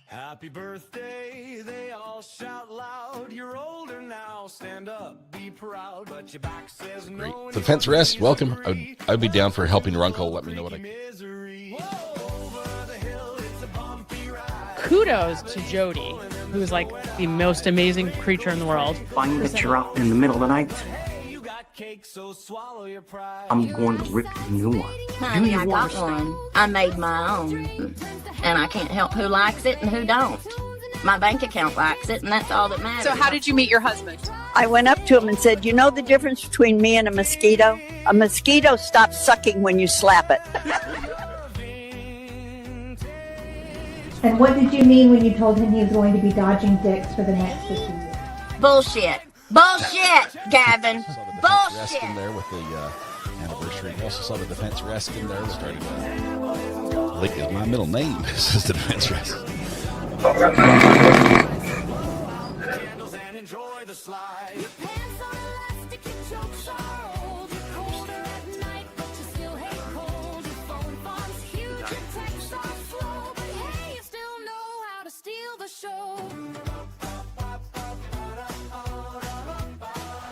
Happy birthday, they all shout loud. You're older now, stand up, be proud. But your back says no. Defense rest, welcome. I'd be down for helping your uncle. Let me know what I can. Kudos to Jody, who's like the most amazing creature in the world. Find that you're up in the middle of the night. I'm going to rip a new one. Honey, I got one. I made my own. And I can't help who likes it and who don't. My bank account likes it, and that's all that matters. So how did you meet your husband? I went up to him and said, you know the difference between me and a mosquito? A mosquito stops sucking when you slap it. And what did you mean when you told him he was going to be dodging dicks for the next 50 years? Bullshit. Bullshit, Gavin. Rest Bullshit. in there with the anniversary. We also saw the defense rest in there. Started Lick is my middle name. This is the defense rest.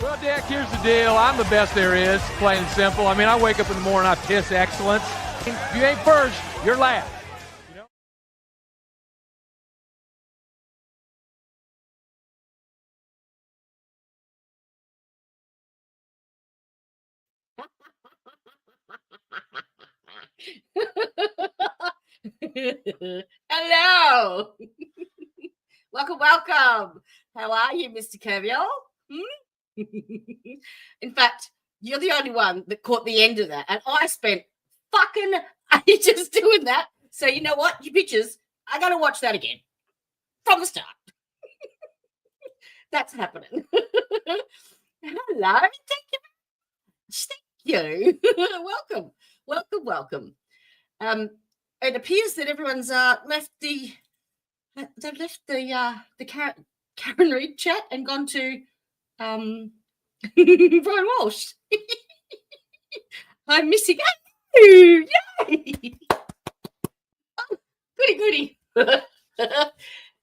Well, Dick, here's the deal. I'm the best there is, plain and simple. I mean, I wake up in the morning, I piss excellence. If you ain't first, you're last. You know? Hello. Welcome. How are you, Mr. Caviar? In fact, you're the only one that caught the end of that. And I spent fucking ages doing that. So you know what? You bitches, I got to watch that again from the start. That's happening. Hello. Thank you. Welcome. It appears that everyone's left the Karen Reid chat and gone to Brian Walsh. I'm missing you. Yay! Oh, goody.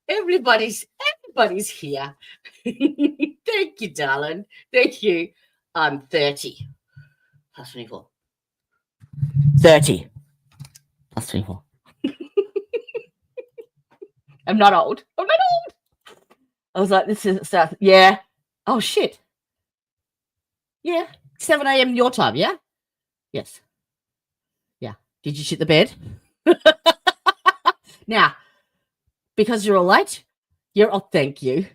Everybody's here. Thank you, darling. Thank you. I'm 30 plus 24. 30 plus 24. I'm not old. I was like, this is stuff. Yeah. Oh, shit. Yeah. 7 a.m. your time, yeah? Yes. Yeah. Did you shit the bed? Now, because you're all late, thank you.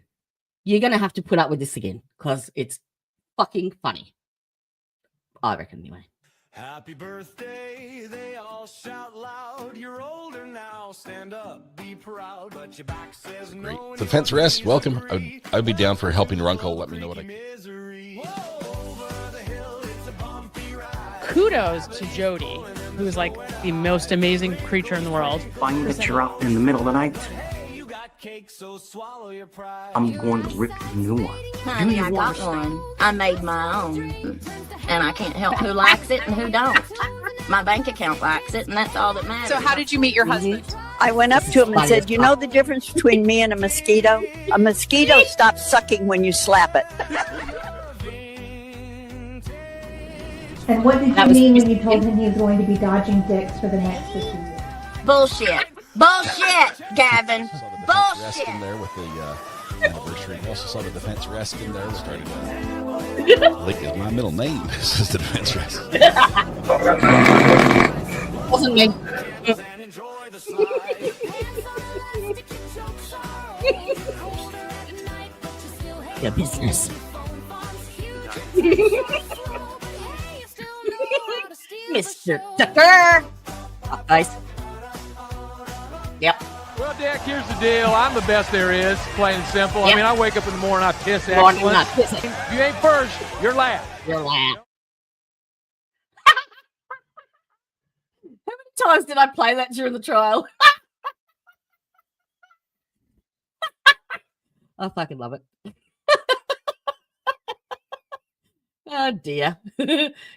You're going to have to put up with this again because it's fucking funny. I reckon, anyway. Happy birthday, they all shout loud. You're older now, stand up, be proud. But your back says no. Defense rest, welcome. I'd be down for helping your uncle. Let me know what I can. Kudos to Jody, who's like the most amazing creature in the world. Find that you're up in the middle of the night. I'm going to rip a new one. Honey, I got one. I made my own. And I can't help who likes it and who don't. My bank account likes it, and that's all that matters. So how did you meet your husband? I went up to him and said, you know the difference between me and a mosquito? A mosquito stops sucking when you slap it. And what did you mean when you told him he was going to be dodging dicks for the next 50 years? Bullshit. Bullshit, Gavin. Rest in Bullshit. there with the anniversary. We also saw the defense rest in there. Started Lick is my middle name. This is the defense rest. Wasn't me. Your business. Mr. Tucker. Oh, guys. Yep. Well, Dick, here's the deal. I'm the best there is, plain and simple. Yep. I mean, I wake up in the morning, I piss Morning, excellence. not pissing. If you ain't first, you're last. You're loud. How many times did I play that during the trial? I fucking love it. Oh dear.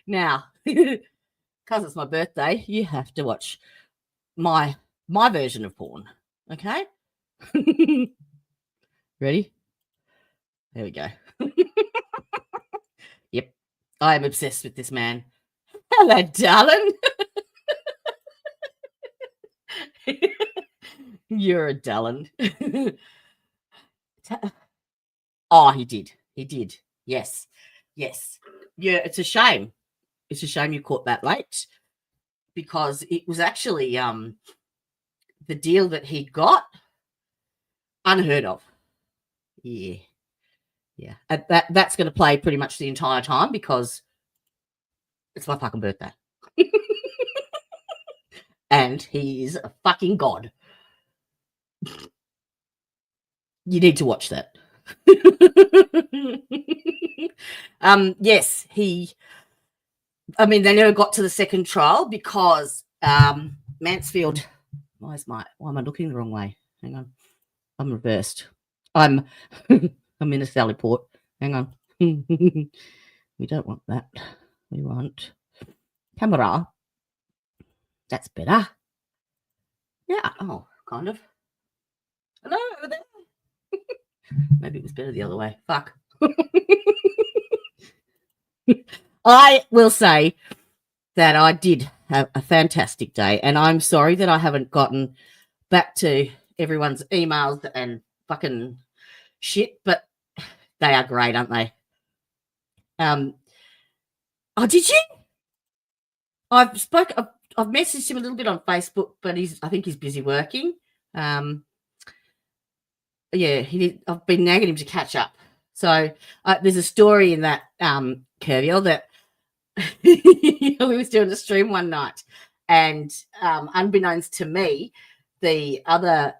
Now, because it's my birthday, you have to watch my version of porn. Okay? Ready? There we go. Yep. I am obsessed with this man. Hello, darling. You're a darling. Oh, he did. He did. Yes. Yes. Yeah, it's a shame. It's a shame you caught that late because it was actually the deal that he got unheard of. Yeah. Yeah. And that's going to play pretty much the entire time because it's my fucking birthday. And he is a fucking god. You need to watch that. Yes, I mean, they never got to the second trial because Mansfield. Why am I looking the wrong way? Hang on, I'm reversed. I'm in a Sally Port. Hang on. We don't want that. We want camera. That's better. Yeah. Oh, kind of. Hello over there. Maybe it was better the other way. Fuck. I will say that I did have a fantastic day, and I'm sorry that I haven't gotten back to everyone's emails and fucking shit, but they are great, aren't they? Oh, did you? I've messaged him a little bit on Facebook, but I think he's busy working. Yeah, I've been nagging him to catch up. So there's a story in that Curviel that we was doing a stream one night, and unbeknownst to me, the other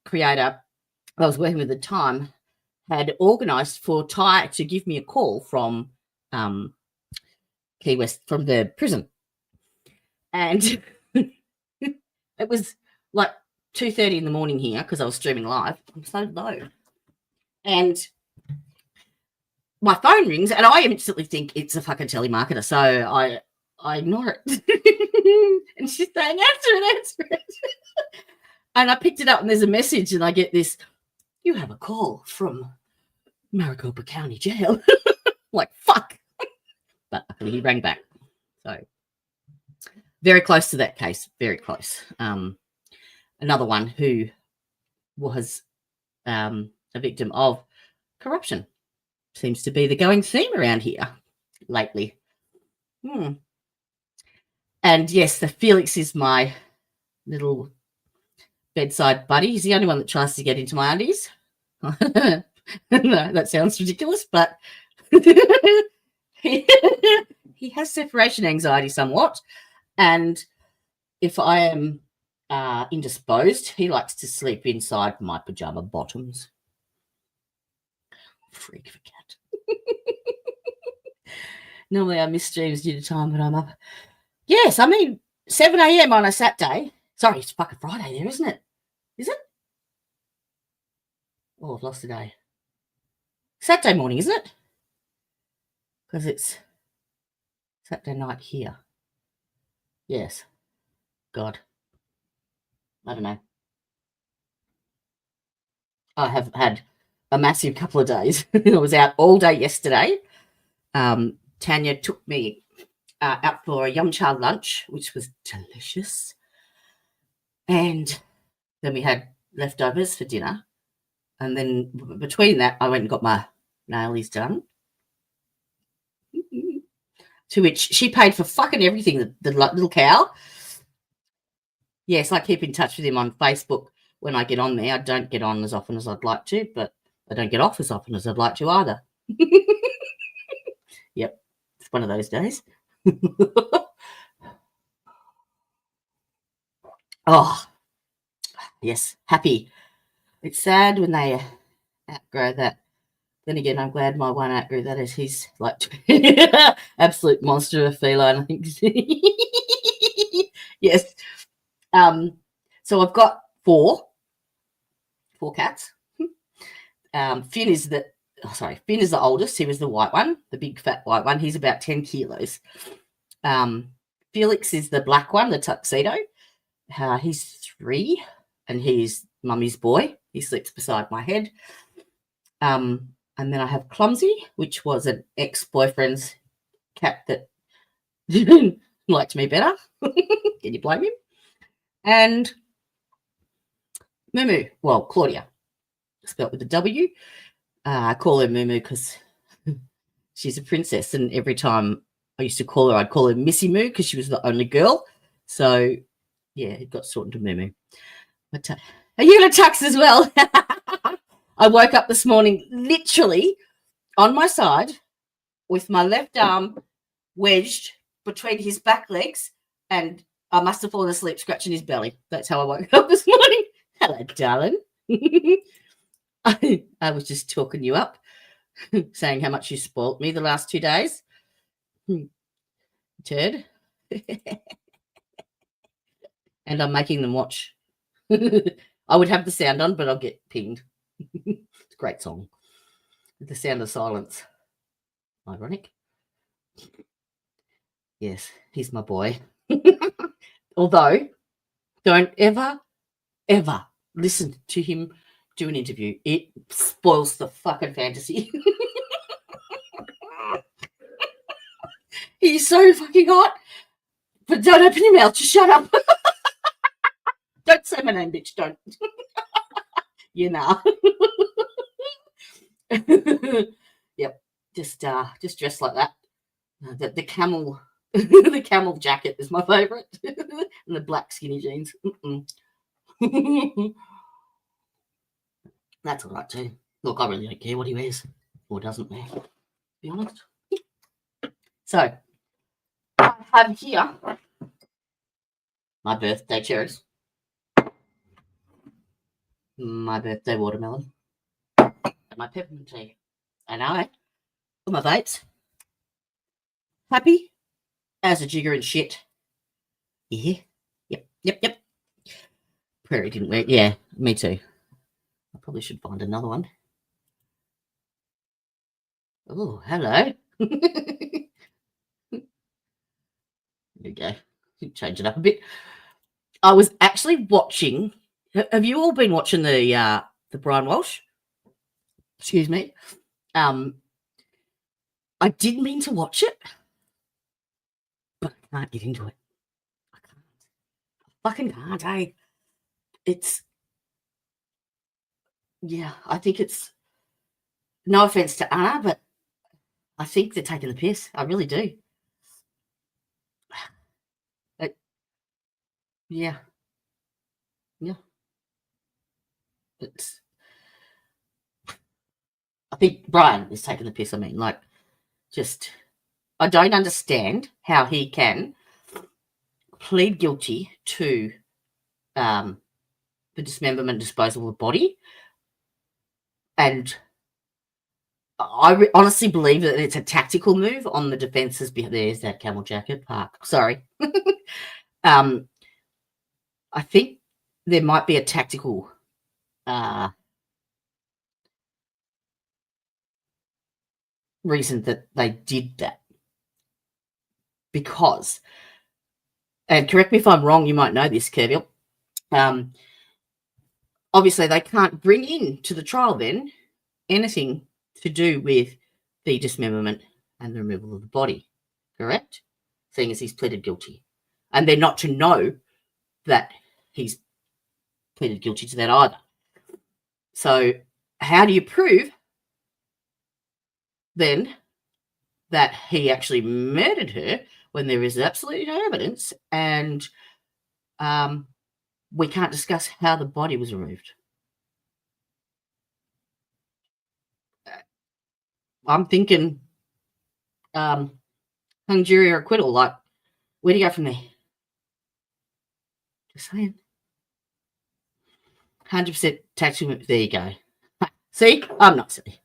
creator I was working with at the time had organised for Ty to give me a call from Key West, from the prison, and it was like 2:30 in the morning here because I was streaming live. I'm so low. And my phone rings and I instantly think it's a fucking telemarketer. So I ignore it. And she's saying, answer it. And I picked it up and there's a message and I get this, you have a call from Maricopa County Jail. Like, fuck. But luckily he rang back. So very close to that case. Very close. Another one who was a victim of corruption. Seems to be the going theme around here lately. And yes, the Felix is my little bedside buddy. He's the only one that tries to get into my undies. No, that sounds ridiculous, but he has separation anxiety somewhat. And if I am indisposed, he likes to sleep inside my pajama bottoms. Freak of a cat. Normally I miss streams due to time, but I'm up. Yes, I mean 7 a.m. on a Saturday. Sorry, it's fucking Friday there, isn't it? Is it? Oh, I've lost a day. Saturday morning, isn't it? Because it's Saturday night here. Yes. God. I don't know. I have had a massive couple of days. I was out all day yesterday. Tanya took me out for a yum cha lunch, which was delicious. And then we had leftovers for dinner. And then between that, I went and got my nailies done. To which she paid for fucking everything, the little cow. Yes, I keep in touch with him on Facebook when I get on there. I don't get on as often as I'd like to, but I don't get off as often as I'd like to either. Yep, it's one of those days. Oh, yes, happy. It's sad when they outgrow that. Then again, I'm glad my one outgrew that is he's like absolute monster of a feline, I think. Yes. So I've got four cats. Finn is the oldest. He was the white one, the big fat white one. He's about 10 kilos. Felix is the black one, the tuxedo. He's 3, and he's Mummy's boy. He sleeps beside my head. And then I have Clumsy, which was an ex-boyfriend's cat that liked me better. Can you blame him? And Moo, well, Claudia, spelt with a W. I call her Moo because she's a princess, and every time I used to call her, I'd call her Missy Moo because she was the only girl. So, yeah, it got sorted into Moo Moo. But are you going to tux as well? I woke up this morning literally on my side with my left arm wedged between his back legs, and I must have fallen asleep scratching his belly. That's how I woke up this morning. Hello, darling. I was just talking you up, saying how much you spoilt me the last 2 days. Turd. And I'm making them watch. I would have the sound on, but I'll get pinged. It's a great song. The Sound of Silence. Ironic. Yes, he's my boy. Although, don't ever listen to him do an interview. It spoils the fucking fantasy. He's so fucking hot. But don't open your mouth. Just shut up. Don't say my name, bitch. Don't. You know. Yep. Just dress like that. The camel the camel jacket is my favourite. And the black skinny jeans. That's all right too. Look, I really don't care what he wears or doesn't wear, to be honest. So I have here my birthday cherries, my birthday watermelon, and my peppermint tea. And I, for my vapes, happy as a jigger and shit. Yeah. Yep. Prairie didn't work. Yeah, me too. I probably should find another one. Oh, hello. There we go. Change it up a bit. I was actually watching. Have you all been watching the Brian Walsh? Excuse me. I did mean to watch it, but I can't get into it. I can't. I fucking can't. I think it's, no offense to Anna, but I think they're taking the piss. I really do. Yeah. It's, I think Brian is taking the piss. I mean, like, just, I don't understand how he can plead guilty to the dismemberment and disposal of the body. And I honestly believe that it's a tactical move on the defence's behalf. There's that camel jacket park. Sorry. I think there might be a tactical reason that they did that. Because, and correct me if I'm wrong, you might know this, Kerville. Obviously, they can't bring in to the trial then anything to do with the dismemberment and the removal of the body, correct? Seeing as he's pleaded guilty. And they're not to know that he's pleaded guilty to that either. So how do you prove then that he actually murdered her when there is absolutely no evidence and we can't discuss how the body was removed? I'm thinking hung jury or acquittal. Like, where do you go from there? Just saying. 100% tactical. There you go. See, I'm not silly.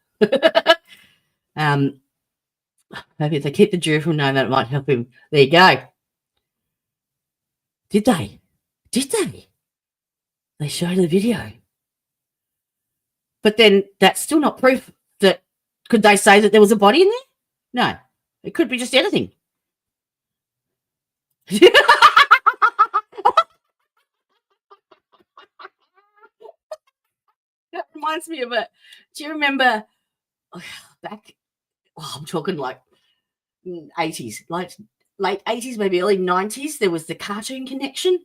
Maybe if they keep the jury from knowing that, it might help him. There you go. Did they? They showed the video. But then that's still not proof that, could they say that there was a body in there? No. It could be just anything. reminds me of it. Do you remember back? I'm talking like 80s, like late 80s, maybe early 90s. There was the Cartoon Connection,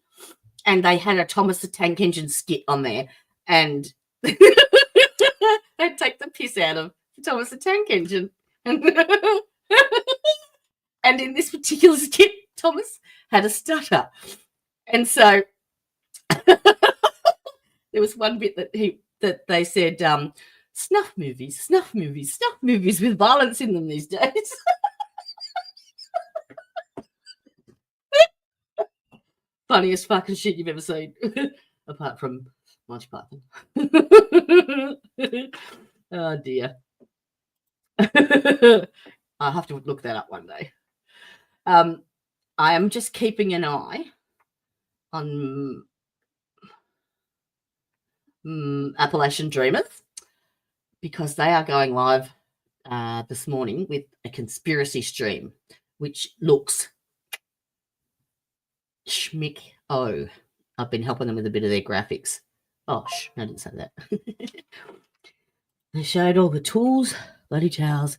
and they had a Thomas the Tank Engine skit on there, and they'd take the piss out of Thomas the Tank Engine. And in this particular skit, Thomas had a stutter. And so there was one bit that they said, snuff movies with violence in them these days. Funniest fucking shit you've ever seen, apart from Monty Python. Oh dear. I'll have to look that up one day. I am just keeping an eye on Appalachian Dreamers, because they are going live this morning with a conspiracy stream, which looks schmick. Oh, I've been helping them with a bit of their graphics. Oh, I didn't say that. They showed all the tools, bloody towels,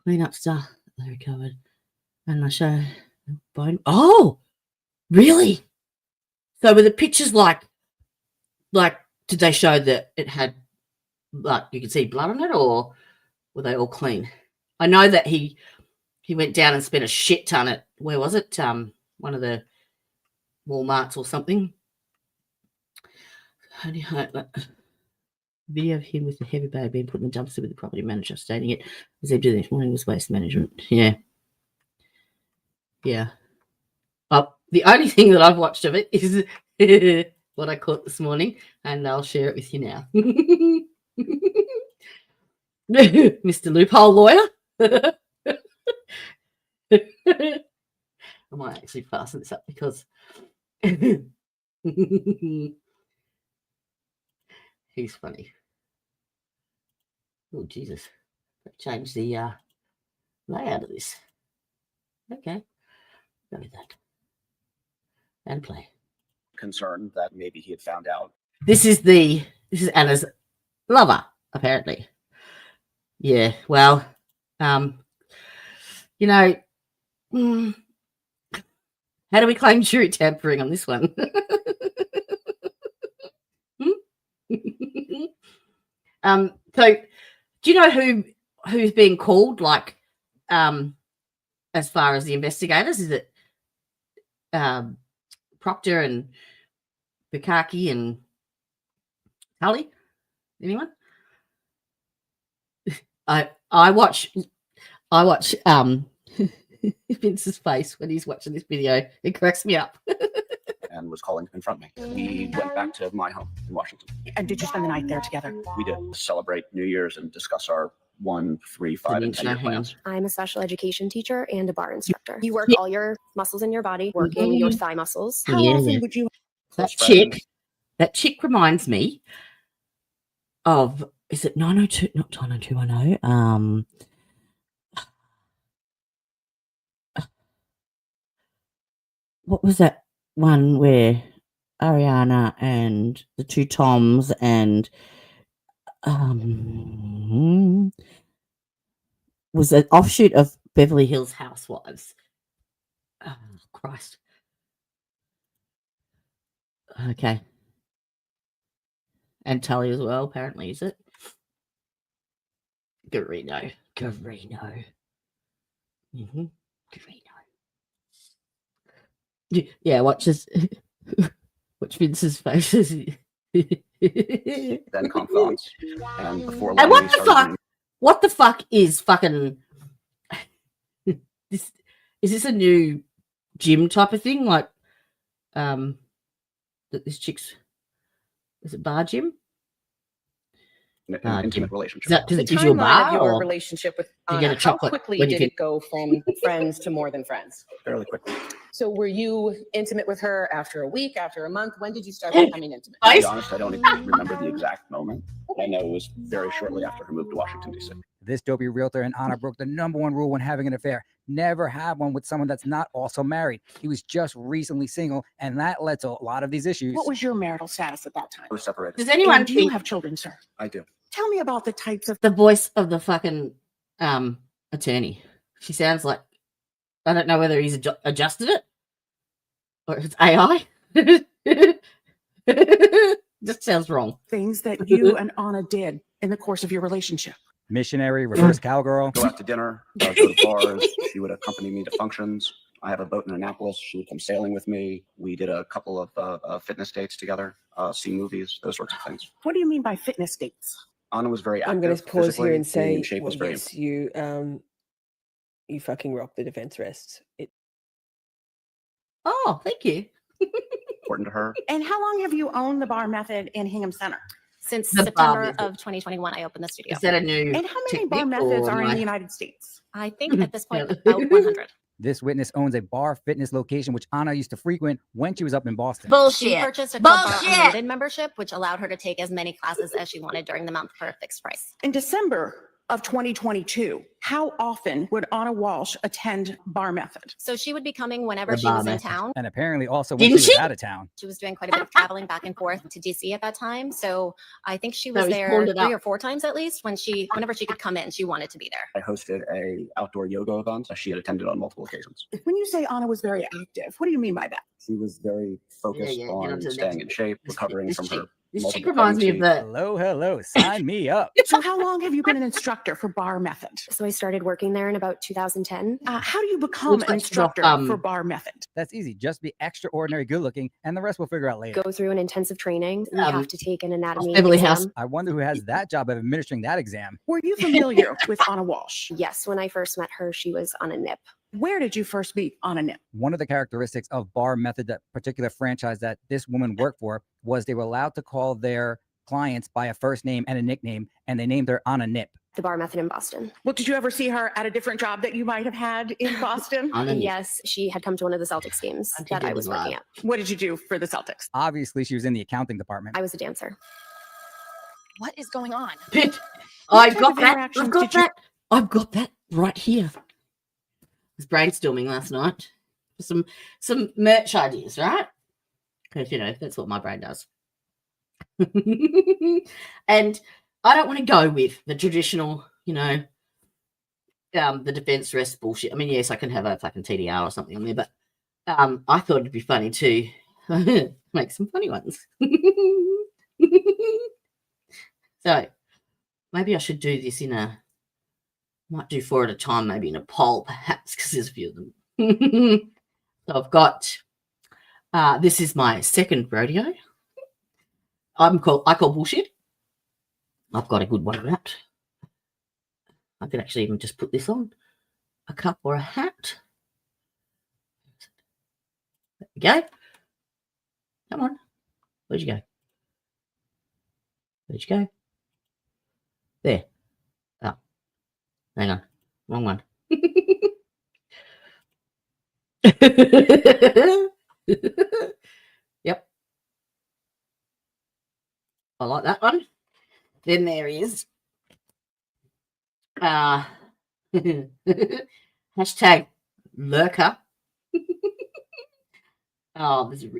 clean up stuff they recovered, and they show bone. Oh, really? So were the pictures like? Did they show that it had, like, you could see blood on it, or were they all clean? I know that he went down and spent a shit ton at, where was it? One of the Walmarts or something. Video of him with the heavy bag being put in the dumpster with the property manager stating it was empty this morning was waste management. Yeah. The only thing that I've watched of it is what I caught this morning, and I'll share it with you now. Mr. Loophole Lawyer. I might actually fasten this up because he's funny. Oh, Jesus. Change the layout of this. Okay. Go with that. And play. Concerned that maybe he had found out. This is Anna's lover, apparently. Yeah, well, you know, how do we claim jury tampering on this one? So do you know who's being called, like, as far as the investigators? Is it Proctor and Bukaki and Tully? Anyone? I watch Vince's face when he's watching this video. It cracks me up. And was calling to confront me. We went back to my home in Washington. And did you spend the night there together? We did celebrate New Year's and discuss our 1, 3, 5, and 10 year plans. I'm a special education teacher and a bar instructor. You work all your muscles in your body, working your thigh muscles. How often would you? That chick reminds me of, is it 902? Not 90210. What was that one where Ariana and the two Toms and was an offshoot of Beverly Hills Housewives? Oh, Christ. Okay. And Tully as well, apparently, is it? Garino. Mm-hmm. Garino. Yeah, watch Vince's faces. Then confidants. And before And what the fuck is fucking this? Is this a new gym type of thing? Like, that this chick's, is it bar gym? An intimate relationship. Does it give you a bar, Of your or relationship with do you get Anna, a chocolate how quickly when you did can- it go from friends to more than friends? Fairly quickly. So were you intimate with her after a week, after a month? When did you start becoming intimate? To be honest, I don't even remember the exact moment. I know it was very shortly after her move to Washington, D.C. This dopey realtor and Anna broke the #1 rule when having an affair. never have one with someone that's not also married. He was just recently single, and that led to a lot of these issues. What was your marital status at that time? I was separated. Does anyone And do you think have children, sir? I do. Tell me about the types of the voice of the fucking attorney? She sounds like, I don't know whether he's adjusted it or it's AI. Just sounds wrong. things that you and Anna did in the course of your relationship. Missionary, reverse cowgirl. Go out to dinner, go to bars. She would accompany me to functions. I have a boat in Annapolis. She would come sailing with me. We did a couple of fitness dates together, see movies, those sorts of things. What do you mean by fitness dates? Anna was very active. I'm going to pause here and physically, say, shape was very yes, you fucking rock the defense rests. Oh, thank you. important to her. And how long have you owned the bar method in Hingham Center? Since The September bar of 2021, I opened the studio. Is that a new? And how many bar technique methods or are in like- the United States? I think at this point about 100. This witness owns a bar fitness location, which Anna used to frequent when she was up in Boston. She Bullshit. purchased a Club Bar Bullshit. Unlimited membership, which allowed her to take as many classes as she wanted during the month for a fixed price. In December of 2022, how often would Anna Walsh attend bar method? So she would be coming whenever The she was bar in method. town. And apparently also when Didn't she was she? out of town. She was doing quite a bit of traveling back and forth to DC at that time. So I think she was So he's there pulled it 3 up. or 4 times at least whenever she could come in, she wanted to be there. I hosted a outdoor yoga event that she had attended on multiple occasions. When you say Anna was very active, what do you mean by that? She was very focused Yeah, get on on to the staying next in shape, recovering this from chick- her. This multiple chick reminds me of pregnancies. the. Hello, sign me up. So how long have you been an instructor for bar method? So I started working there in about 2010. How do you become Looks an like she's off, instructor for bar method? That's easy. Just be extraordinary good looking, and the rest we'll figure out later. Go through an intensive training. You have to take an anatomy Beverly exam. House. I wonder who has that job of administering that exam. Were you familiar with Anna Walsh? Yes, when I first met her, she was on a nip. Where did you first meet Anna Nip? One of the characteristics of Bar Method, that particular franchise that this woman worked for, was they were allowed to call their clients by a first name and a nickname, and they named her Anna Nip. The bar method in Boston. Well, did you ever see her at a different job that you might have had in Boston? Anna Nip. Yes, she had come to one of the Celtics games I think that it I was was working live. at. What did you do for the Celtics? Obviously, she was in the accounting department. I was a dancer. What is going on? Bit. What I've type got of that. interactions I've got did you- that. I've got that right here. I was brainstorming last night for some merch ideas, right? Because that's what my brain does. And I don't want to go with the traditional, the defense rest bullshit. I mean, yes, I can have a fucking TDR or something on there, but I thought it'd be funny to make some funny ones. So maybe I should do this might do 4 at a time, maybe in a poll, perhaps, because there's a few of them. So I've got, this is my second rodeo. I call bullshit. I've got a good one of that. I could actually even just put this on, a cup or a hat. There we go. Come on. Where'd you go? Where'd you go? There. Oh, hang on. Wrong one. Yep. I like that one. Then there is hashtag lurker. Oh, this is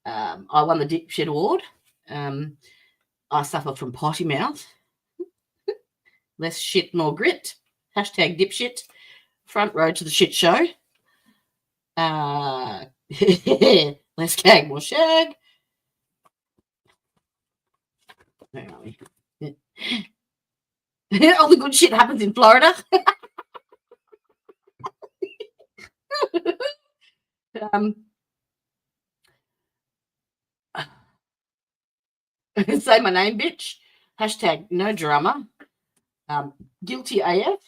I won the dipshit award. I suffer from potty mouth. Less shit, more grit. Hashtag dipshit. Front row to the shit show. Less gag, more shag. Where are we? All the good shit happens in Florida. Say my name, bitch. Hashtag no drama. Guilty AF.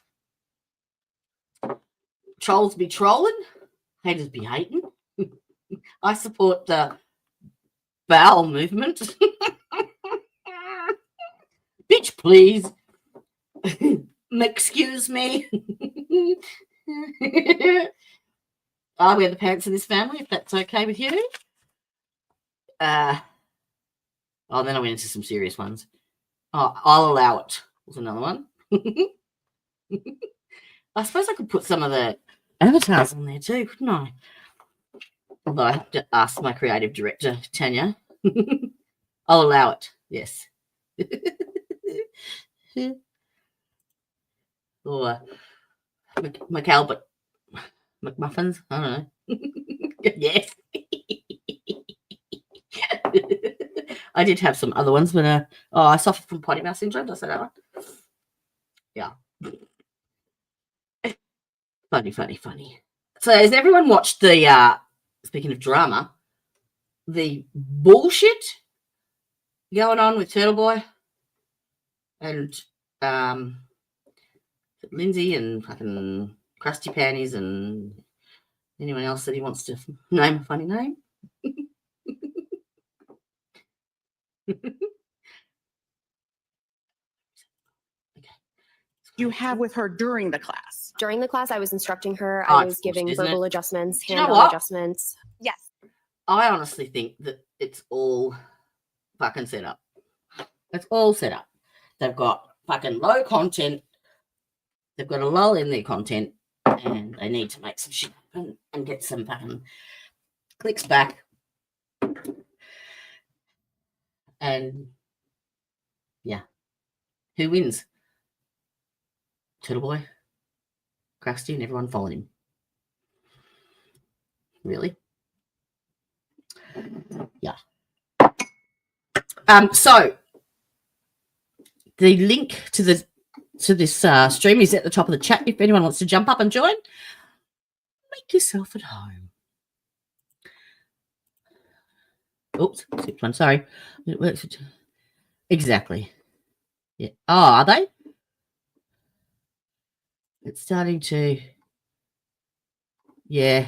Trolls be trolling. Haters be hating. I support the bowel movement. Bitch, please. Excuse me. I wear the pants in this family, if that's okay with you. Then I went into some serious ones. Oh, I'll allow it. Was another one. I suppose I could put some of the avatars on there too, couldn't I? Although I have to ask my creative director, Tanya. I'll allow it, yes. Or McAlbert McMuffins, I don't know. Yes. I did have some other ones, but I suffer from potty mouth syndrome. Did I say that right? Yeah. Funny. So has everyone watched the speaking of drama, the bullshit going on with Turtle Boy and Lindsay and fucking Krusty Panties and anyone else that he wants to name a funny name? You have with her during the class? During the class, I was instructing her. Oh, I was of course, giving isn't verbal it? adjustments, Do you know hand-on what? adjustments. Yes. I honestly think that it's all fucking set up. It's all set up. They've got fucking low content. They've got a lull in their content, and they need to make some shit happen and get some fucking clicks back. And yeah, who wins? Turtle Boy, Krusty, and everyone following him. Really? Yeah. So the link to this stream is at the top of the chat. If anyone wants to jump up and join, make yourself at home. Oops, skipped one. Sorry. It works. Exactly. Yeah. Oh, are they? It's starting to. Yeah.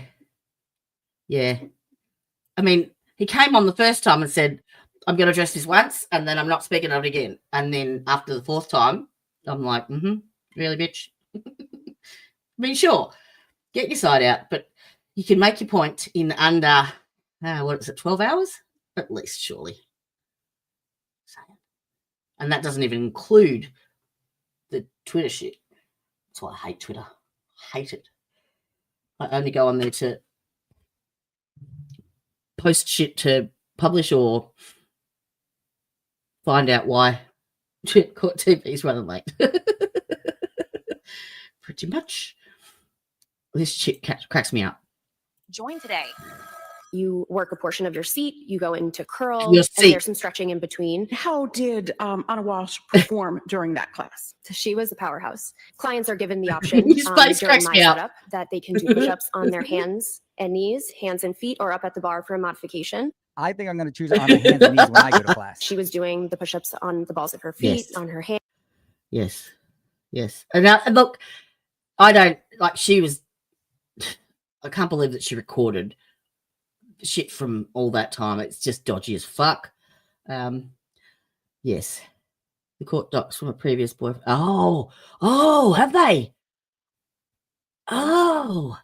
I mean, he came on the first time and said, I'm going to address this once and then I'm not speaking of it again. And then after the fourth time, I'm like, really, bitch? I mean, sure, get your side out, but you can make your point in under, 12 hours? At least, surely. And that doesn't even include the Twitter shit. That's why I hate Twitter. I hate it. I only go on there to post shit to publish or find out why court TV is running late. Pretty much. This shit cracks me up. Join today. You work a portion of your seat, you go into curl, Your and seat. there's some stretching in between. How did Anna Walsh perform during that class? She was a powerhouse. Clients are given the option Your face during cracks my me up. setup that they can do push-ups on their hands and knees, hands and feet, or up at the bar for a modification. I think I'm going to choose on the hands and knees when I go to class. She was doing the push-ups on the balls of her feet, Yes. on her hands. Yes. And now, look, I don't, like, she was, I can't believe that she recorded shit from all that time. It's just dodgy as fuck. Yes. The court docs from a previous boyfriend. Oh, have they? Oh,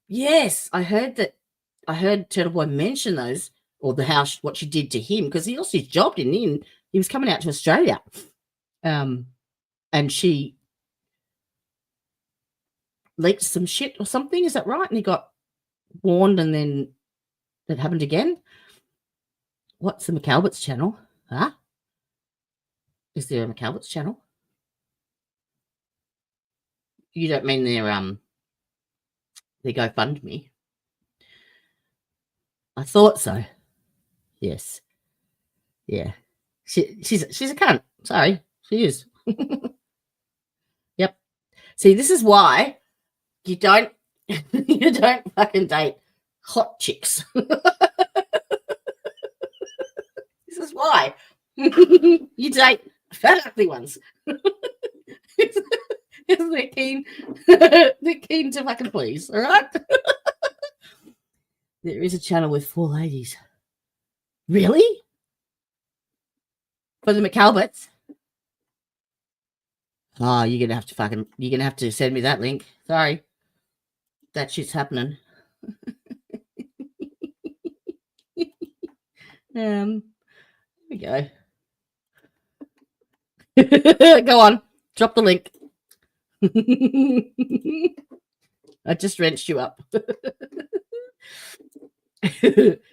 yes. I heard Turtle Boy mention those, or what she did to him, because he lost his job, didn't he? And he was coming out to Australia. And she leaked some shit or something. Is that right? And he got warned, and then it happened again. What's the McAlbert's channel? Huh? Is there a McAlbert's channel? You don't mean their GoFundMe? I thought so. Yes. Yeah. She's a cunt. Sorry, she is. Yep. See, this is why you don't fucking date hot chicks. This is why you date fat ugly ones. They're keen to fucking please, all right? There is a channel with 4 ladies. Really? For the McAlberts? Oh, you're gonna have to send me that link. Sorry. That shit's happening. Here we go. Go on. Drop the link. I just wrenched you up.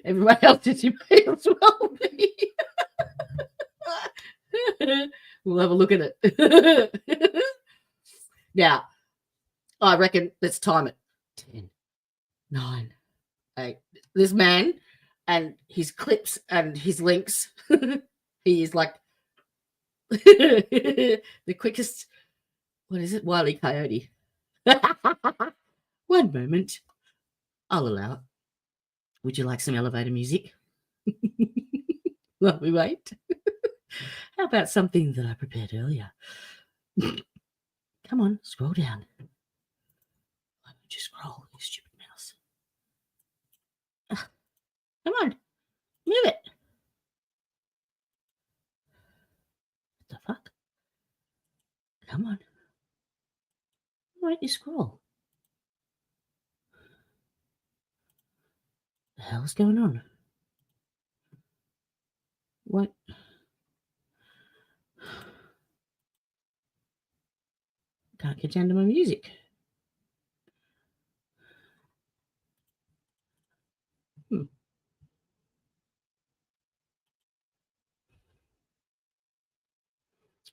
Everyone else did you pay as well. We'll have a look at it. Now, I reckon let's time it. 10, 9, 8. This man and his clips and his links, he is like the quickest, what is it, Wile E. Coyote. One moment. I'll allow it. Would you like some elevator music? While we wait. How about something that I prepared earlier? Come on, scroll down. Why don't you scroll, you stupid mouse? Come on, move it. What the fuck? Come on. Why don't you scroll? The hell's going on? What? Can't get down to my music.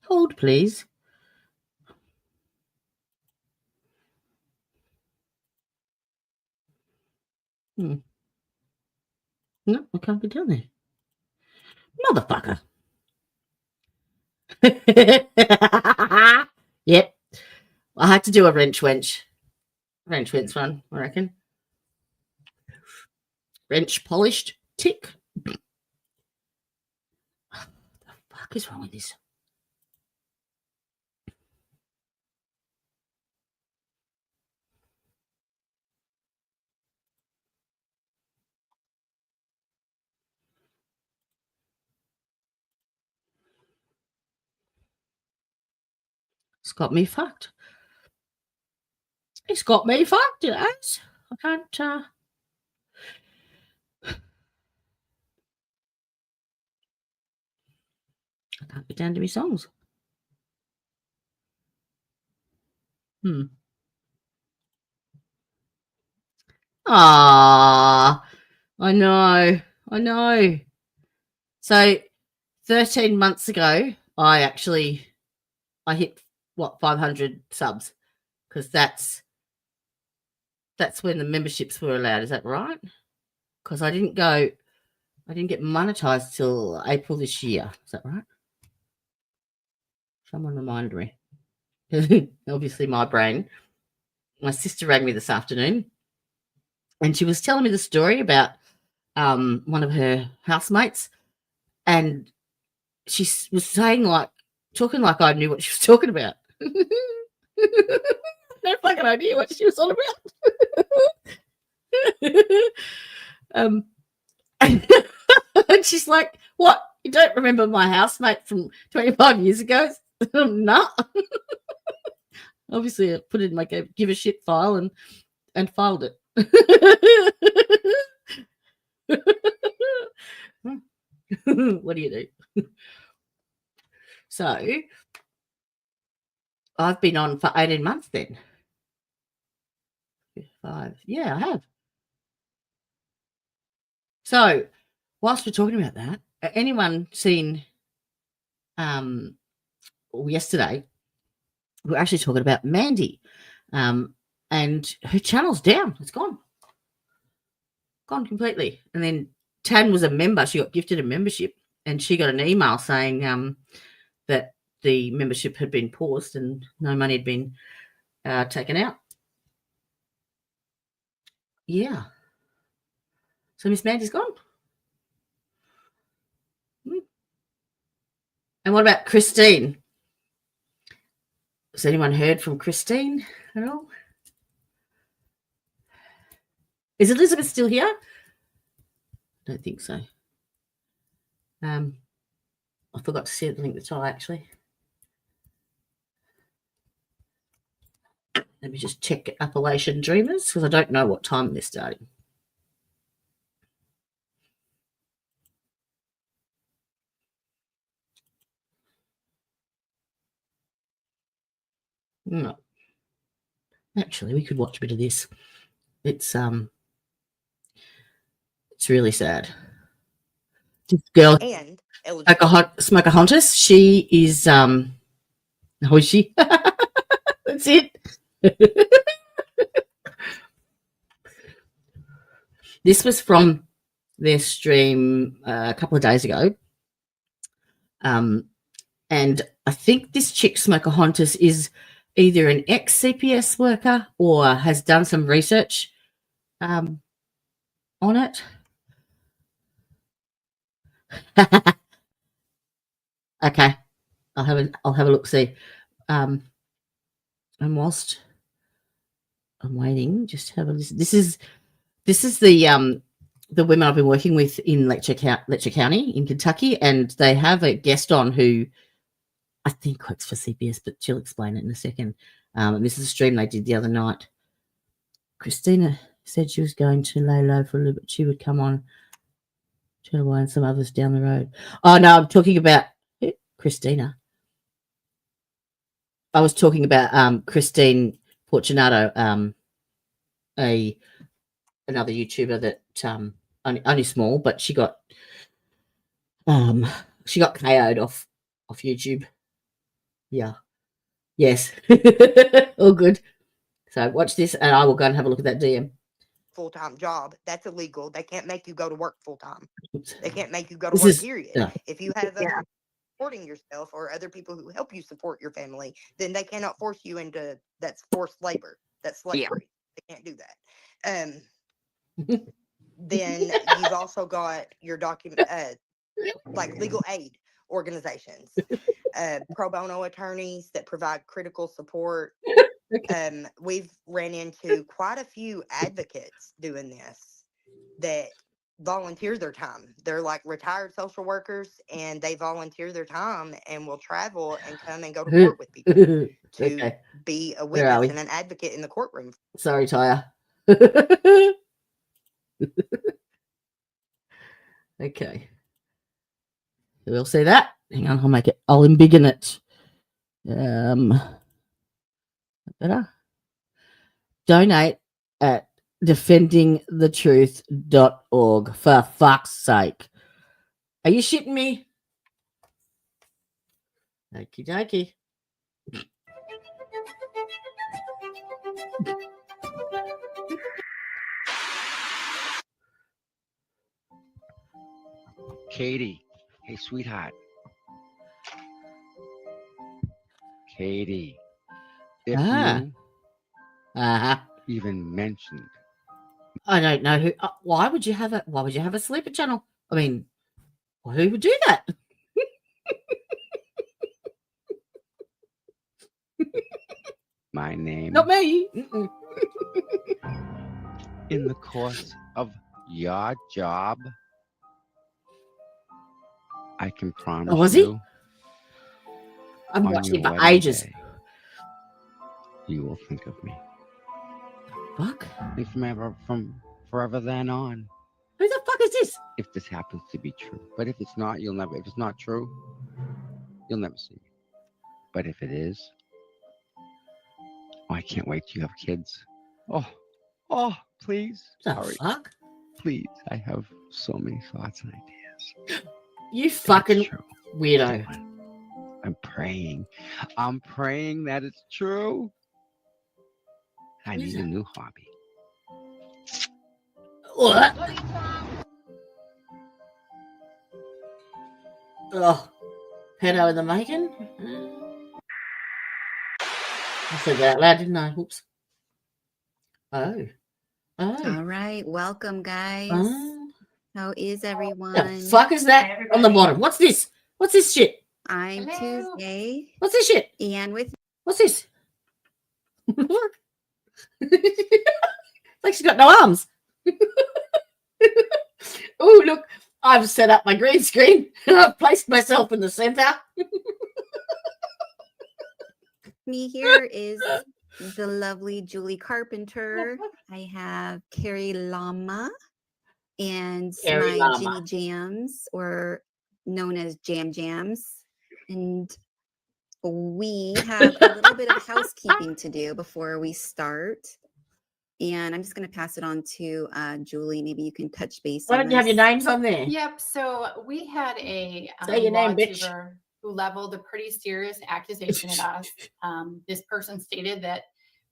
Hold, please. No, I can't get down there. Motherfucker. Yep. I had to do a wrench one, I reckon. Wrench polished, tick. What the fuck is wrong with this? It's got me fucked. It's got me fucked, it has. I can't, get down to my songs. Ah, I know. So 13 months ago, I hit 500 subs, because that's when the memberships were allowed. Is that right? Because I didn't get monetized till April this year. Is that right? Someone remind me. Obviously, my brain. My sister rang me this afternoon, and she was telling me the story about one of her housemates, and she was saying, talking like I knew what she was talking about. No fucking idea what she was on about. And she's like, "What? You don't remember my housemate from 25 years ago?" No. Obviously, I put it in my give a shit file and filed it. What do you do? So I've been on for 18 months then. 5. Yeah, I have. So whilst we're talking about that, anyone seen yesterday, we're actually talking about Mandy, and her channel's down. It's gone completely. And then Tan was a member. She got gifted a membership, and she got an email saying that the membership had been paused and no money had been taken out. Yeah. So Miss Mandy's gone. And what about Christine? Has anyone heard from Christine at all? Is Elizabeth still here? I don't think so. I forgot to see the link at the top, actually. Let me just check Appalachian Dreamers, because I don't know what time they're starting. No. Actually, we could watch a bit of this. It's really sad. This girl, And Smokahontas, she is how is she? That's it. This was from their stream a couple of days ago. And I think this chick, Smokahontas, is either an ex-CPS worker or has done some research on it. Okay, I'll have a look. See, and whilst I'm waiting, just have a listen. This is the women I've been working with in Letcher County in Kentucky, and they have a guest on who I think works for CPS, but she'll explain it in a second. And this is a stream they did the other night. Christina said she was going to lay low for a little bit. She would come on, Channel and some others down the road. Oh no, I'm talking about Christina. I was talking about Christine Fortunato, another YouTuber that only small, but she got KO'd off YouTube. Yeah. Yes. All good. So watch this, and I will go and have a look at that DM. Full-time job, that's illegal. They can't make you go to work full-time. They can't make you go to This work, is- period. yeah. If you have other supporting yourself or other people who help you support your family, then they cannot force you into that's forced labor. That's slavery. They can't do that. Then you've also got your document, like legal aid organizations, pro bono attorneys that provide critical support. We've ran into quite a few advocates doing this that volunteer their time. They're like retired social workers, and they volunteer their time and will travel and come and go to court with people to be a Where are witness we? and an advocate in the courtroom. Sorry, Tya. Okay. We'll see that. Hang on, I'll embiggen it. Better. Donate at defendingthetruth.org, for fuck's sake. Are you shitting me? Okie dokie. Katie, hey sweetheart. Katie, if you even mentioned, I don't know who. Why would you have a sleeper channel? I mean, who would do that? my name Not me. in the course of your job, I can promise Oh, was he? you. I've on watched your him for wedding ages. day, you will think of me. Fuck. And from forever then on. Who the fuck is this? If this happens to be true. But if it's not, if it's not true, you'll never see me. But if it is, I can't wait till you have kids. Oh, please. The fuck? Please. I have so many thoughts and ideas. You fucking weirdo. I'm praying that it's true. I need a new hobby. What? Oh, pedo in the making? I said that out loud, didn't I? Oops. Oh. All right. Welcome, guys. How is everyone? The fuck is that on the bottom? What's this? What's this shit? I'm Tuesday. What's this shit? And with What's this? Like she's got no arms. Oh, look, I've set up my green screen and I've placed myself in the center. me here is the lovely Julie Carpenter. I have Carrie Lama and Carrie my Lama. Ginny Jams, or known as Jam Jams. And we have a little bit of housekeeping to do before we start. And I'm just going to pass it on to Julie. Maybe you can touch base. Why don't you have your names on there? Yep. So we had a Say your name, bitch. YouTuber who leveled a pretty serious accusation at us. This person stated that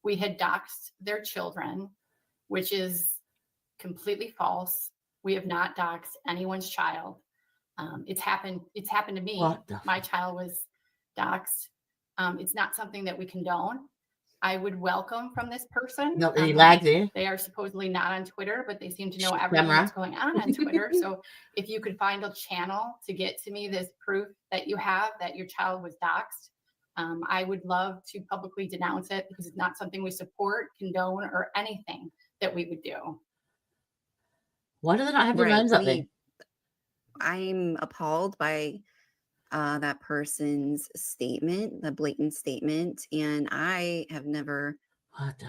we had doxed their children, which is completely false. We have not doxed anyone's child. It's happened to me. My child was doxed. It's not something that we condone. I would welcome from this person. Not any lag there. They are supposedly not on Twitter, but they seem to know everything that's going on Twitter. So if you could find a channel to get to me this proof that you have that your child was doxed, I would love to publicly denounce it because it's not something we support, condone, or anything that we would do. Why do they not have their names up there? I'm appalled by that person's statement, the blatant statement, and I have never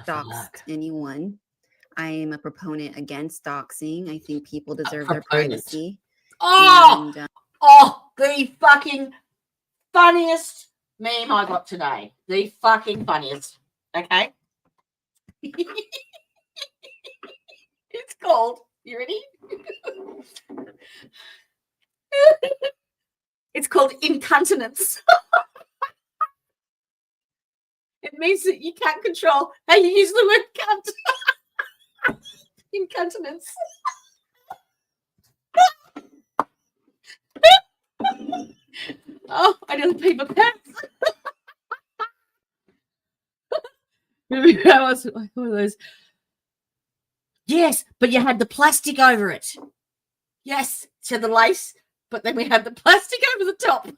doxed anyone. I am a proponent against doxing. I think people deserve their privacy. The fucking funniest meme I got today. The fucking funniest. Okay. It's called, you ready? It's called incontinence. It means that you can't control how you use the word cunt. Incontinence. Oh, I nearly peed my pants. That was one of those. Yes, but you had the plastic over it. Yes, so the lace, but then we had the plastic over the top.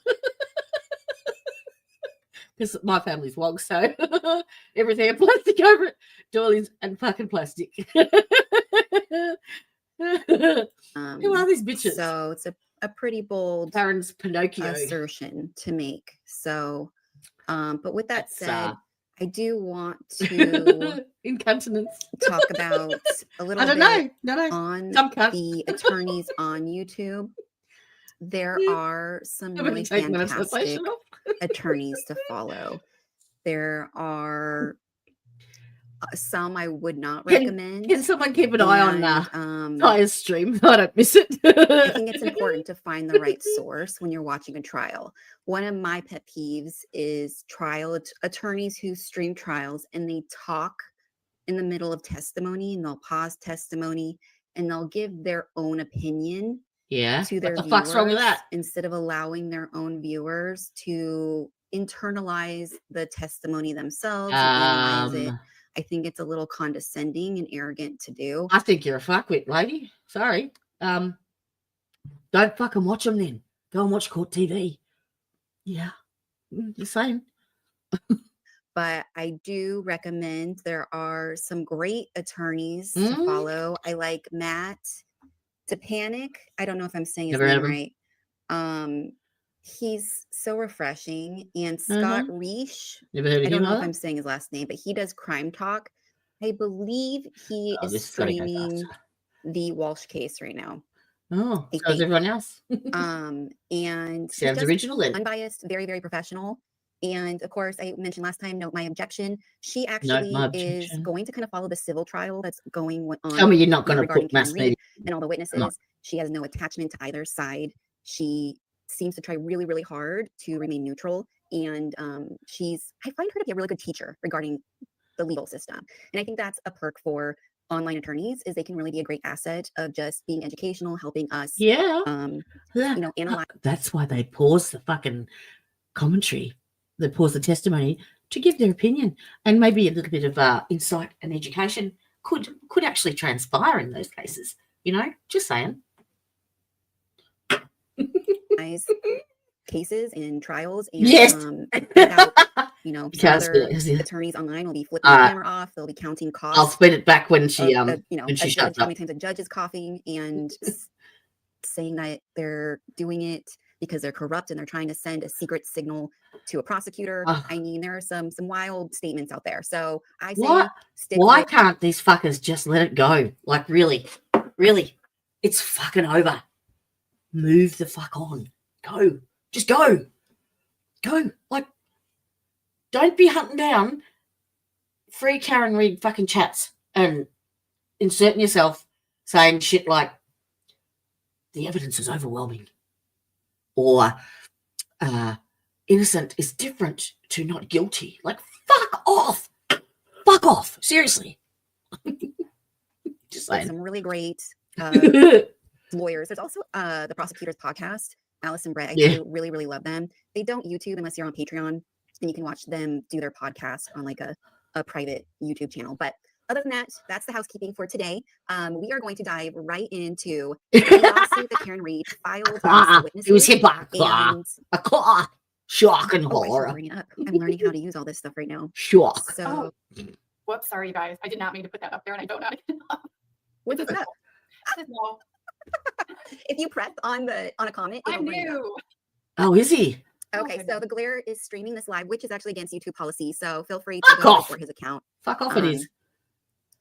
Because my family's wog, so everything had plastic over it. Doilies and fucking plastic. Who are these bitches? So it's a pretty bold Karen's Pinocchio assertion to make. So, but with that said, I do want to incontinence talk about a little bit on the attorneys on YouTube. There are some really fantastic attorneys to follow. There are some I would not recommend. Can someone keep an eye on Tya's stream so I don't miss it? I think it's important to find the right source when you're watching a trial. One of my pet peeves is trial attorneys who stream trials and they talk in the middle of testimony and they'll pause testimony and they'll give their own opinion to their what the viewers fuck's wrong with that? Instead of allowing their own viewers to internalize the testimony themselves and analyze it. I think it's a little condescending and arrogant to do. I think you're a fuckwit, lady. Sorry. Don't fucking watch them then. Go and watch court TV. Yeah. You're saying. But I do recommend there are some great attorneys to follow. I like Matt Tepanic. I don't know if I'm saying his name right. He's so refreshing. And Scott Reish, I don't know if I'm saying his last name, but he does Crime Talk. I believe he is streaming the Walsh case right now. Oh, so is everyone else. And sounds original then. Unbiased, very, very professional. And of course, I mentioned last time, note my objection. She actually is going to kind of follow the civil trial that's going on. Tell me you're not going to put mass media and all the witnesses. No. She has no attachment to either side. She seems to try really, really hard to remain neutral. And I find her to be a really good teacher regarding the legal system. And I think that's a perk for online attorneys is they can really be a great asset of just being educational, helping us. Analyze. That's why they pause the fucking commentary. They pause the testimony to give their opinion, and maybe a little bit of insight and education could actually transpire in those cases. You know, just saying. Cases and trials, and without, other attorneys online will be flipping the camera off. They'll be counting costs. I'll spin it back when she when she shuts up. How many times a judge is coughing and saying that they're doing it because they're corrupt and they're trying to send a secret signal to a prosecutor. I mean, there are some wild statements out there. So I say, why can't these fuckers just let it go? Like, really, it's fucking over. Move the fuck on. Go. Just go. Like, Don't be hunting down free Karen Reid fucking chats and inserting yourself saying shit like, the evidence is overwhelming, or innocent is different to not guilty. Like, fuck off. Fuck off. Seriously. Just saying. Some really great lawyers. There's also the Prosecutors Podcast, Alice and Brett. I do really, really love them. They don't YouTube unless you're on Patreon, and you can watch them do their podcast on like a private YouTube channel. But other than that, that's the housekeeping for today. We are going to dive right into the lawsuit that Karen Reid filed against the witnesses. It was hip shock and horror. Bring it up. I'm learning how to use all this stuff right now. Shock. So, Whoops, sorry guys. I did not mean to put that up there, and I don't know how to get it up. What's it up? No. If you press on a comment, I knew. Oh, is he? Okay, so the Glare is streaming this live, which is actually against YouTube policy. So feel free to go report his account. Fuck off, it is.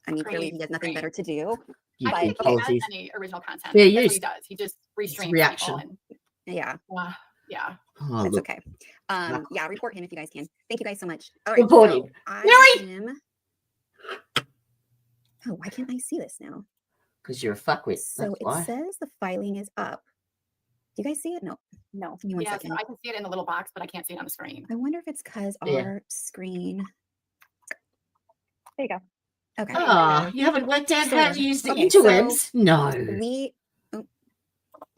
I mean, clearly he has nothing better to do. I But don't have any original content. Fair That's what use. he does. He just restreams reaction. people. Yeah. Yeah. Oh, That's look. okay. Yeah, report him if you guys can. Thank you guys so much. All right. Report so him. I am. Oh, why can't I see this now? Because you're a fuckwit. So That's it why. says the filing is up. Do you guys see it? No. No. Give me one Yeah, second. so I can see it in the little box, but I can't see it on the screen. I wonder if it's because Yeah. our screen. There you go. Okay. Oh, you haven't worked out how to So- use the okay, so interwebs? No. We. Oh.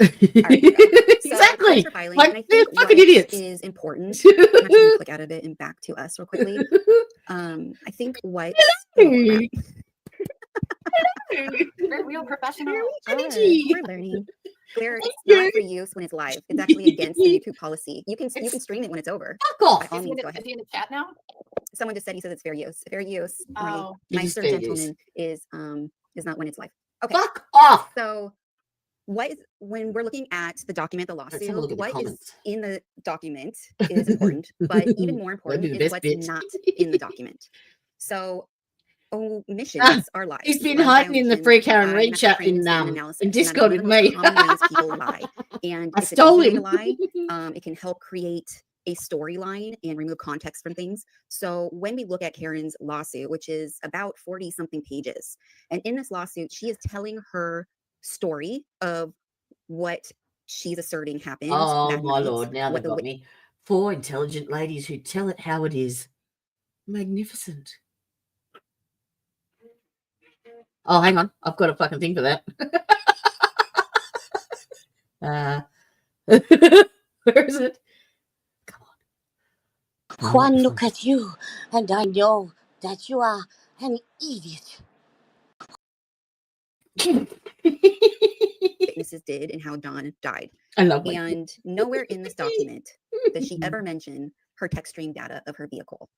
Exactly. So filing, Like, and I they're think fucking what idiots. is important. I'm actually gonna click out of it and back to us real quickly. I think what. Oh, We're real professional. We're learning. Glare, it's not for use when it's live. It's actually against the YouTube policy. You can stream it when it's over. Fuck off. By all Is he, means, in go the, ahead. is he in the chat now? Someone just said he says it's fair use. Fair use. Oh. My It is sir fair gentleman is not when it's live. Okay. Fuck off. So what is when we're looking at the document, the Let's have a look lawsuit, at the what is comments. in the document is important, but even more important That'd be the is best what's bit. not in the document. So omissions are lies. He's been run hiding in the violations free Karen by Reid method chat training, in statement analysis, in and that's Discord one of with the me. most common ways people lie. And I if stole it's easy him. to lie, it can help create a storyline and remove context from things. So when we look at Karen's lawsuit, which is about 40 something pages, and in this lawsuit, she is telling her story of what she's asserting happened. Oh that my night, lord! Now what they've got me. 4 intelligent ladies who tell it how it is. Magnificent. Oh, hang on. I've got a fucking thing for that. Where is it? One look at you, and I know that you are an idiot. witnesses did and how Dawn died. I love my And nowhere in this document does she ever mention her text stream data of her vehicle.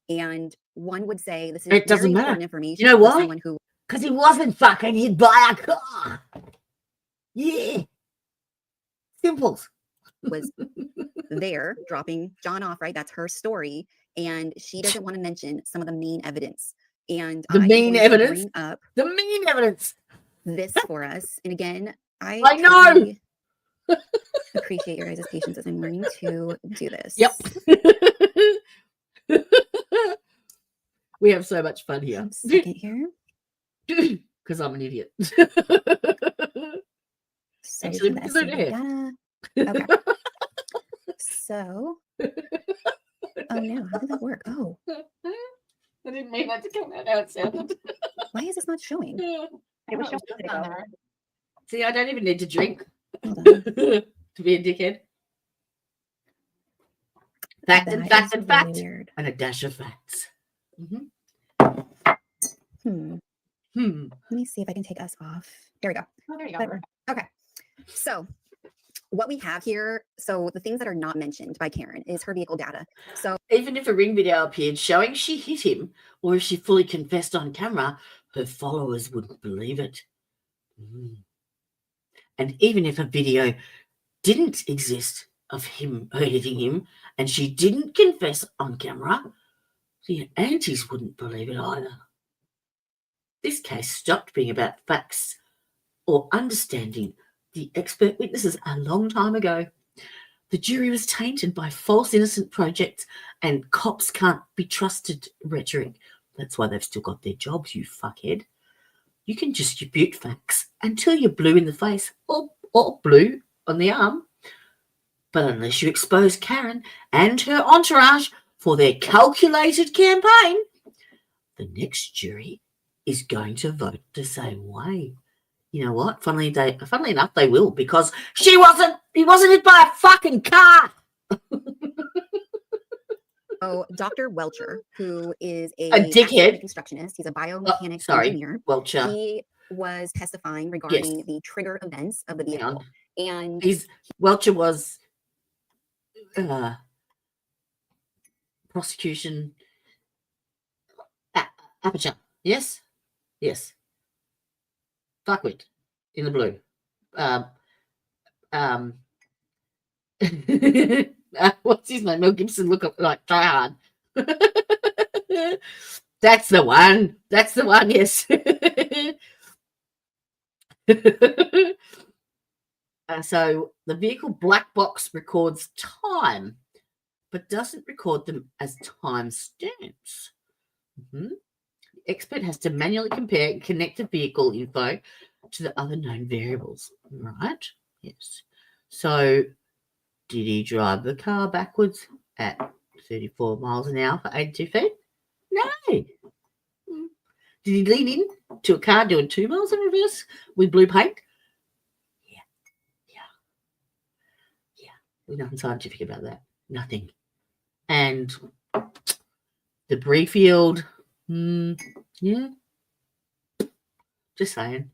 And one would say this is It doesn't very matter. important information. You know for why? Someone who Because he wasn't fucking hit by a car. Yeah. Simples. was there dropping John off, right? That's her story. And she doesn't want to mention some of the main evidence. And The I'm main going to evidence? bring up The main evidence. this for us. And again, I know. truly appreciate your guys' patience as I'm learning to do this. Yep. We have so much fun here. Second here. Because I'm an idiot. So Actually, for the because I SCV did. data. Okay. So, oh no, how did that work? Oh, I didn't mean that to come out how it sounded. why is this not showing? It was just on there. See, I don't even need to drink Hold on. to be a dickhead. Fact and That fact is and really fact. weird. And a dash of facts. Hmm. Hmm. Let me see if I can take us off. There we go. Oh, there you go. Clever. Okay. So what we have here, so the things that are not mentioned by Karen is her vehicle data. So Even if a ring video appeared showing she hit him, or if she fully confessed on camera, her followers wouldn't believe it. And even if a video didn't exist of her hitting him, and she didn't confess on camera, the aunties wouldn't believe it either. This case stopped being about facts or understanding the expert witnesses a long time ago. The jury was tainted by false innocent projects and cops can't be trusted rhetoric. That's why they've still got their jobs, you fuckhead. You can distribute facts until you're blue in the face or blue on the arm. But unless you expose Karen and her entourage for their calculated campaign, the next jury is going to vote the same way. You know what? Funnily enough, they will, because he wasn't hit by a fucking car. Oh, Dr. Welcher, who is a dickhead reconstructionist, he's a biomechanics engineer. Welcher. He was testifying regarding the trigger events of the vehicle. And Welcher was prosecution aperture. Yes. Fuckwit in the blue. What's his name? Mel Gibson. Look up, like, try hard. That's the one. Yes. So the vehicle black box records time, but doesn't record them as time stamps. The expert has to manually compare and connect the vehicle info to the other known variables. Right? Yes. So did he drive the car backwards at 34 miles an hour for 82 feet? No. Did he lean in to a car doing 2 miles in reverse with blue paint? Yeah. We're nothing scientific about that. Nothing. And the Breefield, yeah. Just saying.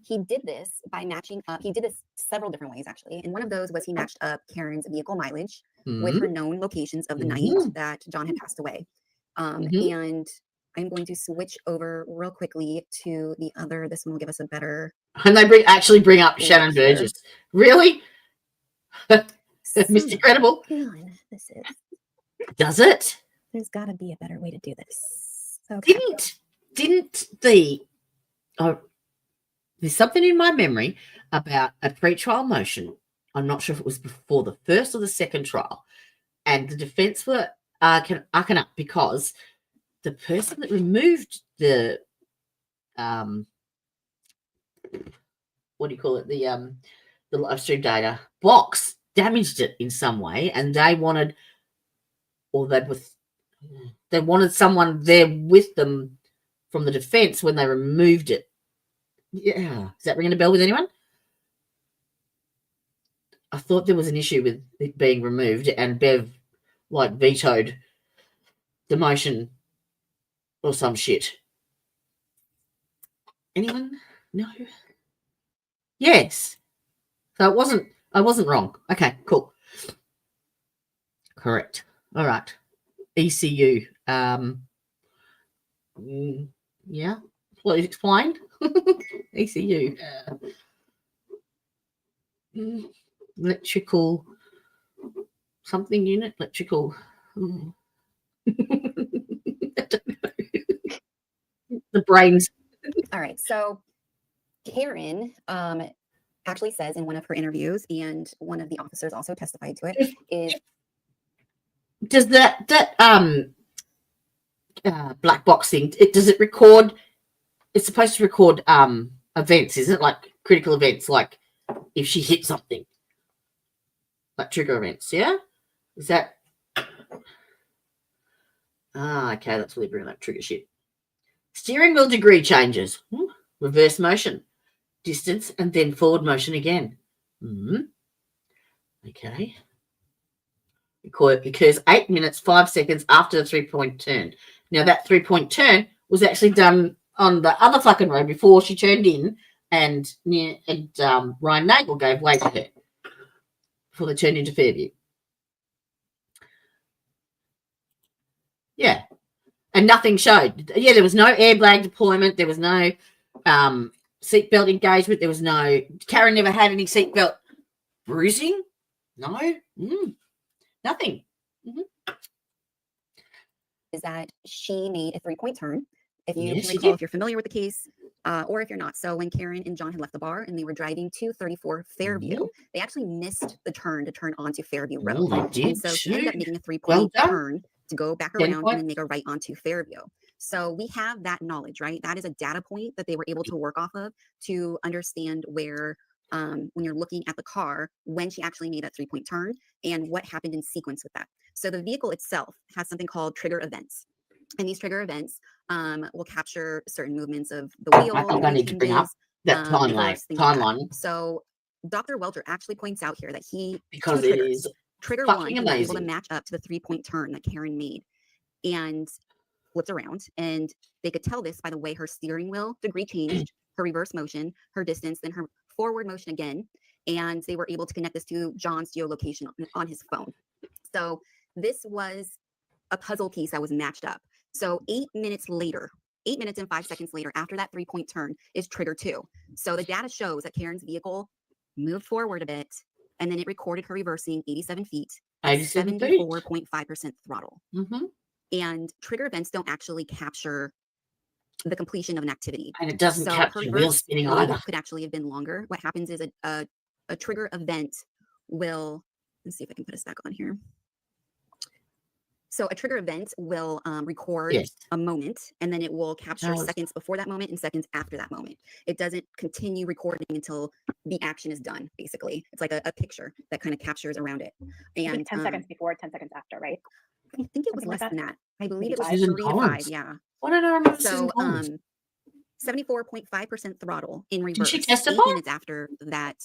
he did this by matching up. He did this several different ways, actually. And one of those was he matched up Karen's vehicle mileage with her known locations of the night that John had passed away. And I'm going to switch over real quickly to the other. This one will give us a better. And they actually bring up Shannon Burgess. Really? Mr. Credible. This is. Does it? There's got to be a better way to do this. Okay. Didn't the there's something in my memory about a pre-trial motion. I'm not sure if it was before the first or the second trial, and the defense were arcing up because the person that removed the what do you call it, the live stream data box damaged it in some way, and they wanted someone there with them from the defense when they removed it. Yeah. Is that ringing a bell with anyone? I thought there was an issue with it being removed, and Bev vetoed the motion or some shit. Anyone? No. Yes. So I wasn't wrong. Okay, cool. Correct. All right. ECU. Yeah. Well, you explained. ECU. Electrical something unit. Electrical. I don't know. The brains. All right. So Karen actually says in one of her interviews, and one of the officers also testified to it, is does that black box thing, does it record? It's supposed to record events, isn't it? Like critical events, like if she hit something, like trigger events. Yeah, is that? Okay, that's what they bring up, trigger shit. Steering wheel degree changes, reverse motion, distance, and then forward motion again. Okay. It occurs 8 minutes, 5 seconds after the 3-point turn. Now, that 3-point turn was actually done on the other fucking road before she turned in, and Ryan Nagel gave way to her before they turned into Fairview. Yeah. And nothing showed. Yeah, there was no airbag deployment. There was no seatbelt engagement. There was no... Karen never had any seatbelt bruising. No. Nothing. Is that she made a 3-point turn. If you Yes, can recall, if you're familiar with the case, or if you're not. So when Karen and John had left the bar and they were driving to 34 Fairview, they actually missed the turn to turn onto Fairview Road. Oh, they did And so she ended up too. making a 3-point Well done. turn to go back 10 around and points. then make a right onto Fairview. So we have that knowledge, right? That is a data point that they were able to work off of to understand where, when you're looking at the car, when she actually made that 3-point turn and what happened in sequence with that. So the vehicle itself has something called trigger events. And these trigger events will capture certain movements of the wheel. I think I need to bring up that timeline. So Dr. Welter actually points out here that because it is trigger one, fucking he was able to amazing. match up to the 3-point turn that Karen made and flipped around. And they could tell this by the way her steering wheel degree changed, her reverse motion, her distance, then her forward motion again. And they were able to connect this to John's geolocation on his phone. So this was a puzzle piece that was matched up. So 8 minutes later, 8 minutes and 5 seconds later, after that 3-point turn is trigger 2. So the data shows that Karen's vehicle moved forward a bit, and then it recorded her reversing 87 feet, 74.5% throttle. And trigger events don't actually capture the completion of an activity. And it doesn't capture the wheel spinning either. Could actually have been longer. What happens is a trigger event will, let's see if I can put us back on here. So a trigger event will record a moment, and then it will capture seconds before that moment and seconds after that moment. It doesn't continue recording until the action is done, basically. It's like a picture that kind of captures around it. And 10 seconds before, 10 seconds after, right? I think it was less than that. I believe it was Maybe 3 to 5, yeah. What did I remember? So 74.5% throttle in reverse. Did she testify? 8 minutes after that.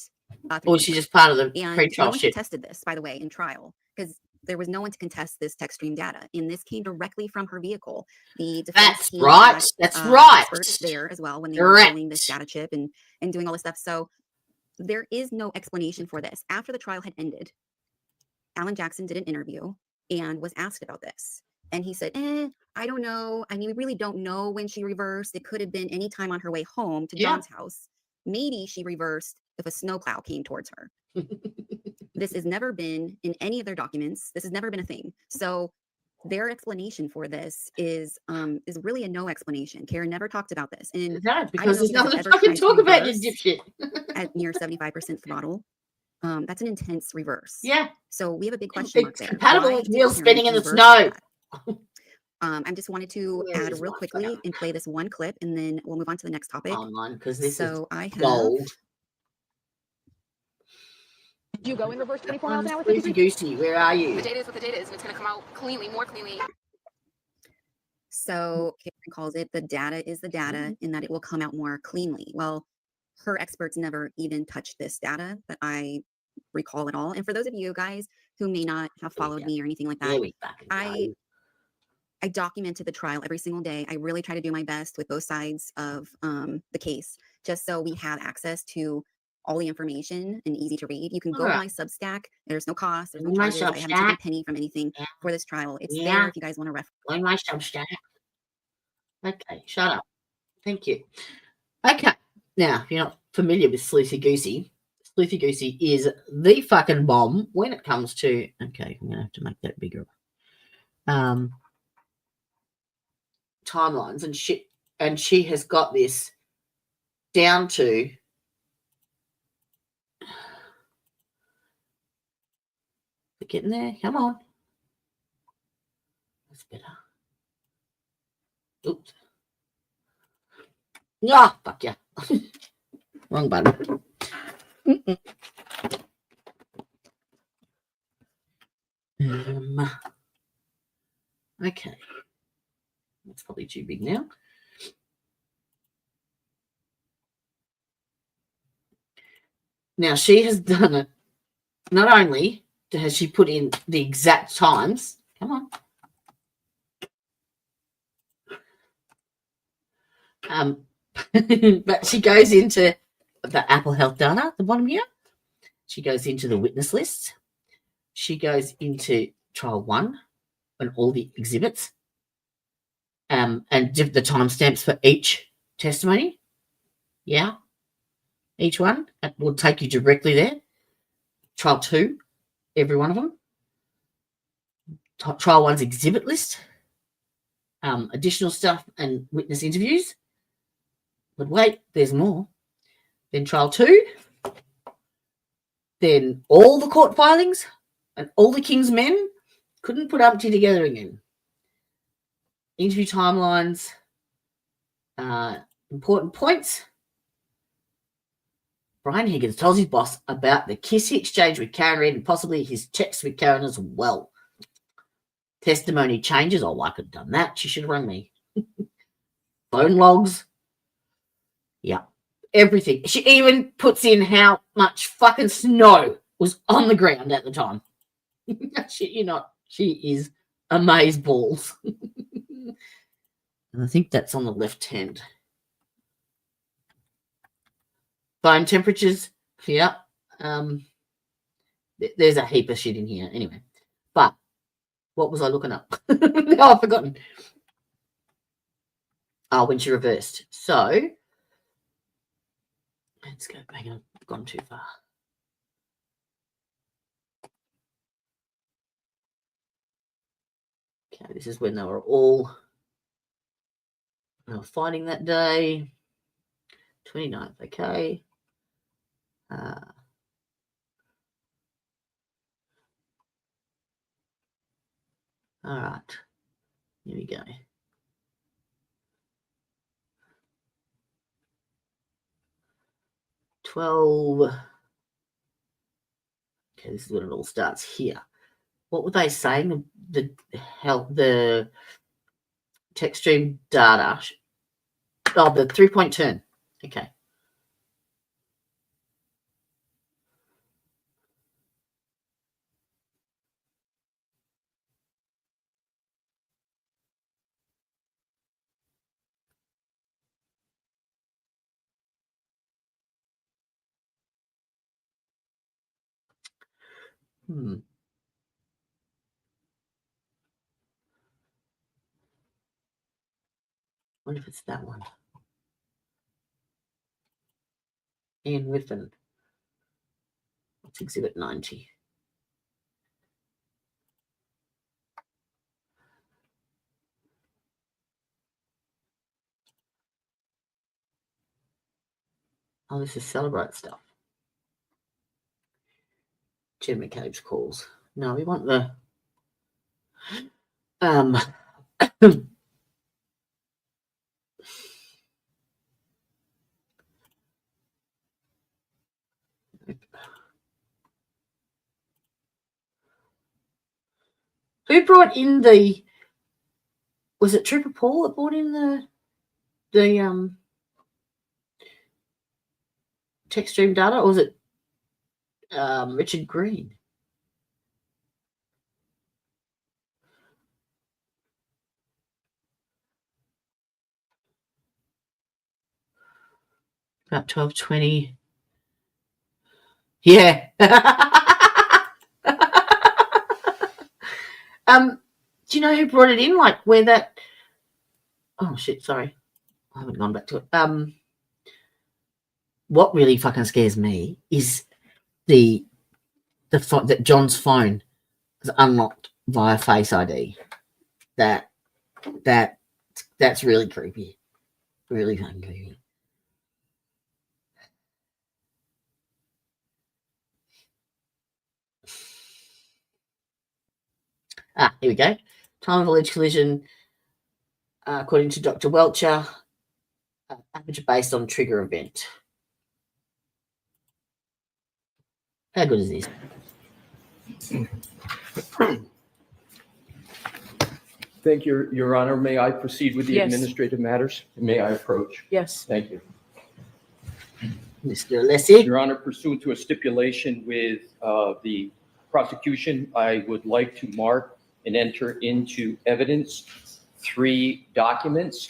Or was she just part of the and pre-trial no one shit? contested this, by the way, in trial, because there was no one to contest this tech stream data, and this came directly from her vehicle. The defense team had, experts there as well when they were doing this data chip and doing all this stuff. So there is no explanation for this. After the trial had ended, Alan Jackson did an interview and was asked about this. And he said, I don't know. I mean, we really don't know when she reversed. It could have been any time on her way home to John's house. Maybe she reversed if a snowplow came towards her. This has never been in any of their documents. This has never been a thing. So their explanation for this is really a no explanation. Karen never talked about this. And because there's nothing to fucking talk about, you dipshit. At near 75% throttle. That's an intense reverse. Yeah. So we have a big question mark there. Compatible with wheels spinning in the snow. I just wanted to add real quickly and play this one clip, and then we'll move on to the next topic. Online, because this is I have gold. Do you go in reverse 24 miles an hour? Lucy Goosey, where are you? The data is what the data is, and it's going to come out cleanly, more cleanly. So Karen calls it the data is the data, in that it will come out more cleanly. Well, her experts never even touched this data that I recall at all. And for those of you guys who may not have followed me or anything like that, I documented the trial every single day. I really try to do my best with both sides of the case, just so we have access to all the information and easy to read. You can go to my Substack. There's no cost. There's no charges. I haven't taken a penny from anything for this trial. It's there if you guys want to reference. On my Substack. Okay, shut up. Thank you. Okay, now if you're not familiar with Sleuthy Goosey is the fucking bomb when it comes to. Okay, I'm gonna have to make that bigger. Timelines and shit, and she has got this down to. Getting there. Come on. That's better. Oops. Ah, fuck yeah. Wrong button. Okay. That's probably too big now. Now she has done it. Not only has she put in the exact times? Come on. But she goes into the Apple Health data at the bottom here. She goes into the witness list. She goes into trial 1 and all the exhibits. And the timestamps for each testimony. Yeah. Each one. It will take you directly there. Trial 2. Every one of them. Trial 1's exhibit list. Additional stuff and witness interviews. But wait, there's more. Then trial 2. Then all the court filings and all the King's men couldn't put Umpty together again. Interview timelines, important points. Brian Higgins tells his boss about the kiss he exchanged with Karen Reid and possibly his checks with Karen as well. Testimony changes. Oh, I could have done that. She should have rung me. Phone logs. Yeah. Everything. She even puts in how much fucking snow was on the ground at the time. You're not. She is amaze balls. And I think that's on the left hand. Phone temperatures. Yeah. There's a heap of shit in here. Anyway. But what was I looking up? No, I've forgotten. Oh, when she reversed. So let's go back. I've gone too far. Okay, this is when they were all fighting that day. 29th, okay. All right, here we go. Okay, this is when it all starts here. What were they saying? The text stream data. Oh, the 3-point turn. Okay. What if it's that one? Ian Whiffen. What's Exhibit 90? Oh, this is Celebrate stuff. Jim McCabe's calls. No, we want the who brought in the, was it Trooper Paul that brought in the text stream data, or was it Richard Green? About 12:20. Yeah. Do you know who brought it in? Like where that? Oh shit! Sorry, I haven't gone back to it. What really fucking scares me is the fact that John's phone is unlocked via Face ID. That's really creepy. Really fucking creepy. Here we go. Time of alleged collision, according to Dr. Welcher, average based on trigger event. How good is this? Thank you, Your Honor. May I proceed with the Yes. administrative matters? May I approach? Yes. Thank you. Mr. Alessi. Your Honor, pursuant to a stipulation with the prosecution, I would like to mark and enter into evidence 3 documents.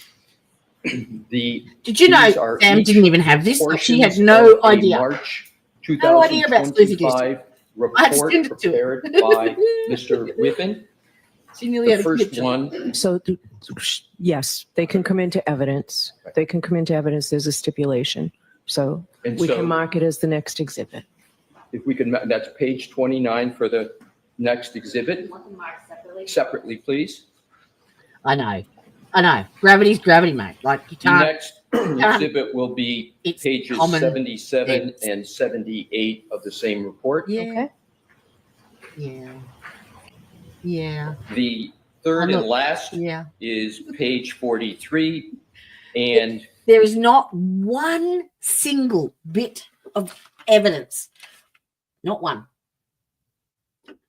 Did you know Sam didn't even have this? Like, she had no idea. March No idea about Spoofy 2025 report prepared by Mr. Whiffen. She nearly had The a first picture. one. So, yes, they can come into evidence. They can come into evidence. There's a stipulation. So And we so- can mark it as the next exhibit. If we can, that's page 29 for the next exhibit. Separately, please. I know. I know. Gravity's gravity, mate. Like, you The can't. next exhibit will be pages common 77 and 78 of the same report. Yeah. Okay. Yeah. Yeah. The third and last is page 43. And there is not one single bit of evidence, not one,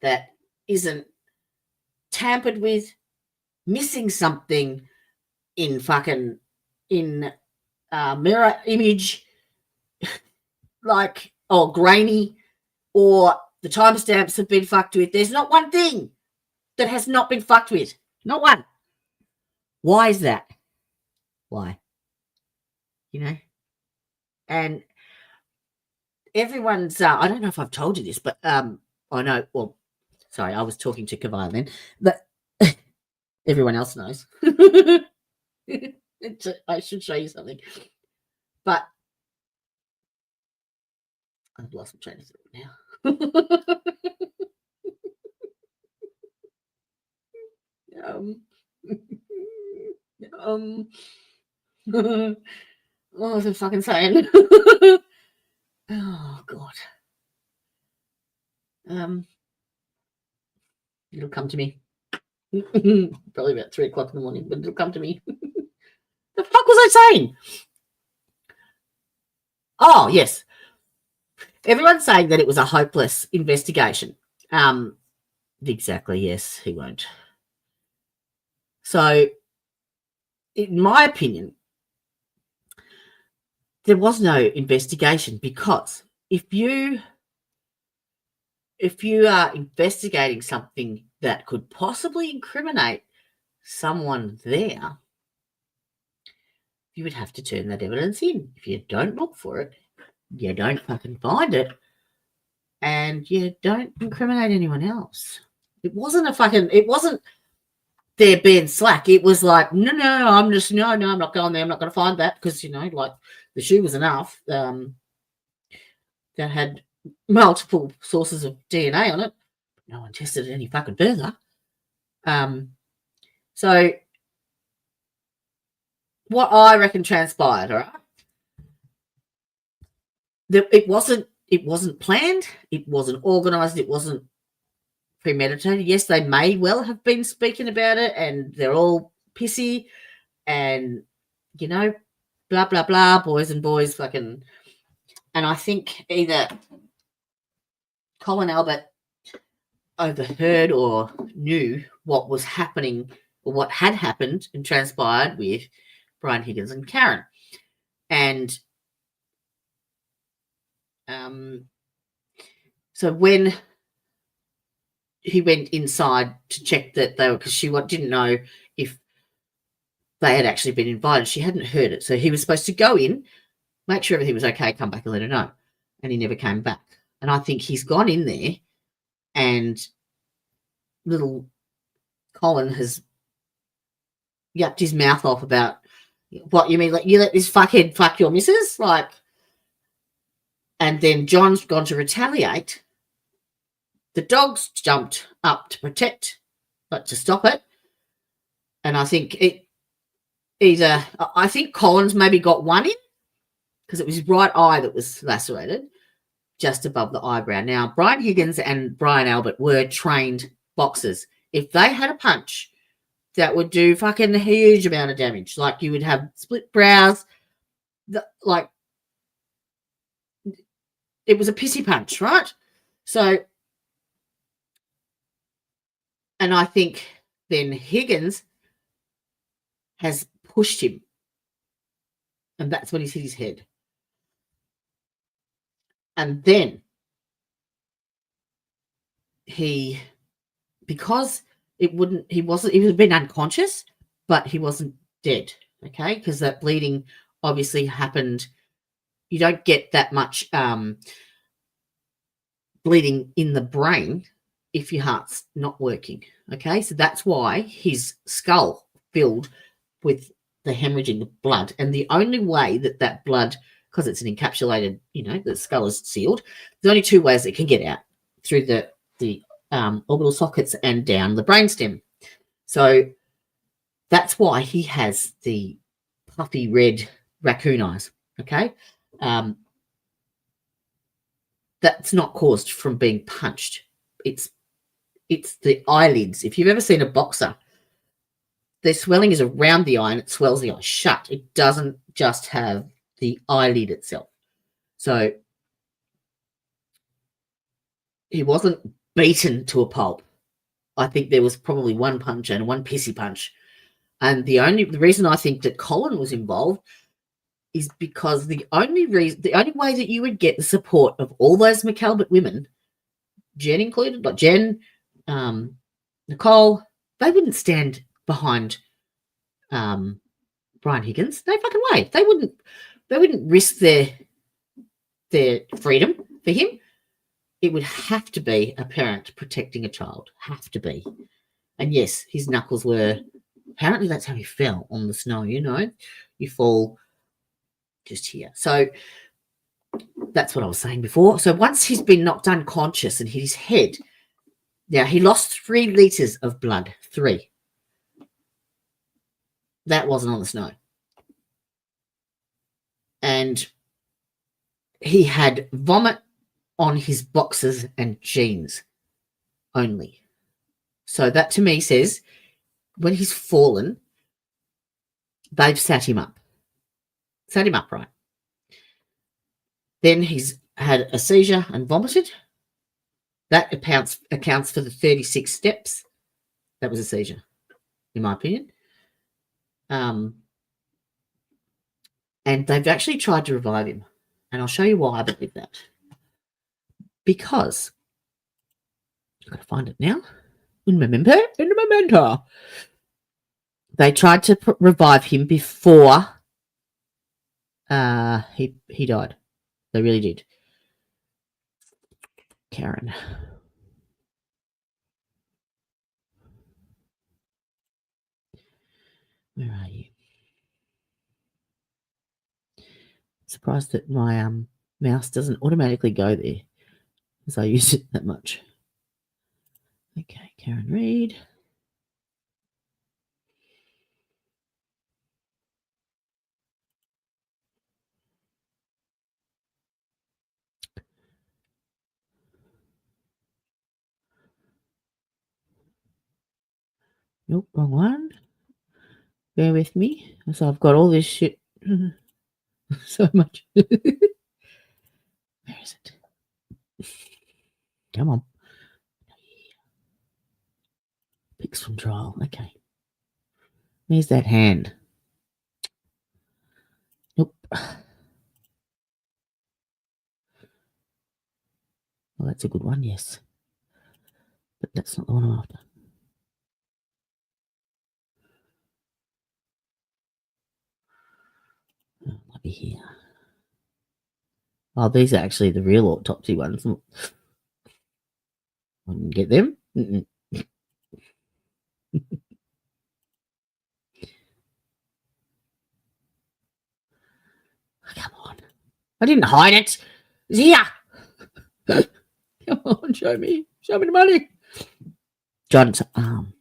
that isn't tampered with, missing something in mirror image, like, or grainy, or the timestamps have been fucked with. There's not one thing that has not been fucked with. Not one. Why is that? Why? You know? And everyone's, I don't know if I've told you this, but I know, well, sorry, I was talking to Kavaya then, but everyone else knows. I should show you something. But I've lost my train of thought now. What was I fucking saying? Oh God. It'll come to me. Probably about 3 o'clock in the morning, but it'll come to me. The fuck was I saying? Oh, yes. Everyone's saying that it was a hopeless investigation. Exactly, yes, he won't. So, in my opinion, there was no investigation, because if you are investigating something that could possibly incriminate someone there, you would have to turn that evidence in. If you don't look for it, you don't fucking find it, and you don't incriminate anyone else. It wasn't there being slack. It was like, no, I'm not going there. I'm not going to find that, because, you know, like, the shoe was enough. That had multiple sources of DNA on it. No one tested it any fucking further. So what I reckon transpired, all right? It wasn't planned. It wasn't organised. It wasn't premeditated. Yes, they may well have been speaking about it, and they're all pissy, and, you know, blah blah blah, boys and boys, fucking. And I think either Colin Albert overheard or knew what was happening, or what had happened and transpired with Brian Higgins and Karen. And so when he went inside to check that they were, because she didn't know if they had actually been invited. She hadn't heard it. So he was supposed to go in, make sure everything was okay, come back and let her know. And he never came back. And I think he's gone in there, and little Colin has yapped his mouth off about, what, you mean, like, you let this fuckhead fuck your missus? Like, and then John's gone to retaliate. The dogs jumped up to protect, but to stop it. And I think I think Colin's maybe got one in, because it was his right eye that was lacerated just above the eyebrow. Now, Brian Higgins and Brian Albert were trained boxers. If they had a punch, that would do fucking a huge amount of damage. Like, you would have split brows. Like, it was a pissy punch, right? So, and I think then Higgins has pushed him, and that's when he's hit his head. And then he would have been unconscious, but he wasn't dead, okay? Because that bleeding obviously happened. You don't get that much bleeding in the brain if your heart's not working, okay? So that's why his skull filled with the hemorrhaging of blood. And the only way that blood, because it's an encapsulated, you know, the skull is sealed, there's only two ways it can get out: through the orbital sockets and down the brainstem. So That's why he has the puffy red raccoon eyes. Okay. That's not caused from being punched. It's the eyelids. If you've ever seen a boxer, the swelling is around the eye and it swells the eye shut. It doesn't just have the eyelid itself. So he wasn't beaten to a pulp. I think there was probably one punch and one pissy punch. And the reason I think that Colin was involved is because the only way that you would get the support of all those McAlbert women, Jen included, like Jen, Nicole, they wouldn't stand behind Brian Higgins. No fucking way. They wouldn't risk their freedom for him. It would have to be a parent protecting a child. Have to be. And yes, his knuckles were, apparently that's how he fell on the snow, you know. You fall just here. So that's what I was saying before. So once he's been knocked unconscious and hit his head, now he lost 3 liters of blood. 3. That wasn't on the snow. And he had vomit on his boxers and jeans only. So that to me says when he's fallen, they've sat him up. Sat him upright. Then he's had a seizure and vomited. That accounts for the 36 steps. That was a seizure, in my opinion. And they've actually tried to revive him. And I'll show you why I believe that. Because, I've got to find it now. In the memento. They tried to revive him before he died. They really did. Karen. Where are you? Surprised that my mouse doesn't automatically go there as I use it that much. Okay, Karen Reid. Nope, wrong one. Bear with me. So I've got all this shit. So much. Where is it? Come on. Pics from trial. Okay. Where's that hand? Nope. Well, that's a good one, yes. But that's not the one I'm after. Oh, might be here. Oh, these are actually the real autopsy ones. I didn't get them. Come on. I didn't hide it. It's here. Come on, show me. Show me the money. John's arm.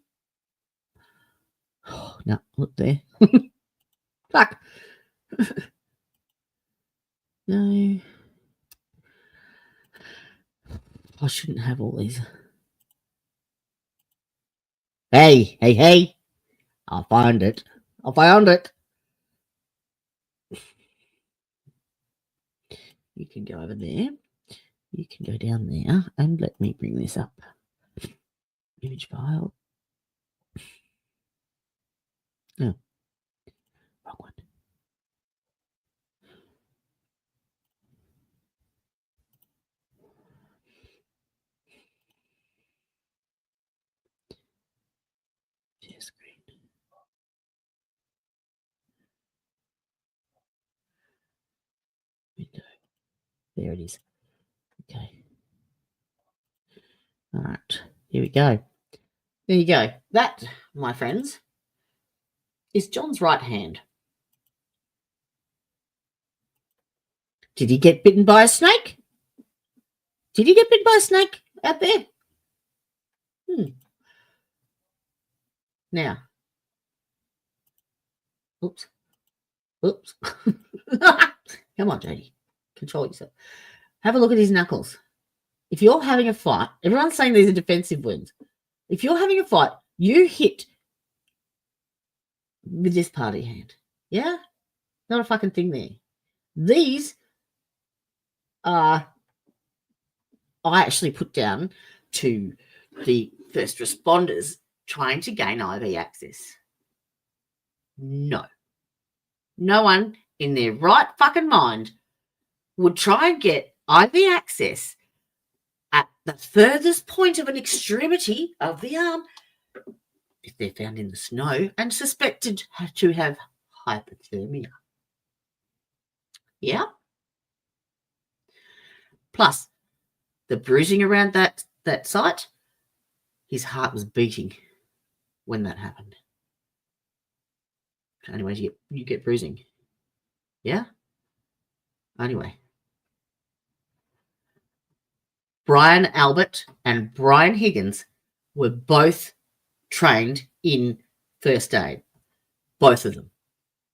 Oh, no, look there. Fuck. No. I shouldn't have all these. Hey, hey, hey. I found it. I found it. You can go over there. You can go down there and let me bring this up. Image file. No. Wrong one. Share screen. Window. There it is. Okay. All right. Here we go. There you go. That, my friends, is John's right hand. Did he get bitten by a snake? Did he get bitten by a snake out there? Now, Oops. Oops. Come on, Jodie. Control yourself. Have a look at his knuckles. If you're having a fight, everyone's saying these are defensive wounds. If you're having a fight, you hit with this part of your hand. Yeah? Not a fucking thing there. These are, I actually put down to the first responders trying to gain IV access. No. No one in their right fucking mind would try and get IV access at the furthest point of an extremity of the arm if they're found in the snow and suspected to have hypothermia. Yeah. Plus, the bruising around that site, his heart was beating when that happened. Anyways, you get bruising. Yeah? Anyway. Brian Albert and Brian Higgins were both trained in first aid. Both of them.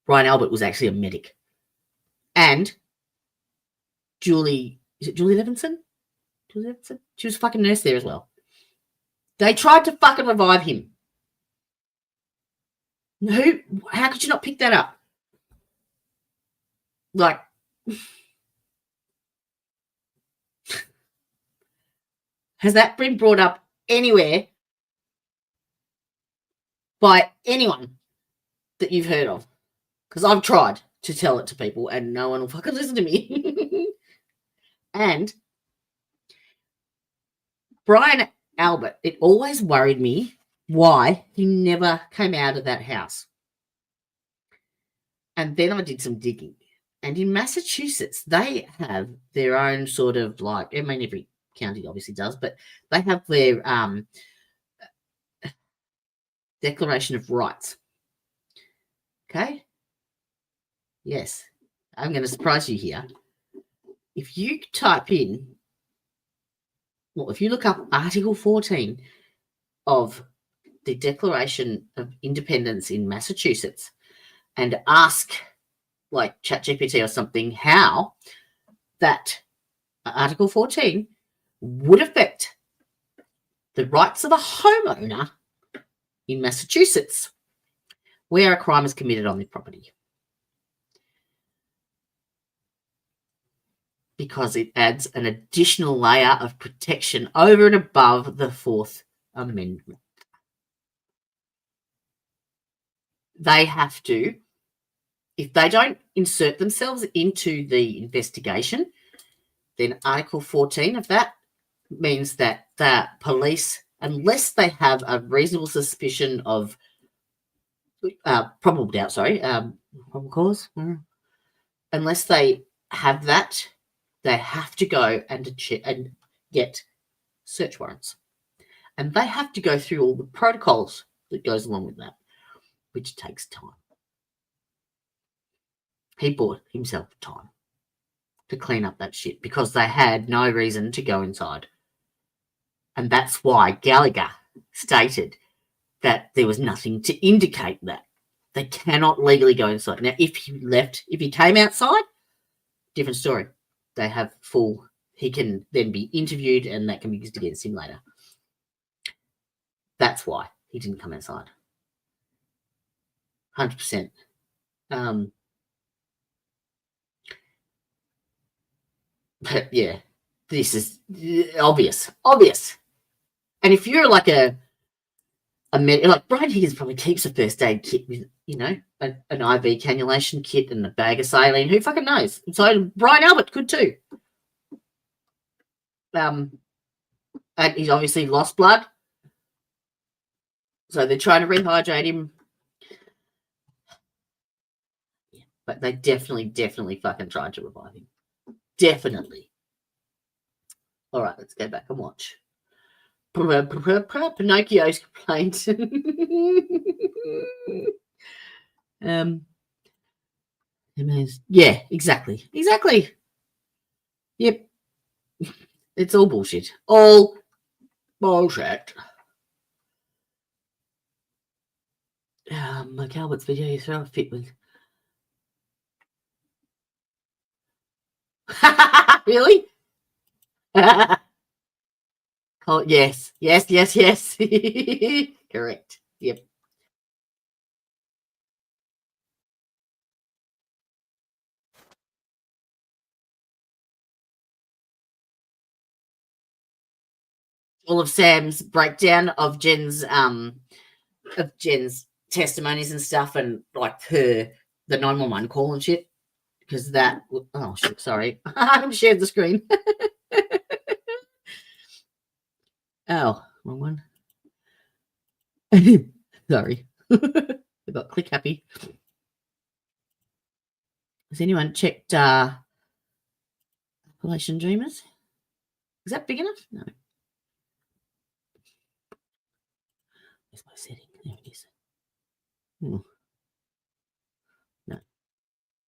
Brian Albert was actually a medic. And Julie Levinson? Julie Levinson? She was a fucking nurse there as well. They tried to fucking revive him. How could you not pick that up? Like, has that been brought up anywhere by anyone that you've heard of? Because I've tried to tell it to people and no one will fucking listen to me. And Brian Albert, it always worried me why he never came out of that house. And then I did some digging. And in Massachusetts, they have their own sort of like, I mean, every county obviously does, but they have their Declaration of Rights. Okay? Yes. I'm going to surprise you here. If you type in, well, if you look up Article 14 of the Declaration of Independence in Massachusetts and ask, like ChatGPT or something, how that Article 14 would affect the rights of a homeowner in Massachusetts where a crime is committed on their property. Because it adds an additional layer of protection over and above the Fourth Amendment. They have to, if they don't insert themselves into the investigation, then Article 14 of that means that the police, unless they have a reasonable suspicion of probable doubt, probable cause, unless they have that, they have to go and get search warrants. And they have to go through all the protocols that goes along with that, which takes time. He bought himself time to clean up that shit because they had no reason to go inside. And that's why Gallagher stated that there was nothing to indicate that. They cannot legally go inside. Now, if he came outside, different story. They have full, he can then be interviewed and that can be used against him later. That's why he didn't come outside. 100%. But yeah, this is obvious. And if you're like like Brian Higgins probably keeps a first aid kit with, an IV cannulation kit and a bag of saline. Who fucking knows? So Brian Albert could too. And he's obviously lost blood. So they're trying to rehydrate him. Yeah, but they definitely fucking tried to revive him. Definitely. All right, let's go back and watch. Pinocchio's complaint. Yeah, exactly. Yep. It's all bullshit. All bullshit. Like Albert's video, you throw a fit with. Really? Oh, yes. Correct. Yep. All of Sam's breakdown of Jen's testimonies and stuff, and like the 911 call and shit. Because that, oh shit, sorry, I haven't shared the screen. Oh, wrong one. Sorry, I got click happy. Has anyone checked Appalachian Dreamers? Is that big enough? No. Where's my setting? There it is. No,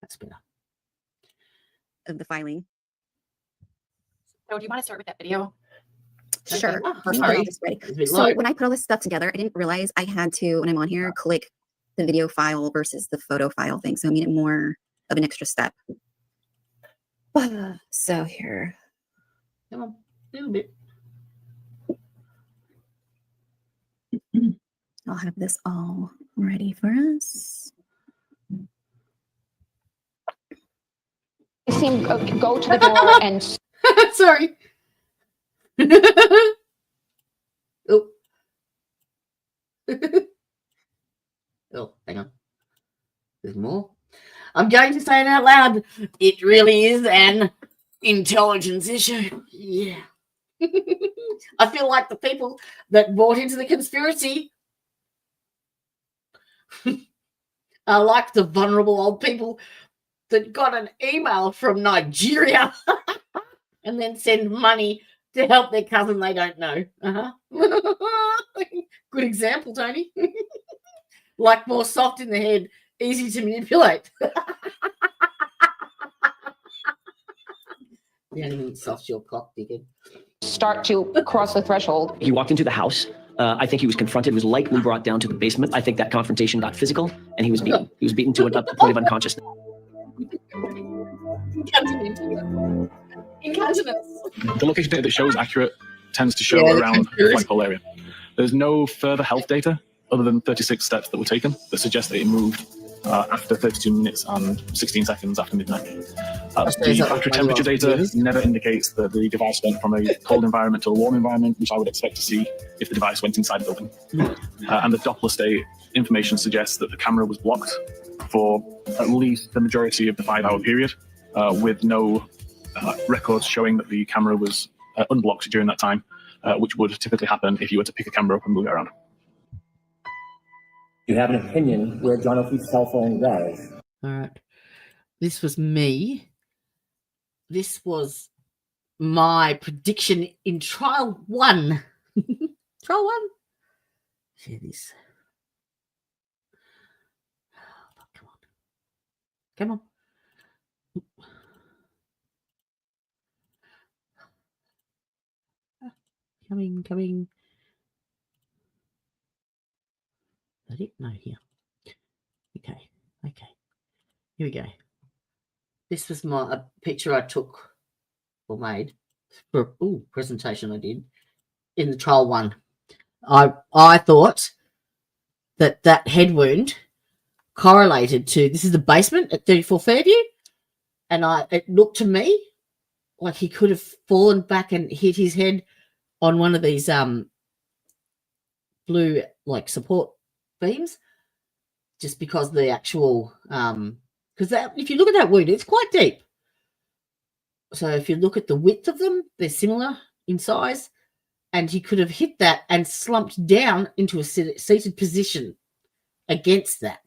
that's better. Of the filing. So do you want to start with that video? Sure. Oh, I'll sorry. put all this ready. It's a bit So low. when I put all this stuff together, I didn't realize I had to, when I'm on here, click the video file versus the photo file thing. So I made it more of an extra step. So here. Come on, a little bit. I'll have this all ready for us. I see him go to the door and sorry. Oh. Oh, hang on. There's more. I'm going to say it out loud. It really is an intelligence issue. Yeah. I feel like the people that bought into the conspiracy are like the vulnerable old people that got an email from Nigeria and then send money to help their cousin they don't know. Good example, Tony. Like more soft in the head, easy to manipulate. The only thing soft's your cock, dickhead. start to cross the threshold. He walked into the house. I think he was confronted, was likely brought down to the basement. I think that confrontation got physical, and he was beaten. He was beaten to a point of unconsciousness. Incontinence. The location data that shows accurate tends to show around the flagpole area. There's no further health data other than 36 steps that were taken that suggest that it moved after 32 minutes and 16 seconds after midnight. The factory temperature data never indicates that the device went from a cold environment to a warm environment, which I would expect to see if the device went inside the building. And the Doppler state information suggests that the camera was blocked for at least the majority of the 5-hour period, with no records showing that the camera was unblocked during that time, which would typically happen if you were to pick a camera up and move it around. You have an opinion where John O'Keefe's cell phone was. All right. This was me. This was my prediction in trial 1. Trial 1. Share this. Oh, come on. Come on. Coming. Is that it? No, here. Okay. Here we go. This was a picture I took or made for a presentation I did in the trial 1. I thought that head wound correlated to, this is the basement at 34 Fairview, and it looked to me like he could have fallen back and hit his head on one of these blue like support beams, just because the actual because if you look at that wound, it's quite deep. So if you look at the width of them, they're similar in size, and he could have hit that and slumped down into a seated position against that.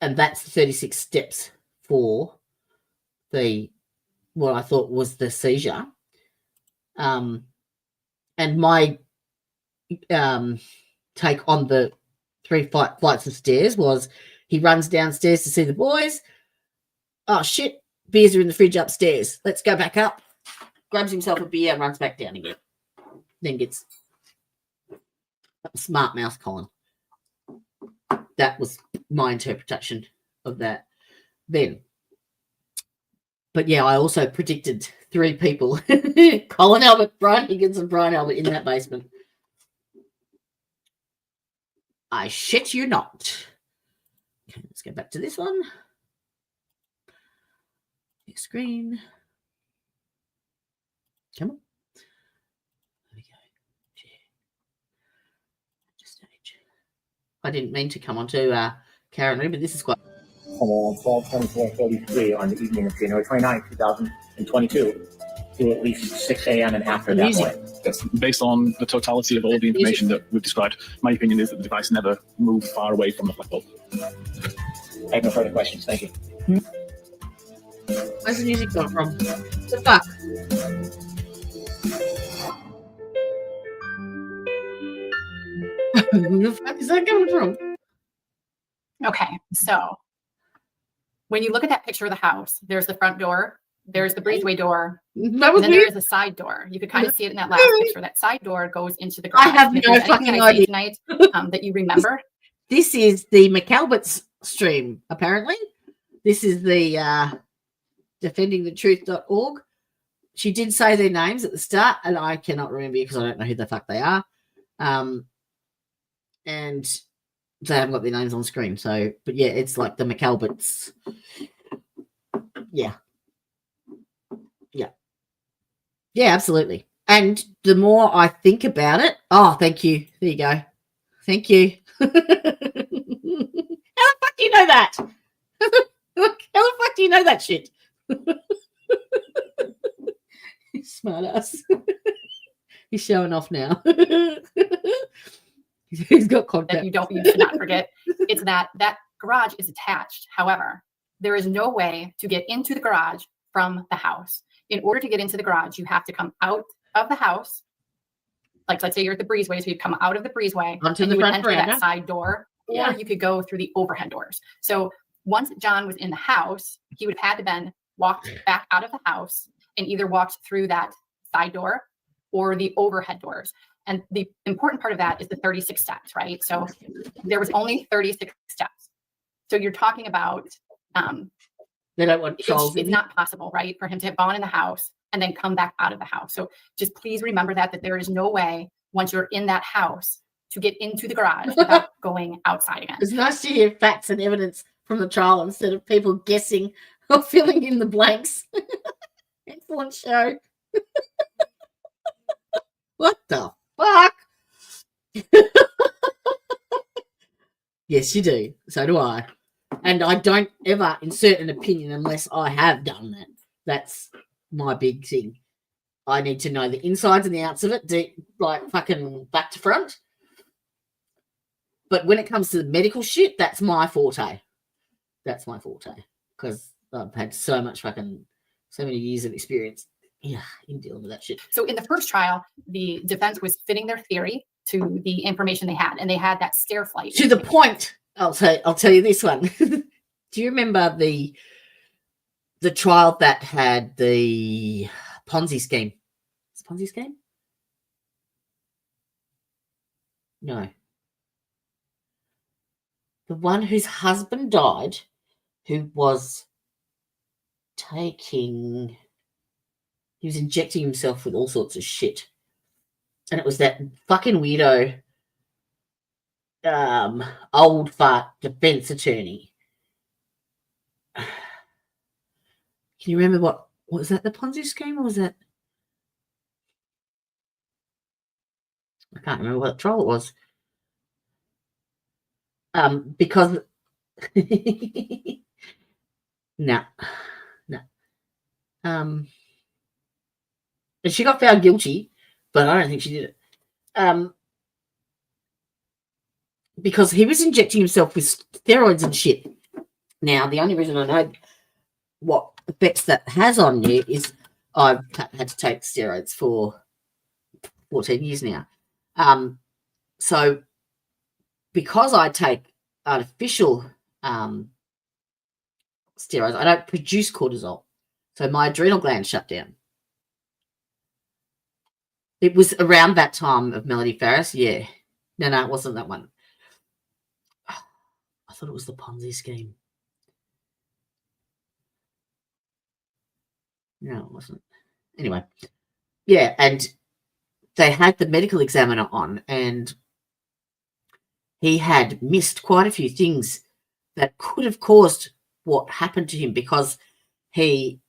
And that's the 36 steps for what I thought was the seizure. And my take on the 3 flights of stairs was he runs downstairs to see the boys. Oh, shit, beers are in the fridge upstairs. Let's go back up. Grabs himself a beer and runs back down again. Then gets Smart mouth, Colin. That was my interpretation of that then. But yeah, I also predicted 3 people. Colin Albert, Brian Higgins, and Brian Albert in that basement. I shit you not. Okay, let's go back to this one. Next screen. Come on. There we go. I didn't mean to come on to Karen Reed, but this is quite. From 12:24:33 on the evening of January 29, 2022, to at least 6 a.m. and after that point. Yes, based on the totality of all the information that we've described, my opinion is that the device never moved far away from the flashbulb. I have no further questions. Thank you. Where's the music gone from? The fuck? Where the fuck is that coming from? Okay, so when you look at that picture of the house, there's the front door, there's the breezeway door, That was and then weird. there's a side door. You could kind of see it in that last picture. That side door goes into the garage. I have And if no there's anything fucking that I say idea. tonight that you remember. This is the McAlbert's stream, apparently. This is the defendingthetruth.org. She did say their names at the start, and I cannot remember because I don't know who the fuck they are. And they haven't got their names on screen. So, but yeah, it's like the McAlberts. Yeah. Yeah. Yeah, absolutely. And the more I think about it, oh, thank you. There you go. Thank you. How the fuck do you know that? How the fuck do you know that shit? Smart ass. He's showing off now. He's got contact. That you should not forget. It's that garage is attached. However, there is no way to get into the garage from the house. In order to get into the garage, you have to come out of the house. Like, let's say you're at the breezeway, so you come out of the breezeway Onto and the you would front enter veranda. that side door, or Yeah. you could go through the overhead doors. So once John was in the house, he would have had to then walk back out of the house and either walked through that side door or the overhead doors. And the important part of that is the 36 steps, right? So there was only 36 steps. So you're talking about They don't want trolls it's in not possible, right, for him to have gone in the house and then come back out of the house. So just please remember that there is no way once you're in that house to get into the garage without going outside again. It's nice to hear facts and evidence from the trial instead of people guessing or filling in the blanks. Excellent show. What the fuck? Yes, you do. So do I. And I don't ever insert an opinion unless I have done that. That's my big thing. I need to know the insides and the outs of it, like fucking back to front. But when it comes to the medical shit, that's my forte. That's my forte. Because I've had so many years of experience in dealing with that shit. So in the first trial, the defense was fitting their theory to the information they had, and they had that stair flight. To the point, I'll tell you this one. Do you remember the trial that had the Ponzi scheme? Is it Ponzi scheme? No. The one whose husband died, who was he was injecting himself with all sorts of shit. And it was that fucking weirdo old fart defense attorney. Can you remember what was that, the Ponzi scheme, or was that? I can't remember what trial it was. Because no. And she got found guilty, but I don't think she did it. Because he was injecting himself with steroids and shit. Now, the only reason I know what effects that has on you is I've had to take steroids for 14 years now. So because I take artificial steroids, I don't produce cortisol. So my adrenal gland shut down. It was around that time of Melody Farris, yeah. No, it wasn't that one. I thought it was the Ponzi scheme. No, it wasn't. Anyway, yeah, and they had the medical examiner on, and he had missed quite a few things that could have caused what happened to him, because he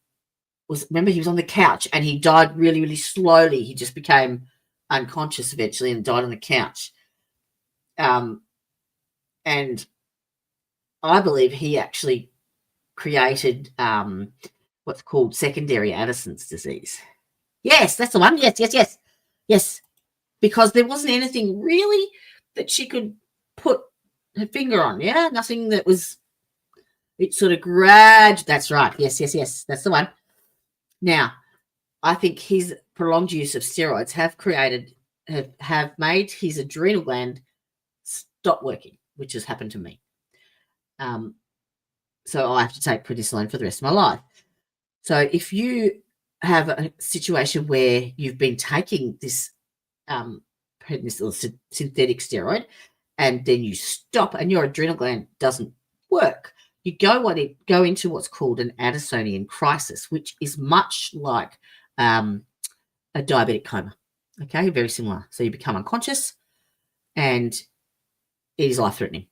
was on the couch and he died really, really slowly. He just became unconscious eventually and died on the couch. And I believe he actually created what's called secondary Addison's disease. Yes, that's the one. Yes. Because there wasn't anything really that she could put her finger on. Yeah, nothing that was. It sort of gradually. That's right. Yes. That's the one. Now, I think his prolonged use of steroids have made his adrenal gland stop working, which has happened to me. So I have to take prednisolone for the rest of my life. So if you have a situation where you've been taking this prednisolone synthetic steroid, and then you stop and your adrenal gland doesn't work, you go into what's called an Addisonian crisis, which is much like a diabetic coma. Okay, very similar. So you become unconscious, and it is life-threatening.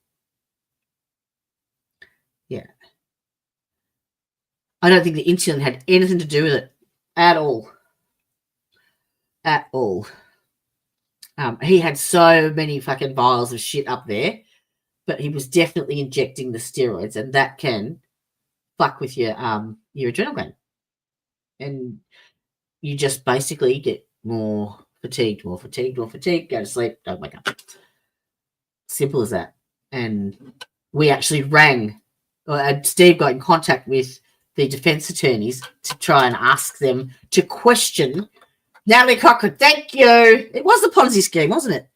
Yeah. I don't think the insulin had anything to do with it at all. At all. He had so many fucking vials of shit up there, but he was definitely injecting the steroids, and that can fuck with your adrenal gland. And you just basically get more fatigued, go to sleep, don't wake up. Simple as that. And we actually Steve got in contact with the defense attorneys to try and ask them to question Natalie Cochran. Thank you. It was the Ponzi scheme, wasn't it?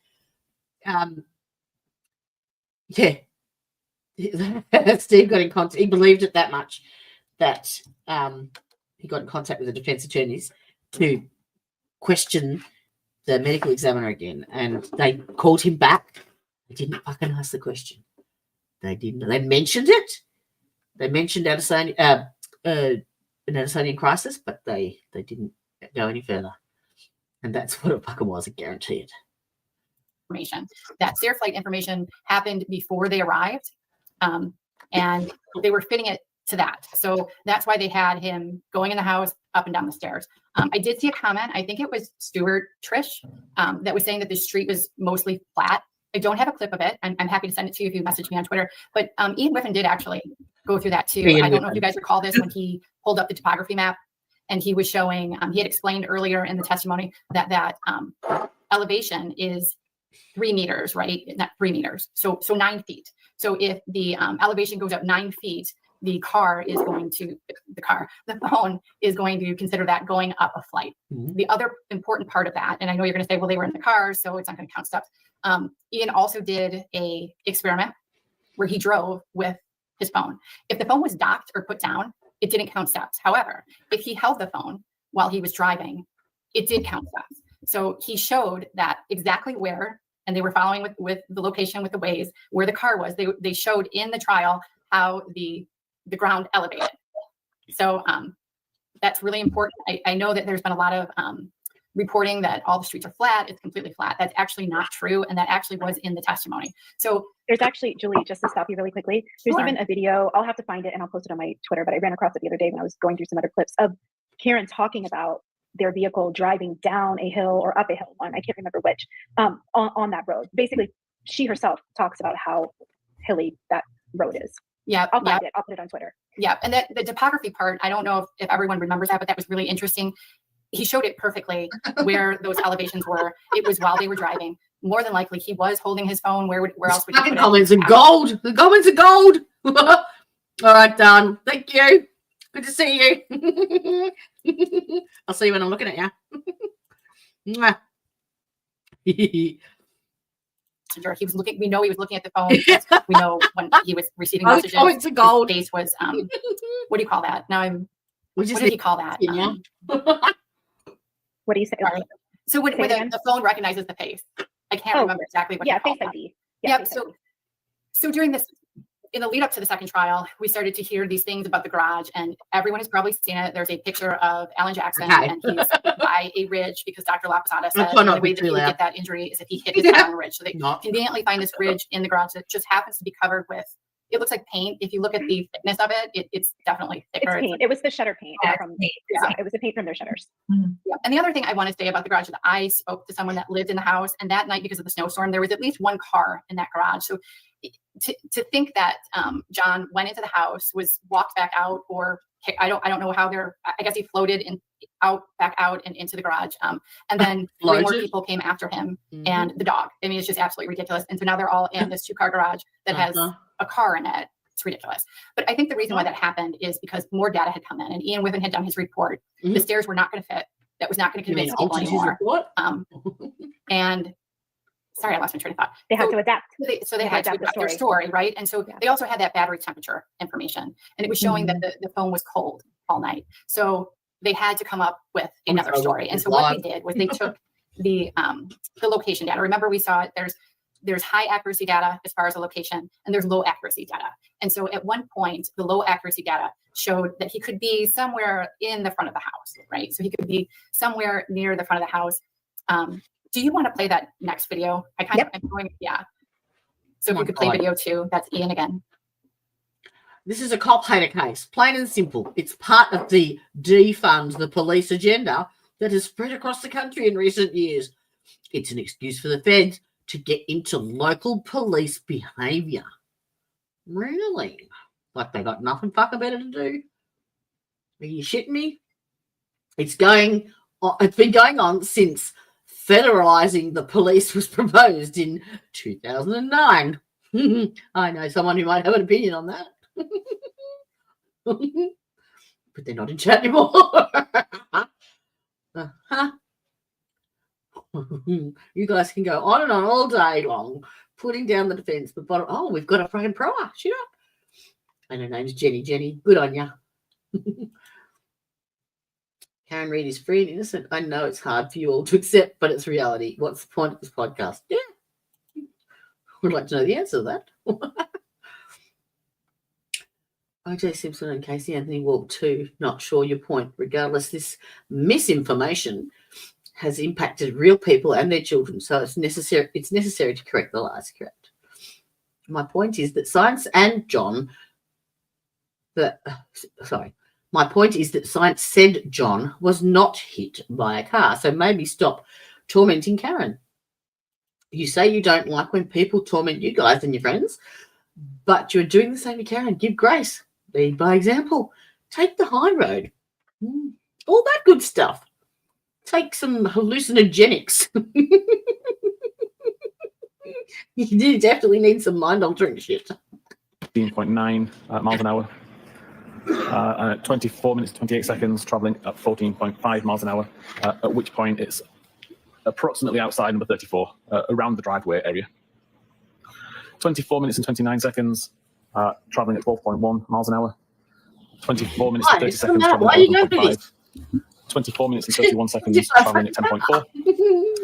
Yeah. Steve got in contact. He believed it that much that he got in contact with the defense attorneys to question the medical examiner again, and they called him back. They didn't fucking ask the question. They didn't. They mentioned it. They mentioned an Addisonian crisis, but they didn't go any further. And that's what it fucking was. I guarantee it. Information. That stair flight information happened before they arrived, and they were fitting it to that. So that's why they had him going in the house, up and down the stairs. I did see a comment. I think it was Stuart Trish that was saying that the street was mostly flat. I don't have a clip of it. I'm happy to send it to you if you message me on Twitter. But Ian Whiffen did actually go through that too. I don't know if you guys recall this when he pulled up the topography map and he was showing, he had explained earlier in the testimony that elevation is 3 meters, right? Not 3 meters. So 9 feet. So if the elevation goes up 9 feet, the phone is going to consider that going up a flight. Mm-hmm. The other important part of that, and I know you're going to say, well, they were in the car, so it's not going to count steps. Ian also did a experiment where he drove with his phone. If the phone was docked or put down, it didn't count steps. However, if he held the phone while he was driving, it did count steps. So he showed that exactly where, and they were following with the location with the Waze, where the car was. They showed in the trial how the ground elevated. So that's really important. I know that there's been a lot of reporting that all the streets are flat. It's completely flat. That's actually not true. And that actually was in the testimony. So there's actually, Julie, just to stop you really quickly, there's even a video, I'll have to find it and I'll post it on my Twitter, but I ran across it the other day when I was going through some other clips of Karen talking about their vehicle driving down a hill or up a hill, one, I can't remember which, on that road. Basically, she herself talks about how hilly that road is. Yeah, I'll find it. I'll put it on Twitter. Yeah, and the topography part, I don't know if everyone remembers that, but that was really interesting. He showed it perfectly where those elevations were. It was while they were driving. More than likely, he was holding his phone. Where else would he put it? Comments are gold. The comments are gold. All right, done. Thank you. Good to see you. I'll see you when I'm looking at you. He was looking. We know he was looking at the phone. We know when he was receiving messages. Comments are gold. His face was what do you call that? Now what did he call that? What do you say? So when the phone recognizes the face, I can't remember exactly what. Yeah, he called Face that. ID. Yep. So during this, in the lead up to the second trial, we started to hear these things about the garage, and everyone has probably seen it. There's a picture of Alan Jackson, and he's by a ridge because Dr. Laposada said the only way that he would get that injury is if he hit his head on the ridge. So they conveniently find this ridge in the garage that just happens to be covered with. It looks like paint. If you look at the thickness of it, it's definitely thicker. It's paint. It was the shutter paint. It was the paint from their shutters. Yeah. And the other thing I want to say about the garage is I spoke to someone that lived in the house, and that night, because of the snowstorm, there was at least one car in that garage. So to think that John went into the house, walked back out, or I don't know how I guess he floated back out and into the garage. And then 3 more people came after him and the dog. I mean, it's just absolutely ridiculous. And so now they're all in this 2-car garage that has a car in it. It's ridiculous. But I think the reason why that happened is because more data had come in, and Ian Whiffen had done his report. The stairs were not going to fit. That was not going to convince people anymore. And sorry, I lost my train of thought. They had to adapt. So they had to adapt their story, right? And so they also had that battery temperature information, and it was showing that the phone was cold all night. So they had to come up with another story. And so what they did was they took the location data. Remember, we saw it. There's high accuracy data as far as the location, and there's low accuracy data. And so at one point, the low accuracy data showed that he could be somewhere in the front of the house, right? So he could be somewhere near the front of the house. Do you want to play that next video? I'm going, yeah. So if you could play video 2, that's Ian again. This is a cop hater case, plain and simple. It's part of the defund the police agenda that has spread across the country in recent years. It's an excuse for the feds to get into local police behaviour. Really? Like they got nothing fucking better to do? Are you shitting me? It's been going on since federalising the police was proposed in 2009. I know someone who might have an opinion on that. But they're not in chat anymore. You guys can go on and on all day long, putting down the defence. But we've got a fucking proa. Shut up. And her name's Jenny. Jenny, good on ya. Karen Reid is free and innocent. I know it's hard for you all to accept, but it's reality. What's the point of this podcast? Yeah. Would like to know the answer to that. O.J. Simpson and Casey Anthony Walk too. Not sure your point. Regardless, this misinformation has impacted real people and their children, so it's necessary to correct the lies. Correct. My point is that science said John was not hit by a car, so maybe stop tormenting Karen. You say you don't like when people torment you guys and your friends, but you're doing the same to Karen. Give grace. Lead by example. Take the high road. All that good stuff. Take some hallucinogenics. You definitely need some mind-altering shit. 15.9 miles an hour. 24 minutes, 28 seconds, travelling at 14.5 miles an hour, at which point it's approximately outside number 34, around the driveway area. 24 minutes and 29 seconds, travelling at 12.1 miles an hour. 24 minutes and 30 seconds, travelling at 11.5. 24 minutes and 31 seconds, travelling at 10.4.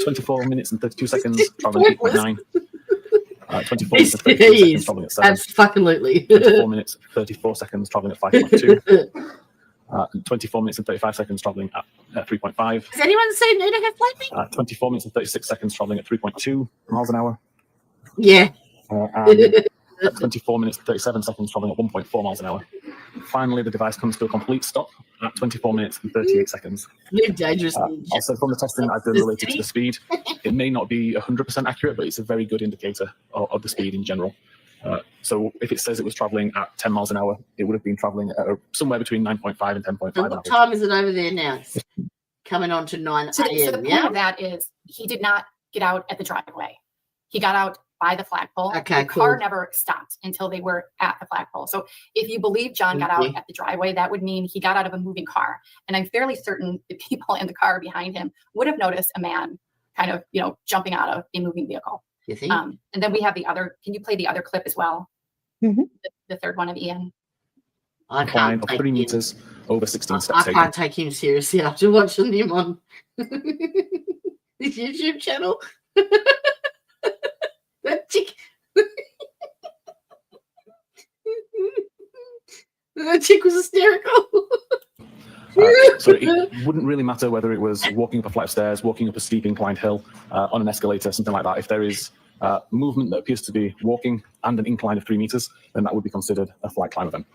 24 minutes and 32 seconds, travelling at 8.9. 24 minutes and 32 seconds, travelling at 7. Absolutely. 24 minutes, 34 seconds, travelling at 5.2. 24 minutes and 35 seconds, travelling at 3.5. Has anyone seen Nina have lately? 24 minutes and 36 seconds, travelling at 3.2 miles an hour. Yeah. And 24 minutes and 37 seconds, travelling at 1.4 miles an hour. Finally, the device comes to a complete stop at 24 minutes and 38 seconds. Live dangerously. Also, from the testing I've done related to the speed, it may not be 100% accurate, but it's a very good indicator of the speed in general. So if it says it was travelling at 10 miles an hour, it would have been travelling at somewhere between 9.5 and 10.5. And what time is it over there now? It's coming on to 9 a.m. So the point of that is he did not get out at the driveway. He got out by the flagpole. Okay, the car never stopped until they were at the flagpole. So if you believe John got out at the driveway, that would mean he got out of a moving car. And I'm fairly certain the people in the car behind him would have noticed a man kind of, jumping out of a moving vehicle. You think? And then we have the other. Can you play the other clip as well? Mm-hmm. The third one of Ian. I can't take 3 meters over 16 steps. I can't take him seriously after watching him on his YouTube channel. The chick was hysterical. So it wouldn't really matter whether it was walking up a flight of stairs, walking up a steep inclined hill, on an escalator, something like that. If there is movement that appears to be walking and an incline of 3 meters, then that would be considered a flight climb event.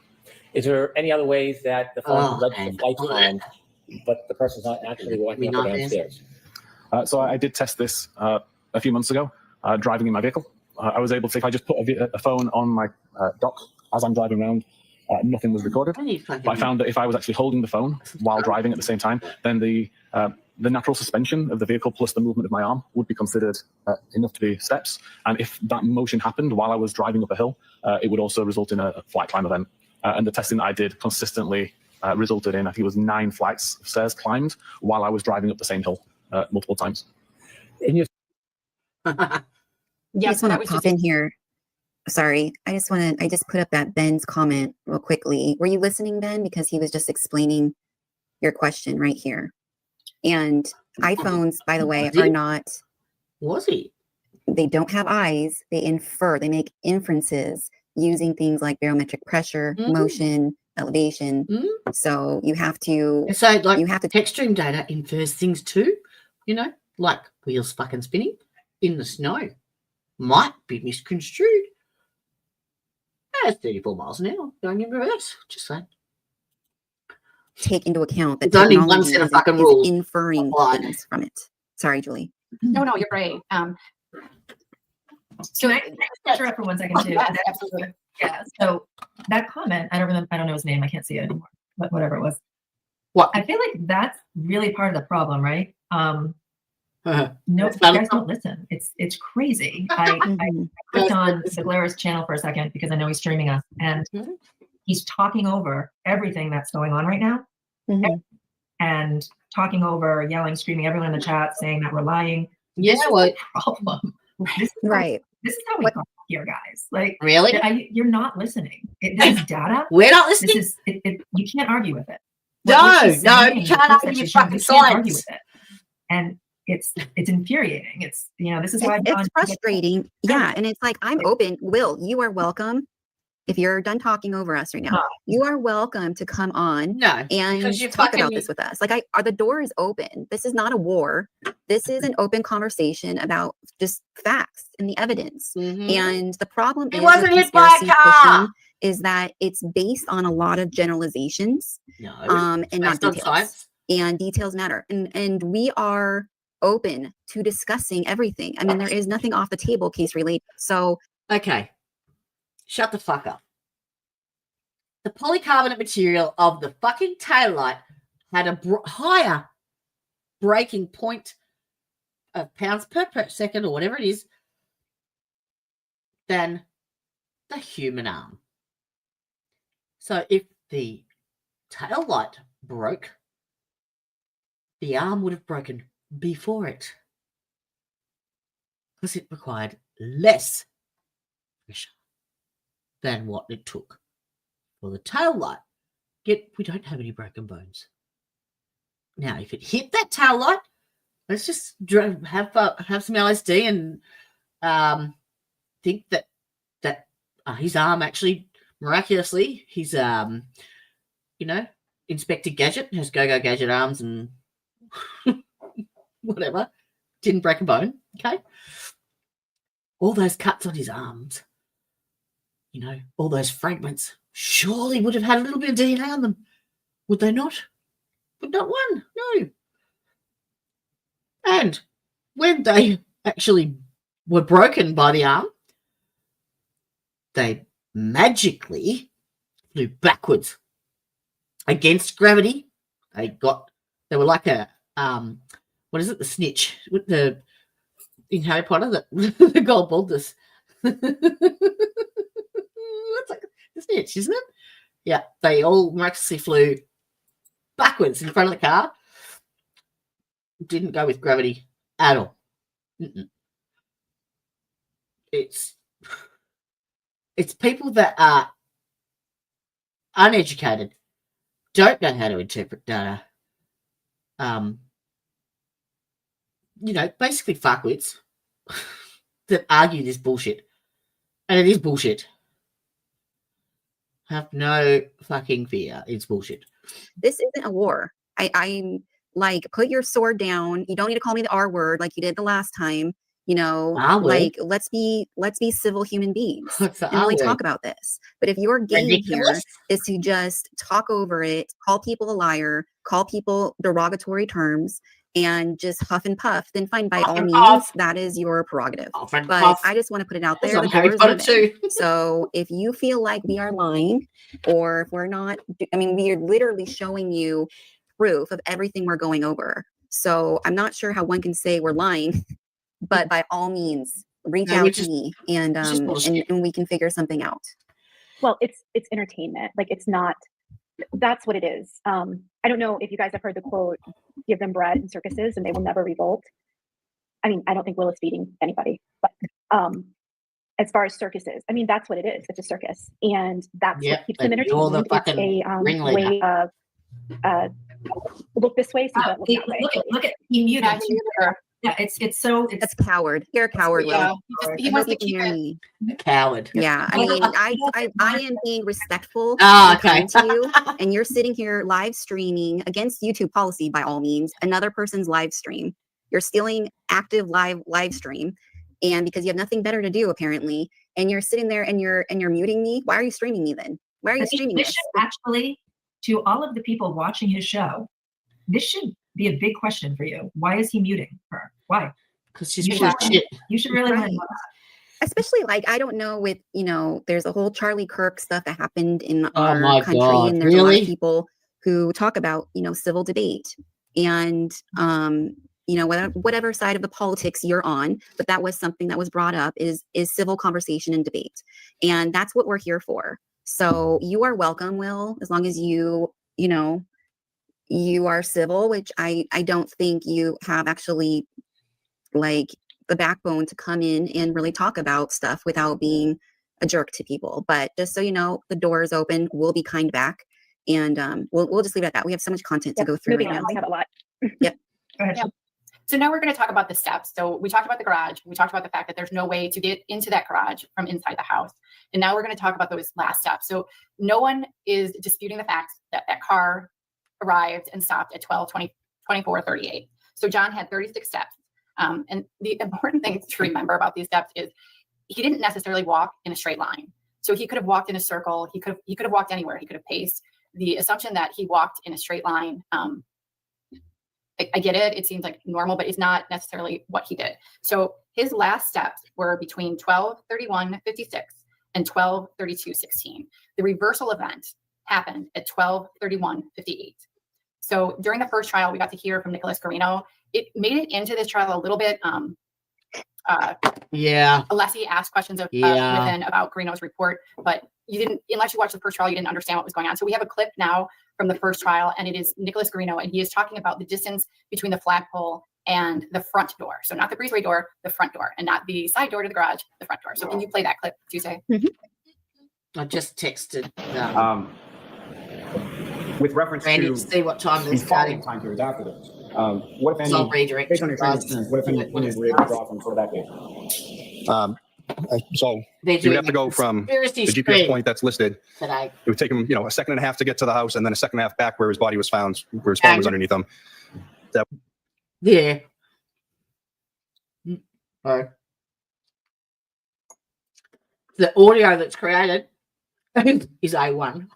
Is there any other ways that the phone led to the flight time, but the person's not actually walking up or downstairs? So I did test this a few months ago, driving in my vehicle. I was able to, if I just put a phone on my dock as I'm driving around, nothing was recorded. But I found that if I was actually holding the phone while driving at the same time, then the natural suspension of the vehicle plus the movement of my arm would be considered enough to be steps. And if that motion happened while I was driving up a hill, it would also result in a flight climb event. And the testing that I did consistently resulted in, I think it was 9 flights of stairs climbed while I was driving up the same hill multiple times. I just want to pop in here. Sorry, I just put up that Ben's comment real quickly. Were you listening, Ben? Because he was just explaining your question right here. And iPhones, by the way, are not. Was he? They don't have eyes. They infer. They make inferences using things like barometric pressure, motion, elevation. So you have to. So like you have to text stream data infers things too. You know, like wheels fucking spinning in the snow might be misconstrued. That's 34 miles an hour going in reverse. Just saying. Take into account that it's only one set of fucking rules. Inferring things from it. Sorry, Julie. No, you're great. So I interrupt for 1 second too? Yes, absolutely. Yeah. So that comment, I don't know his name. I can't see it anymore. But whatever it was. What? I feel like that's really part of the problem, right? No, you guys don't listen. It's crazy. I clicked on Seglaris' channel for a second because I know he's streaming us, and he's talking over everything that's going on right now, and talking over, yelling, screaming, everyone in the chat saying that we're lying. Yeah, what problem? This is how we got here, guys. Like, really, you're not listening. This is data. We're not listening. This is you can't argue with it. No, you can't argue with fucking science. And it's infuriating. It's this is why it's frustrating. Yeah, and it's like I'm open. Will, you are welcome. If you're done talking over us right now, you are welcome to come on and talk about this with us. Like, the door is open. This is not a war. This is an open conversation about just facts and the evidence. And the problem it wasn't hit by a car. Is that it's based on a lot of generalizations, and not details. And details matter. And we are open to discussing everything. I mean, there is nothing off the table case related. So, okay. Shut the fuck up. The polycarbonate material of the fucking taillight had a higher breaking point of pounds per second or whatever it is than the human arm. So if the taillight broke, the arm would have broken before it because it required less pressure than what it took for the tail light. Yet we don't have any broken bones. Now, if it hit that tail light, let's just have some LSD and think that his arm actually miraculously, his Inspector Gadget has go Gadget arms and whatever, didn't break a bone. Okay, all those cuts on his arms, all those fragments surely would have had a little bit of DNA on them, would they not? But not one, no. And when they actually were broken by the arm, they magically flew backwards against gravity. They were like a what is it? The snitch with the in Harry Potter, the gold ball. That's like the snitch, isn't it? Yeah, they all miraculously flew backwards in front of the car. Didn't go with gravity at all. It's people that are uneducated, don't know how to interpret data. Basically fuckwits that argue this bullshit. And it is bullshit. Have no fucking fear. It's bullshit. This isn't a war. I'm like, put your sword down. You don't need to call me the R word like you did the last time. You know, I will. like let's be civil human beings What's the and really I will? talk about this. But if your game here Ridiculous. is to just talk over it, call people a liar, call people derogatory terms, and just huff and puff, then fine, by all means, that is your prerogative. But I just want to put it out there. The door is open. So if you feel like we are lying, or if we're not, I mean, we are literally showing you proof of everything we're going over. So I'm not sure how one can say we're lying, but by all means, reach out to me and we can figure something out. Well, it's entertainment. Like, it's not, that's what it is. I don't know if you guys have heard the quote, give them bread in circuses and they will never revolt. I mean, I don't think Will is feeding anybody, but as far as circuses, I mean, that's what it is. It's a circus. And that's what keeps them entertained. It's a way of look this way, so don't look that way. Look at he muted. Yeah, it's a coward. You're a coward, Will. He wants to keep it. Coward. Yeah, I mean, I am being respectful and kind to you, and you're sitting here live streaming against YouTube policy, by all means, another person's live stream. You're stealing active live stream, and because you have nothing better to do apparently, and you're sitting there and you're muting me. Why are you streaming me then? Why are you streaming this? Actually, to all of the people watching his show, this should be a big question for you. Why is he muting her? Why? Because she's shit. You should really want to know that. Especially, like, I don't know, with, you know, there's a whole Charlie Kirk stuff that happened in our country, and there's a lot of people who talk about, you know, civil debate and you know, whatever side of the politics you're on, but that was something that was brought up is civil conversation and debate, and that's what we're here for. So you are welcome, Will, as long as you know, you are civil, which I don't think you have actually, like, the backbone to come in and really talk about stuff without being a jerk to people. But just so you know, the door is open. We'll be kind back, and we'll just leave it at that. We have so much content to go through right now. We have a lot. Yep. Go ahead. Yep. So now we're going to talk about the steps. So we talked about the garage. We talked about the fact that there's no way to get into that garage from inside the house. And now we're going to talk about those last steps. So no one is disputing the fact that that car arrived and stopped at 12:24:38. So John had 36 steps. And the important thing to remember about these steps is he didn't necessarily walk in a straight line. So he could have walked in a circle. He could have walked anywhere. He could have paced. The assumption that he walked in a straight line, I get it. It seems like normal, but it's not necessarily what he did. So his last steps were between 12:31:56 and 12:32:16. The reversal event happened at 12:31:58. So during the first trial, we got to hear from Nicholas Garino. It made it into this trial a little bit. Alessi asked questions of within about Garino's report, but you didn't, unless you watched the first trial, you didn't understand what was going on. So we have a clip now from the first trial, and it is Nicholas Garino, and he is talking about the distance between the flagpole and the front door. So not the breezeway door, the front door, and not the side door to the garage, the front door. So can you play that clip, Tuesday? I just texted. With reference Randy, to see what time the this following started. time periods after this, what if any, So redirect based on your training us. experience, what if any opinions were able to draw from sort of that data? So They're you would have doing to go from the conspiracy GPS spread point that's listed. today. It would take him, a second and a half to get to the house, and then a second and a half back where his body was found, where his phone was underneath him. Yeah. Right. The audio that's created is A1.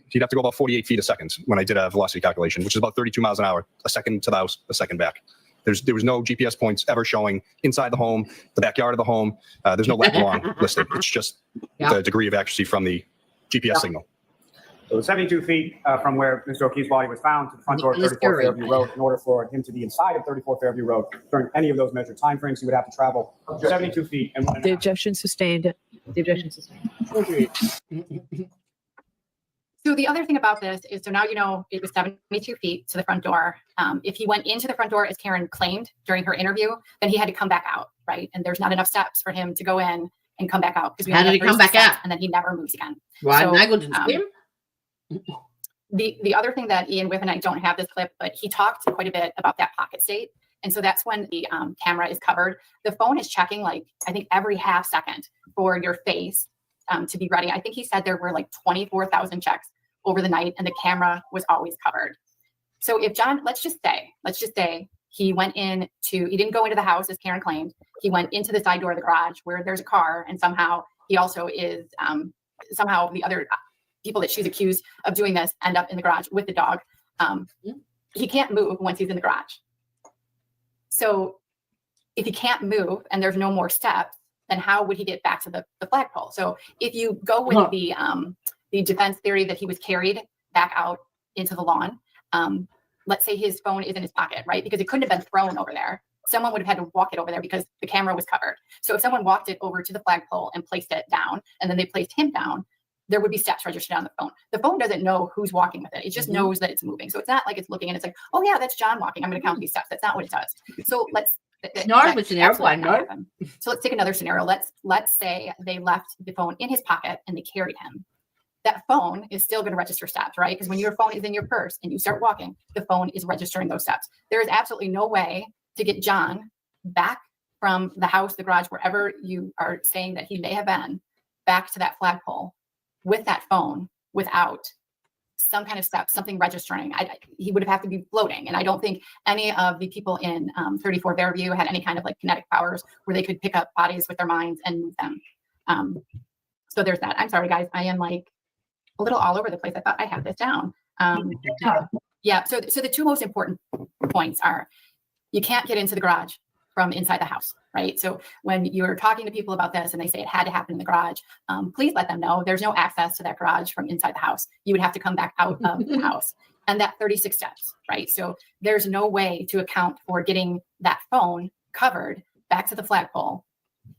He'd have to go about 48 feet a second when I did a velocity calculation, which is about 32 miles an hour, a second to the house, a second back. There was no GPS points ever showing inside the home, the backyard of the home. There's no left along listed. It's just the degree of accuracy from the GPS signal. So 72 feet from where Mr. O'Keefe's body was found to the front door of 34 Fairview Road. In order for him to be inside of 34 Fairview Road during any of those measured timeframes, he would have to travel 72 feet and 1.5. The objection sustained. The objection sustained. So the other thing about this is, so now you know it was 72 feet to the front door. If he went into the front door, as Karen claimed during her interview, then he had to come back out, right? And there's not enough steps for him to go in and come back out. How did he come back out? And then he never moves again. Ryan Nagel didn't see him? The other thing that Ian Whiff and I don't have this clip, but he talked quite a bit about that pocket state. And so that's when the camera is covered. The phone is checking, like, I think every half second for your face to be ready. I think he said there were like 24,000 checks over the night and the camera was always covered. So if John, let's just say he didn't go into the house as Karen claimed. He went into the side door of the garage where there's a car, and somehow he also is, somehow the other people that she's accused of doing this end up in the garage with the dog. He can't move once he's in the garage. So if he can't move and there's no more steps, then how would he get back to the flagpole? So if you go with the defense theory that he was carried back out into the lawn, let's say his phone is in his pocket, right? Because it couldn't have been thrown over there. Someone would have had to walk it over there because the camera was covered. So if someone walked it over to the flagpole and placed it down, and then they placed him down, there would be steps registered on the phone. The phone doesn't know who's walking with it. It just knows that it's moving. So it's not like it's looking and it's like, oh yeah, that's John walking. I'm going to count these steps. That's not what it does. So It's an airplane, no? So let's take another scenario. Let's say they left the phone in his pocket and they carried him. That phone is still going to register steps, right? Because when your phone is in your purse and you start walking, the phone is registering those steps. There is absolutely no way to get John back from the house, the garage, wherever you are saying that he may have been, back to that flagpole with that phone without some kind of step, something registering. He would have to be floating. And I don't think any of the people in 34 Fairview had any kind of like kinetic powers where they could pick up bodies with their minds and move them. So there's that. I'm sorry, guys. I am like a little all over the place. I thought I had this down. Yeah. So the two most important points are you can't get into the garage from inside the house, right? So when you're talking to people about this and they say it had to happen in the garage, please let them know there's no access to that garage from inside the house. You would have to come back out of the house, and that 36 steps, right? So there's no way to account for getting that phone covered back to the flagpole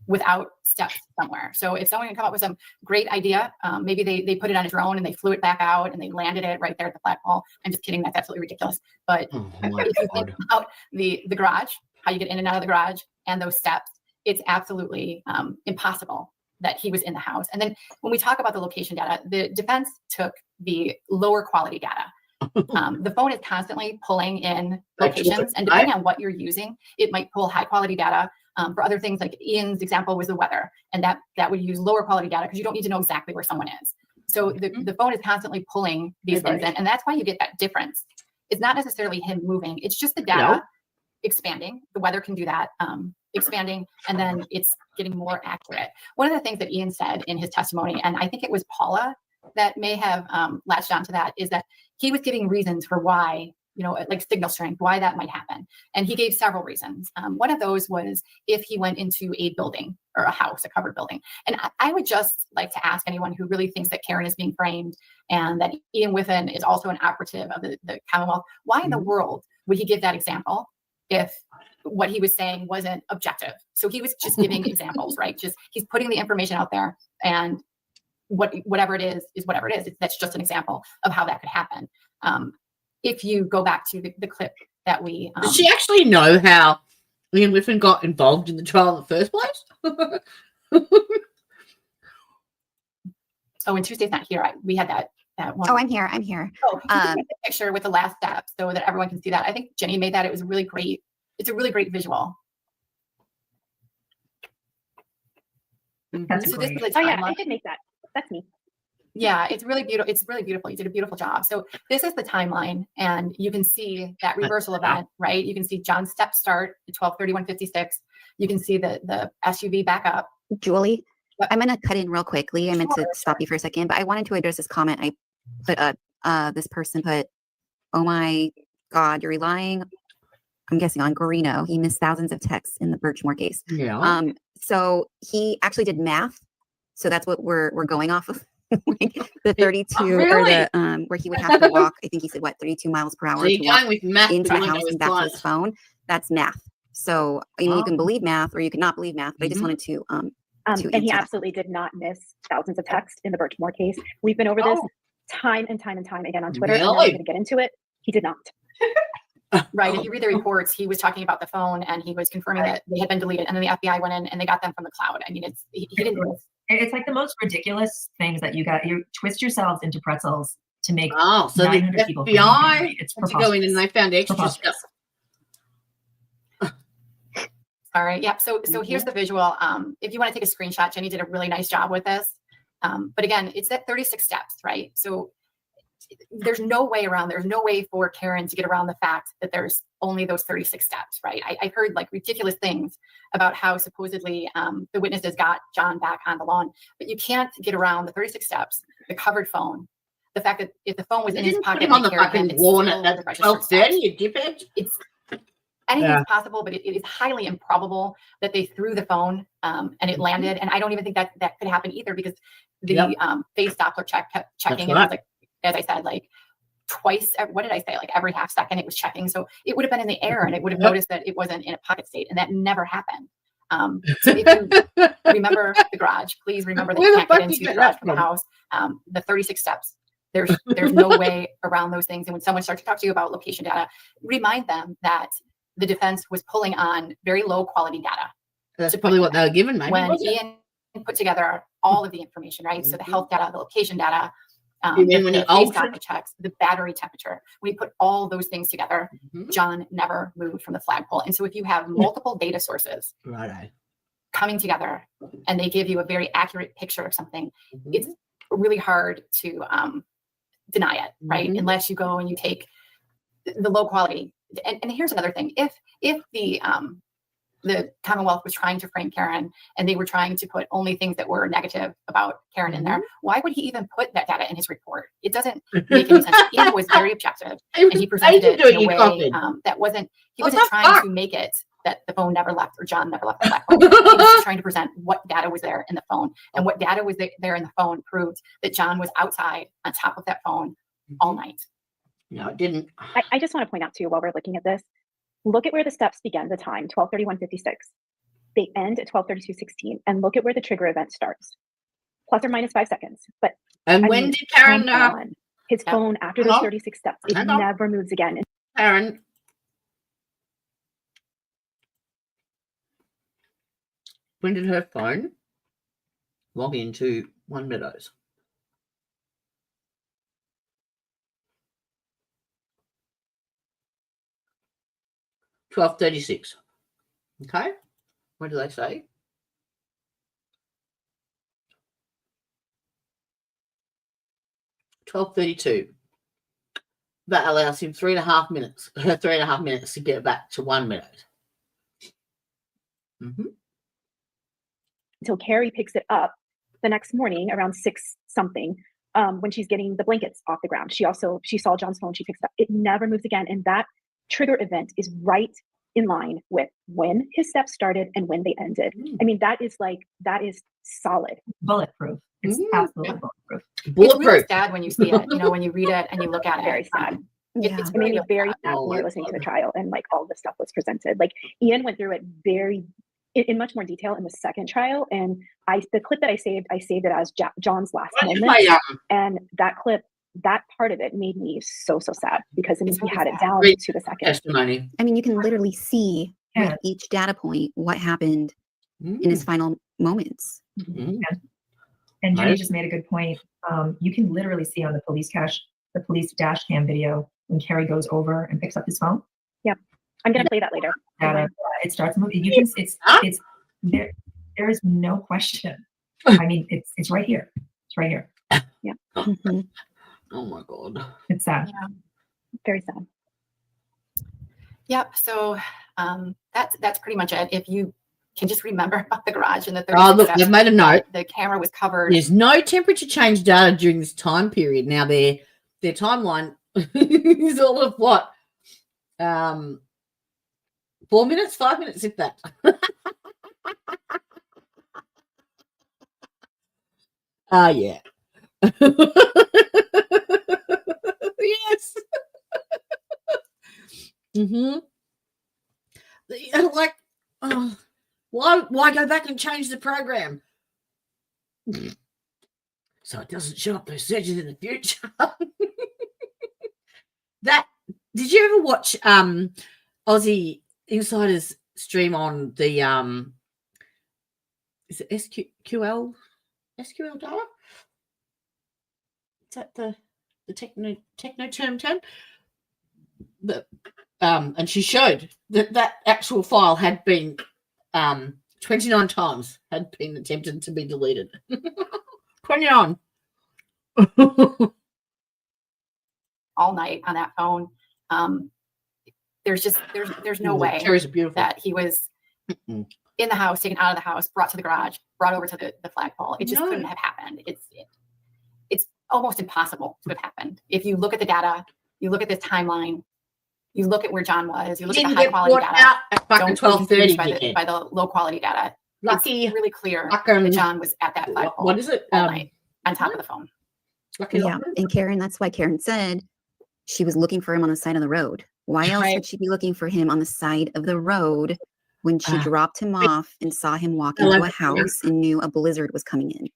without steps somewhere. So if someone can come up with some great idea, maybe they put it on a drone and they flew it back out and they landed it right there at the flagpole. I'm just kidding. That's absolutely ridiculous. But if you think about the garage, how you get in and out of the garage and those steps, it's absolutely impossible that he was in the house. And then when we talk about the location data, the defense took the lower quality data. The phone is constantly pulling in locations, and depending on what you're using, it might pull high quality data. For other things, like Ian's example was the weather, and that would use lower quality data because you don't need to know exactly where someone is. So the phone is constantly pulling these things in, and that's why you get that difference. It's not necessarily him moving. It's just the data expanding. The weather can do that, expanding, and then it's getting more accurate. One of the things that Ian said in his testimony, and I think it was Paula that may have latched onto that, is that he was giving reasons for why, like signal strength, why that might happen. And he gave several reasons. One of those was if he went into a building or a house, a covered building. And I would just like to ask anyone who really thinks that Karen is being framed and that Ian Whiffen is also an operative of the Commonwealth, why in the world would he give that example if what he was saying wasn't objective? So he was just giving examples, right? Just he's putting the information out there, and whatever it is whatever it is. That's just an example of how that could happen. If you go back to the clip that we... Does she actually know how Ian Whiffen got involved in the trial in the first place? Oh, and Tuesday's not here. We had that one. Oh, I'm here. I'm here. Oh, the picture with the last step so that everyone can see that. I think Jenny made that. It was really great. It's a really great visual. That's so great. This is a Oh yeah, timeline. I did make that. That's me. Yeah, it's really beautiful. It's really beautiful. You did a beautiful job. So this is the timeline, and you can see that reversal event, right? You can see John's step start at 12:31:56. You can see the SUV back up. Julie, I'm going to cut in real quickly. I meant to stop you for a second, but I wanted to address this comment. I put this person put, oh my God, you're relying, I'm guessing, on Guarino. He missed thousands of texts in the Birchmore case. Yeah. So he actually did math. So that's what we're going off of. Like the 32 or the where he would have to walk, I think he said 32 miles per hour So to walk with math into the house and back to his phone. That's math. So you can believe math or you can not believe math, but I just wanted to and he absolutely did not miss thousands of texts in the Birchmore case. We've been over this time and time and time again on Twitter. I'm not going to get into it. He did not. Right. If you read the reports, he was talking about the phone and he was confirming that they had been deleted, and then the FBI went in and they got them from the cloud. I mean, he didn't miss. It's like the most ridiculous things that you twist yourselves into pretzels to make. So the 900 people FBI it's had to go in and they found extra stuff. Sorry. Yep. So here's the visual. If you want to take a screenshot, Jenny did a really nice job with this. But again, it's that 36 steps, right? So there's no way around. There's no way for Karen to get around the fact that there's only those 36 steps, right? I've heard like ridiculous things about how supposedly the witnesses got John back on the lawn, but you can't get around the 36 steps, the covered phone, the fact that if the phone was in his pocket, him on the fucking lawn at 12:30, you dickhead. It's anything's possible, but it is highly improbable that they threw the phone and it landed. And I don't even think that could happen either, because the face Doppler check kept checking. And it was like, as I said, like twice, what did I say? Like every half second it was checking. So it would have been in the air and it would have noticed that it wasn't in a pocket state, and that never happened. So if you remember the garage, please remember that you can't get into the garage from the house. The 36 steps, there's no way around those things. And when someone starts to talk to you about location data, remind them that the defense was pulling on very low quality data. That's probably what they were given, maybe. When Ian put together all of the information, right? So the health data, the location data, when the face Doppler checks, the battery temperature. We put all those things together. John never moved from the flagpole. And so if you have multiple data sources coming together and they give you a very accurate picture of something, it's really hard to deny it, right? Unless you go and you take the low quality. And here's another thing: if the Commonwealth was trying to frame Karen and they were trying to put only things that were negative about Karen in there, why would he even put that data in his report? It doesn't make any sense. Ian was very objective, and he presented it in a way that wasn't. He wasn't trying to make it that the phone never left or John never left the platform. He was trying to present what data was there in the phone, and what data was there in the phone proved that John was outside on top of that phone all night. No, it didn't. I just want to point out to you while we're looking at this, look at where the steps begin, the time, 12:31:56. They end at 12:32:16, and look at where the trigger event starts, plus or minus 5 seconds. But when did Karen on his phone after those 36 steps? It never moves again. Karen, when did her phone log into One Meadows? $12:36. Okay, what do they say? $12:32. That allows him 3.5 minutes. Her 3.5 minutes to get back to 1 minute. Until Carrie picks it up the next morning around 6 something, when she's getting the blankets off the ground. She saw John's phone. She picks it up. It never moves again, and that trigger event is right in line with when his steps started and when they ended. I mean, that is solid. Bulletproof. It's absolutely bulletproof. It's really sad when you see it, when you read it and you look at it. Very sad. It's it made me very sad Oh, when you're listening to the trial and like all the stuff was presented. Like Ian went through it in much more detail in the second trial. And the clip that I saved it as John's last moment. And that clip, that part of it made me so sad, because he had it down to the second. Testimony. I mean, you can literally see with each data point what happened in his final moments. And Jenny just made a good point. You can literally see on the police dash cam video when Carrie goes over and picks up his phone. Yep, I'm gonna play that later. It starts moving. You can. It's there. There is no question. I mean, it's right here. It's right here. Yeah. Oh my God. It's sad. Yeah. Very sad. Yep. So that's pretty much it. If you can just remember about the garage and the 36 Oh, look, steps, they've made a note. The camera was covered. There's no temperature change data during this time period. Now their timeline is all of what? 4 minutes, 5 minutes, if that. Yeah. Yes. Like, why go back and change the program so it doesn't show up those searches in the future? Did you ever watch Aussie Insiders stream on the is it SQL data? Is that the techno term? And she showed that actual file had been 29 times had been attempted to be deleted. 29. All night on that phone. There's no way Cherries are beautiful. that he was in the house, taken out of the house, brought to the garage, brought over to the flagpole. It just couldn't have happened. It's almost impossible to have happened. If you look at the data, you look at this timeline, you look at where John was, you look at the high quality data. At Don't be confused $12.30 by the low quality data. Lucky. It's really clear that John was at that flagpole. What is it? All night on top of the phone. Yeah, and Karen, that's why Karen said she was looking for him on the side of the road. Why else would she be looking for him on the side of the road when she dropped him off and saw him walk into a house and knew a blizzard was coming in?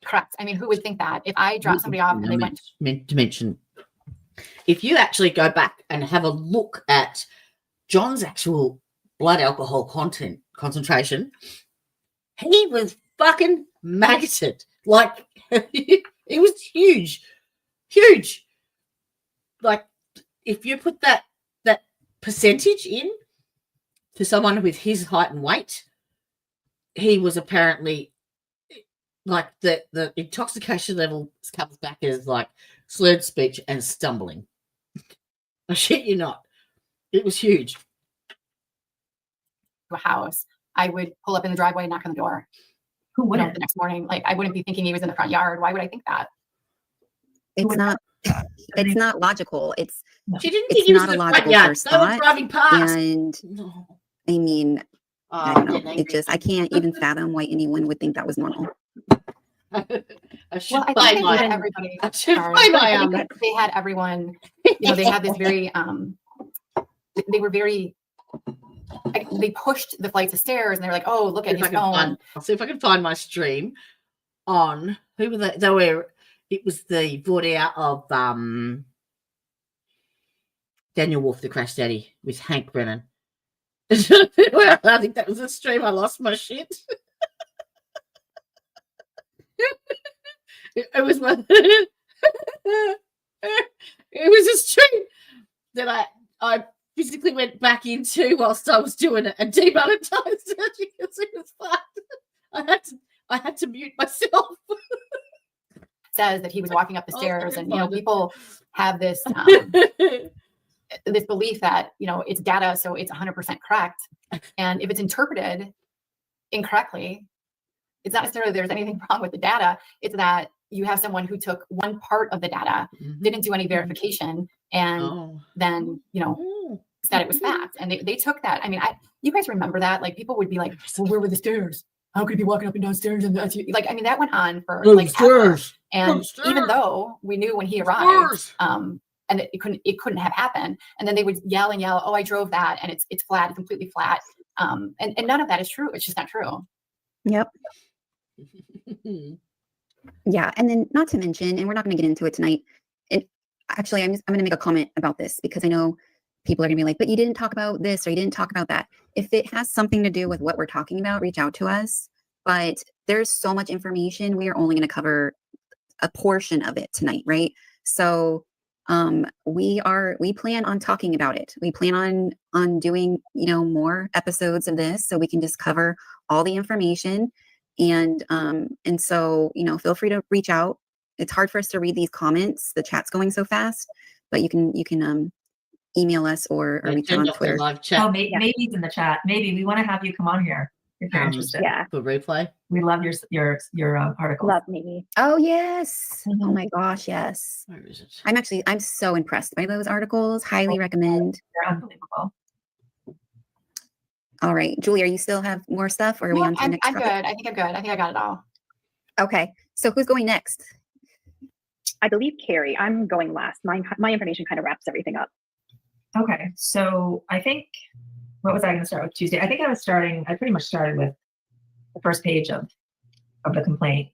Correct. I mean, who would think that? If I dropped somebody off and they went... Meant to mention, if you actually go back and have a look at John's actual blood alcohol concentration, he was fucking maggoted. Like, it was huge. Like, if you put that percentage in to someone with his height and weight, he was apparently like the intoxication level comes back as like slurred speech and stumbling. I shit you not. It was huge. To a house, I would pull up in the driveway and knock on the door. Who wouldn't? The next morning, like I wouldn't be thinking he was in the front yard. Why would I think that? It's not logical. She didn't It's think he was not in a the front logical yard. first They were thought. driving past. And I mean, I don't know. I can't even fathom why anyone would think that was normal. I should Well, I buy think they my. had everybody. I should sorry, buy but I my. think that they had everyone. You know, they had this very. They were very. They pushed the flights of stairs, and they were like, "Oh, look at his phone." I'll see if I can find my stream on who were they? They were. It was the voir of Daniel Wolf, the Crash Daddy, with Hank Brennan. I think that was a stream. I lost my shit. It was my. It was a stream that I physically went back into whilst I was doing it and demonetized it because it was fun. I had to mute myself. Says that he was walking up the stairs, and people have this this belief that it's data, so it's 100% correct, and if it's interpreted incorrectly, it's not necessarily there's anything wrong with the data. It's that you have someone who took one part of the data, didn't do any verification, and then said it was fact, and they took that. I mean, you guys remember that? Like people would be like, "Well, where were the stairs? How could he be walking up and down stairs?" And that's like, I mean, that went on for like ever. And even though we knew when he arrived, and it couldn't have happened, and then they would yell and yell, "Oh, I drove that, and it's flat, it's completely flat," and none of that is true. It's just not true. Yep. Yeah, and then not to mention, and we're not going to get into it tonight. And actually, I'm going to make a comment about this because I know people are going to be like, "But you didn't talk about this or you didn't talk about that." If it has something to do with what we're talking about, reach out to us. But there's so much information. We are only going to cover a portion of it tonight, right? So we plan on talking about it. We plan on doing more episodes of this so we can just cover all the information. And so feel free to reach out. It's hard for us to read these comments. The chat's going so fast, but you can email us or reach out on Twitter. Live chat. Oh, maybe it's in the chat. Maybe we want to have you come on here if you're interested. Yeah. For replay. We love your article. Love maybe. Oh yes. Oh my gosh, yes. Where is it? I'm so impressed by those articles. Highly recommend. They're unbelievable. All right, Julie, are you still have more stuff, or are we on to the next I'm topic? good. I think I'm good. I think I got it all. Okay, so who's going next? I believe Carrie. I'm going last. My information kind of wraps everything up. Okay, so I think, what was I going to start with Tuesday? I think I pretty much started with the first page of the complaint,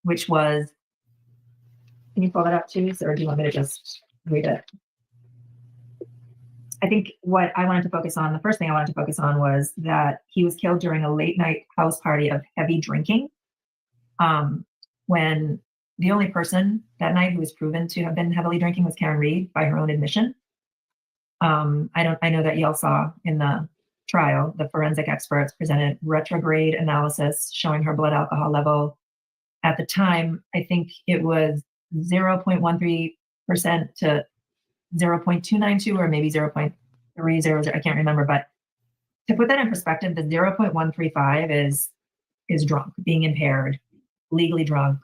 which was, can you pull that up, Tuesday, or do you want me to just read it? I think what I wanted to focus on, the first thing I wanted to focus on was that he was killed during a late night house party of heavy drinking, when the only person that night who was proven to have been heavily drinking was Karen Reed by her own admission. I know that y'all saw in the trial, the forensic experts presented retrograde analysis showing her blood alcohol level. At the time, I think it was 0.13% to 0.292 or maybe 0.300. I can't remember, but to put that in perspective, the 0.135 is drunk, being impaired, legally drunk,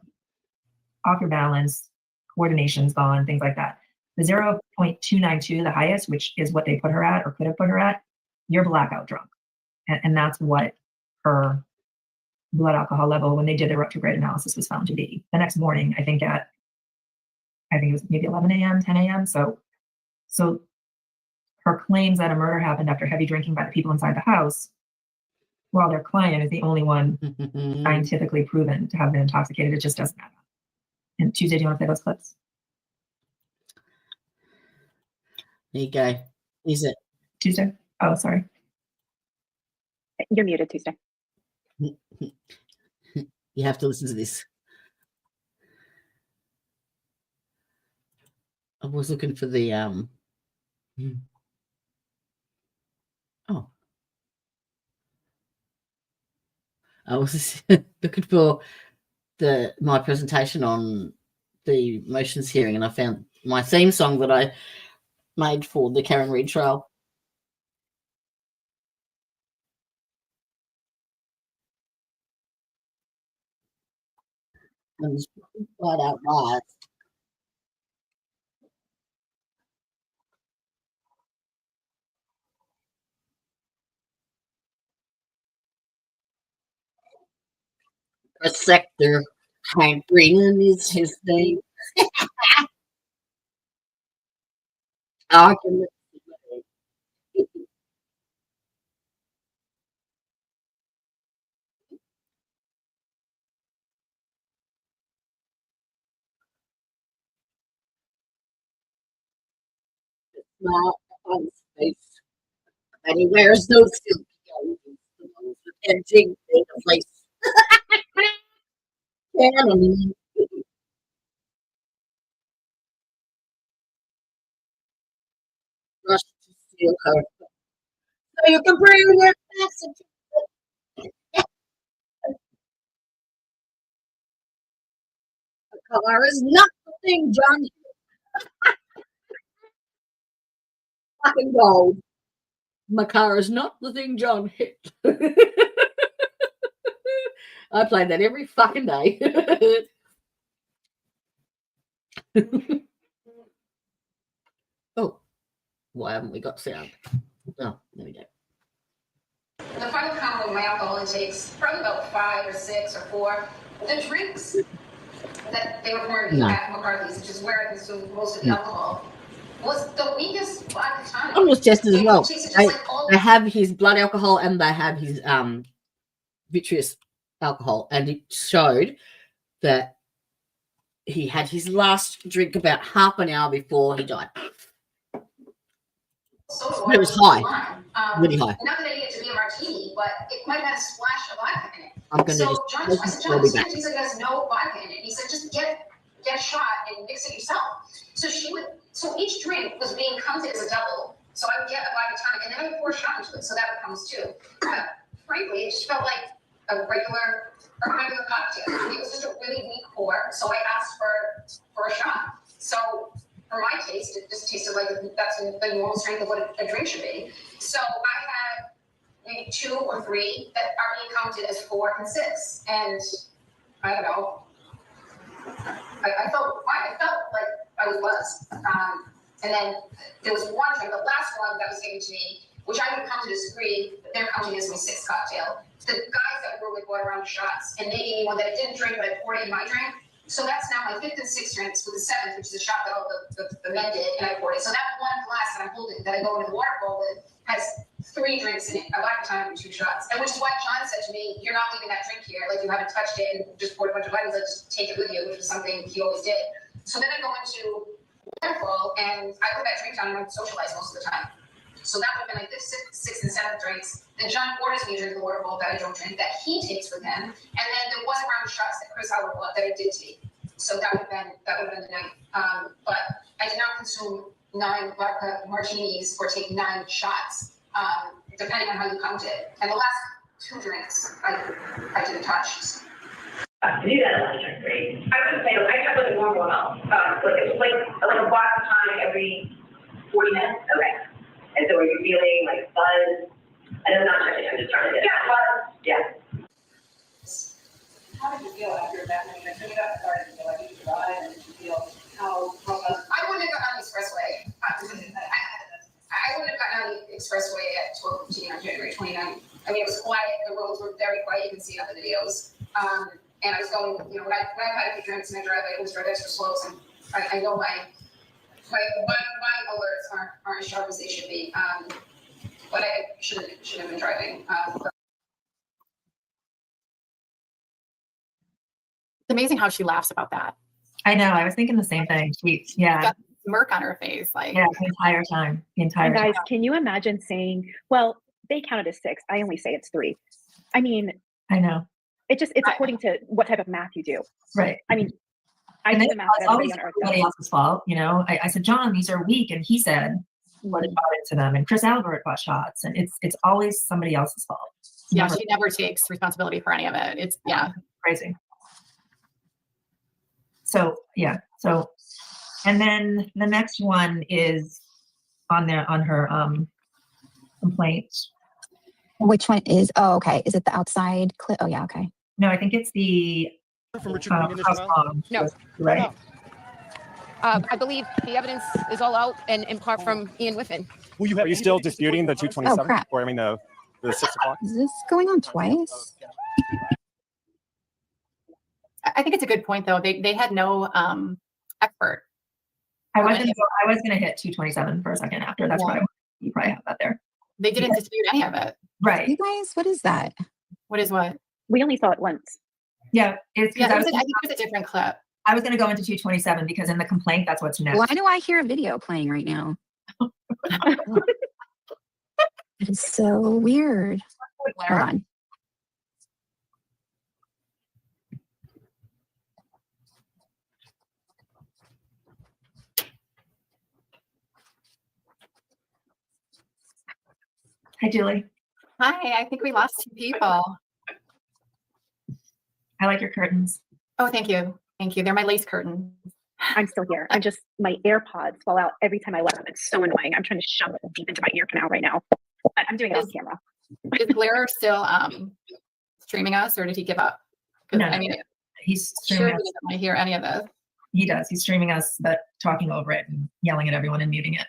off your balance, coordination's gone, things like that. The 0.292, the highest, which is what they put her at or could have put her at, you're blackout drunk. And that's what her blood alcohol level, when they did the retrograde analysis, was found to be. The next morning, I think it was maybe 11 a.m., 10 a.m. So her claims that a murder happened after heavy drinking by the people inside the house, while their client is the only one scientifically proven to have been intoxicated, it just doesn't matter. And Tuesday, do you want to play those clips? There you go. Is it Tuesday? Oh, sorry. You're muted, Tuesday. You have to listen to this. I was looking for the I was looking for my presentation on the motions hearing, and I found my theme song that I made for the Karen Reid trial. And it's flat out right. A sector, Hank Green is his name. Argument. Not on space. And he wears no silky gold. And Jing made a place. Cannon. Rush to steal her. So you can bring your message. The car is not the thing, John. Fucking gold. My car is not the thing John hit. I play that every fucking day. Oh, why haven't we got sound? Oh, there we go. The final count of my alcohol intakes, probably about 5 or 6 or 4. The drinks that they were pouring me at McCarthy's, which is where I consumed most of the alcohol, was the weakest at the time. I was tested as well. They have his blood alcohol and they have his vitreous alcohol, and it showed that he had his last drink about half an hour before he died. But it was high, really high. Not that I needed to be a martini, but it might have had a splash of vodka in it. I'm going to so John, I said, John, be back. he said, there's no vodka in it. He said, just get a shot and mix it yourself. So each drink was being counted as a double. So I would get a vodka tonic, and then I would pour a shot into it. So that would count as 2. Frankly, it just felt like a regular cocktail. It was just a really weak pour. So I asked for a shot. So for my taste, it just tasted like that's the normal strength of what a drink should be. So I had maybe 2 or 3 that are being counted as 4 and 6. And I don't know. I felt fine. I felt like I was buzzed. And then there was one drink, the last one that was given to me, which I would have counted as 3, but they're counting as my 6th cocktail. The guys that were with bought around shots, and they gave me one that I didn't drink, but I poured it in my drink. So that's now my 5th and 6th drinks with the 7th, which is a shot that all the men did, and I poured it. So that one glass that I'm holding, that I go into the water bowl with, has 3 drinks in it, a vodka tonic and 2 shots. And which is why John said to me, you're not leaving that drink here, like you haven't touched it and just poured a bunch of vodkas, like just take it with you, which is something he always did. So then I go into waterfall, and I put that drink down and I socialize most of the time. So that would have been like the 6th and 7th drinks. Then John orders me to drink the water bowl that I don't drink, that he takes with him. And then there was a round of shots that Chris Howard bought that I did take. So that would have been the night. But I did not consume 9 vodka martinis or take 9 shots. depending on how you count it. And the last 2 drinks, I didn't touch. To do that last drink, right? I wouldn't say I kept like a normal amount. Like it's like a glass of tonic every 40 minutes. Okay. And so are you feeling like buzz? And I'm not checking, I'm just trying to get buzz. Yeah. How did you feel after that many drinks? When you got started, did you feel like you could drive, and did you feel how I wouldn't have gotten on the expressway. I wouldn't have gotten on the expressway at 12:15 on January 29th. I mean, it was quiet. The roads were very quiet. You can see it on the videos. And I was going, when I've had a few drinks and I drive, I always drive extra slow. So I know my alerts aren't as sharp as they should be. But I shouldn't have been driving. It's amazing how she laughs about that. I know. I was thinking the same thing. She's got a smirk on her face, like the entire time. And guys, can you imagine saying, "Well, they counted as 6. I only say it's 3." I mean, I know. It's according to what type of math you do. Right. I mean, I And do then the math. it's always everybody else's fault. I said, John, these are weak, and he said what it got into them, and Chris Albert got shots, and it's always somebody else's fault. Yeah, she never takes responsibility for any of it. It's crazy. So and then the next one is on her complaint. Which one is? Oh, okay. Is it the outside clip? Oh, yeah. Okay. No, I think it's the from Richard Green in this trial? No. Right. I believe the evidence is all out, and in part from Ian Whiffen. Are you still disputing the 227? Oh, crap. Or I mean the 6 o'clock? Is this going on twice? I think it's a good point, though. They had no expert. I was gonna hit 227 for a second after. That's why you probably have that there. They didn't dispute any of it. Right. You guys, what is that? What is what? We only saw it once. Yeah, it's because I think it was a different clip. I was going to go into 227 because in the complaint, that's what's next. Why do I hear a video playing right now? It's so weird. Hold on. Hi, Julie. Hi, I think we lost 2 people. I like your curtains. Oh, thank you. Thank you. They're my lace curtains. I'm still here. My AirPods fall out every time I let them. It's so annoying. I'm trying to shove it deep into my ear canal right now. I'm doing it on camera. Is Blair still streaming us, or did he give up? No, I mean, he's sure streaming he us. doesn't want to hear any of this. He does. He's streaming us, but talking over it and yelling at everyone and muting it.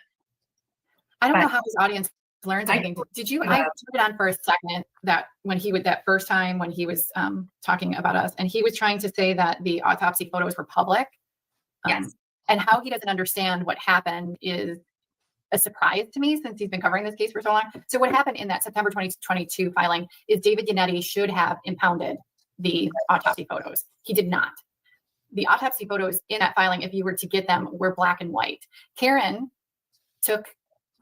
I don't know how his audience learns anything. Did you? I turned it on for a second. That first time when he was talking about us, and he was trying to say that the autopsy photos were public. Yes. And how he doesn't understand what happened is a surprise to me, since he's been covering this case for so long. So what happened in that September 2022 filing is David Yannetti should have impounded the autopsy photos. He did not. The autopsy photos in that filing, if you were to get them, were black and white. Karen took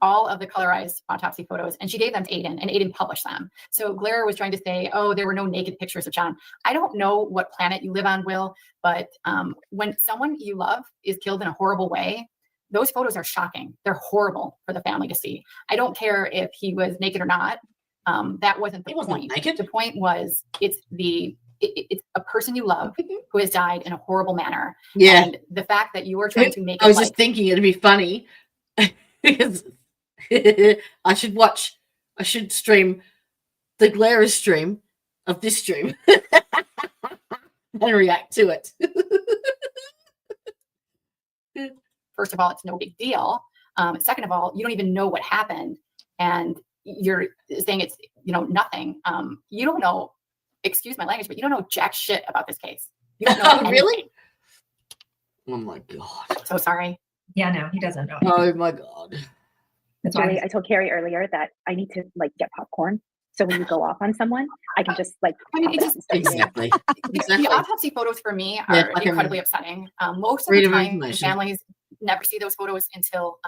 all of the colorized autopsy photos and she gave them to Aiden, and Aiden published them. So Blair was trying to say, oh, there were no naked pictures of John. I don't know what planet you live on, Will, but when someone you love is killed in a horrible way, those photos are shocking. They're horrible for the family to see. I don't care if he was naked or not. That wasn't the point. The point was it's a person you love who has died in a horrible manner. Yeah. And the fact that you are trying to make I was just thinking it'd be funny because I should stream the Glarus stream of this stream and react to it. First of all, it's no big deal. Second of all, you don't even know what happened, and you're saying it's nothing. You don't know. Excuse my language, but you don't know jack shit about this case. You don't know anything. Really? Oh my god! So sorry. Yeah, no, he doesn't know. Oh my god! Julie, I told Carrie earlier that I need to get popcorn. So when you go off on someone, I can just I mean, it just exactly. The autopsy photos for me are incredibly upsetting. Most of the time, families never see those photos until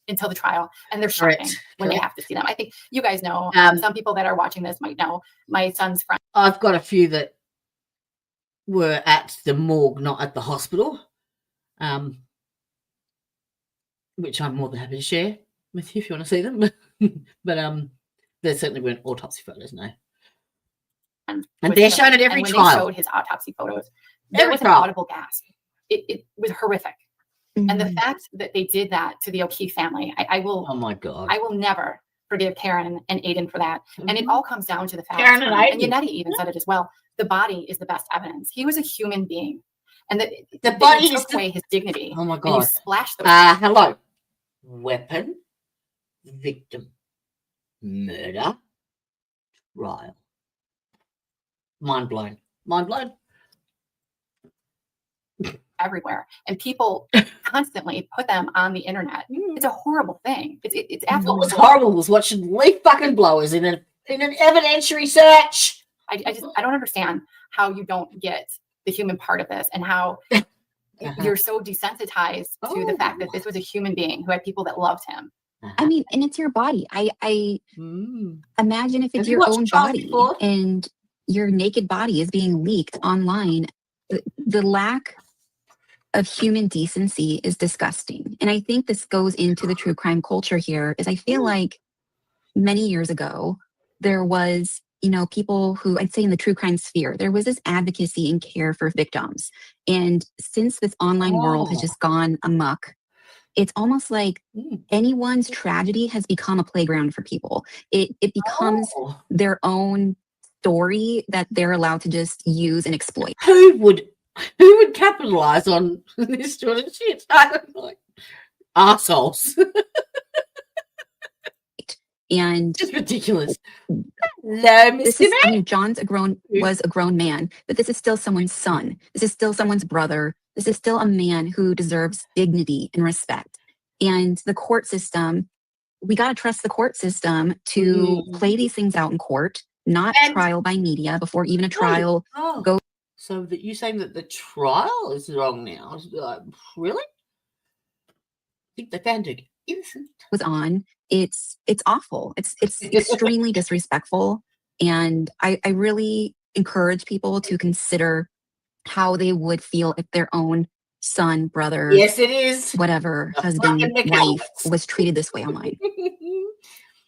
the trial, and they're shocking when they have to see them. I think you guys know. Some people that are watching this might know. My son's friend. I've got a few that were at the morgue, not at the hospital, which I'm more than happy to share with you if you want to see them. But There certainly weren't autopsy photos, no. And they're shown at every when trial. they showed his autopsy photos, there Every was trial. an audible gasp. It was horrific. And the fact that they did that to the O'Keefe family, I will. Oh my God. I will never forgive Karen and Aiden for that. And it all comes down to the fact. Karen and and Aiden. Yannetti even said it as well. The body is the best evidence. He was a human being, and The body you is took away his dignity. Oh my And you God. splashed those. Hello. Weapon, victim, murder, trial. Mind blown. Mind blown. Everywhere, and people constantly put them on the internet. It's a horrible thing. It's What absolutely was horrible was watching leaf fucking blowers in an evidentiary search. I don't understand how you don't get the human part of this, and how you're so desensitized to the fact that this was a human being who had people that loved him. I mean, and it's your body. I imagine if Have it's you your watched own Child body before? and your naked body is being leaked online. The lack of human decency is disgusting. And I think this goes into the true crime culture here, is I feel like many years ago, there was, people who I'd say in the true crime sphere, there was this advocacy and care for victims. And since this online world has just gone amok, it's almost like anyone's tragedy has become a playground for people. It becomes their own story that they're allowed to just use and exploit. Who would capitalize on this sort of shit? I don't know. Arseholes. And just ridiculous. Hello, this Mr. is, I mean, was a grown man, but this is still someone's son. This is still someone's brother. This is still a man who deserves dignity and respect. And the court system, we got to trust the court system to play these things out in court, not trial by media before even a trial goes. So that you're saying that the trial is wrong now? Really? I think they found it innocent. Was on. It's awful. It's extremely disrespectful. And I really encourage people to consider how they would feel if their own son, brother, yes, it is, whatever, husband, wife was treated this way online.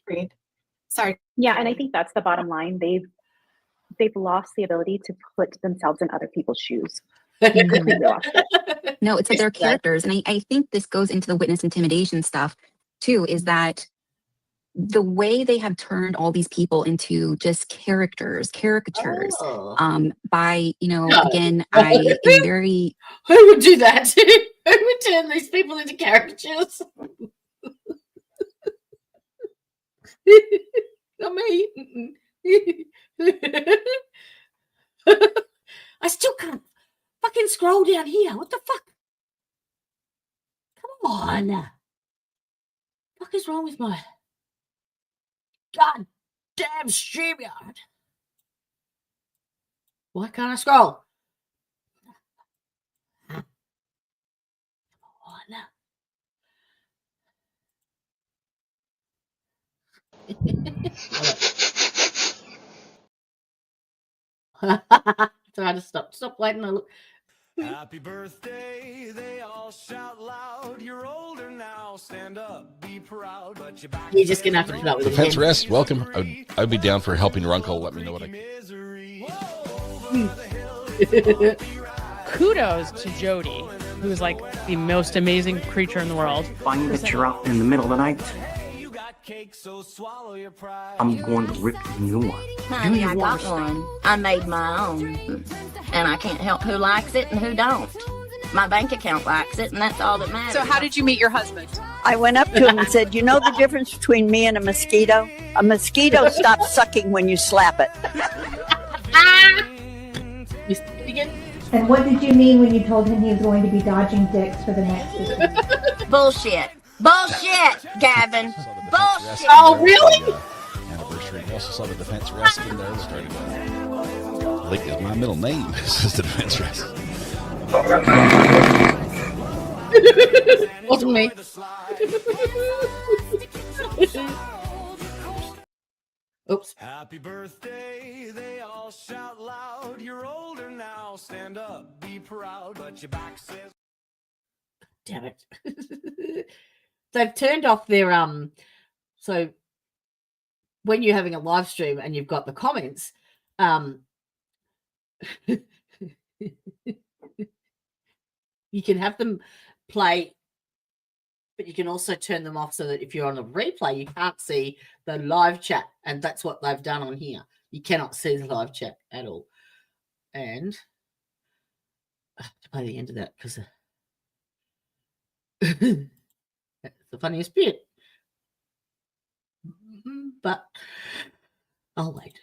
Agreed. Sorry. Yeah, and I think that's the bottom line. They've lost the ability to put themselves in other people's shoes. Completely lost it. No, it's like they're characters. And I think this goes into the witness intimidation stuff too, is that the way they have turned all these people into just caricatures, by, again, I am very... Who would do that? Who would turn these people into caricatures? Not me. I still can't fucking scroll down here. What the fuck? Come on. What the fuck is wrong with my god damn StreamYard? Why can't I scroll? Come on. Trying to stop waiting. I look. Happy birthday, they all shout loud. You're older now, stand up, be proud. But you're just gonna have to put up with it. Defense rest, welcome. I'd be down for helping your uncle. Let me know what I can. Kudos to Jody, who's like the most amazing creature in the world. Find that you're out in the middle of the night. I'm going to rip a new one. Honey, I got one. I made my own. And I can't help who likes it and who don't. My bank account likes it, and that's all that matters. So how did you meet your husband? I went up to him and said, you know the difference between me and a mosquito? A mosquito stops sucking when you slap it. And what did you mean when you told him he was going to be dodging dicks for the next 6 months? Bullshit. Bullshit, Gavin. Bullshit. Oh, really? Anniversary. We also saw the defense rest in there. Lake is my middle name. This is the defense rest. Wasn't me. Oops. Happy birthday, they all shout loud. You're older now, stand up, be proud. But your back says, damn it. They've turned off their so when you're having a live stream and you've got the comments, you can have them play, but you can also turn them off so that if you're on a replay, you can't see the live chat. And that's what they've done on here. You cannot see the live chat at all. And I have to play the end of that because that's the funniest bit. But I'll wait.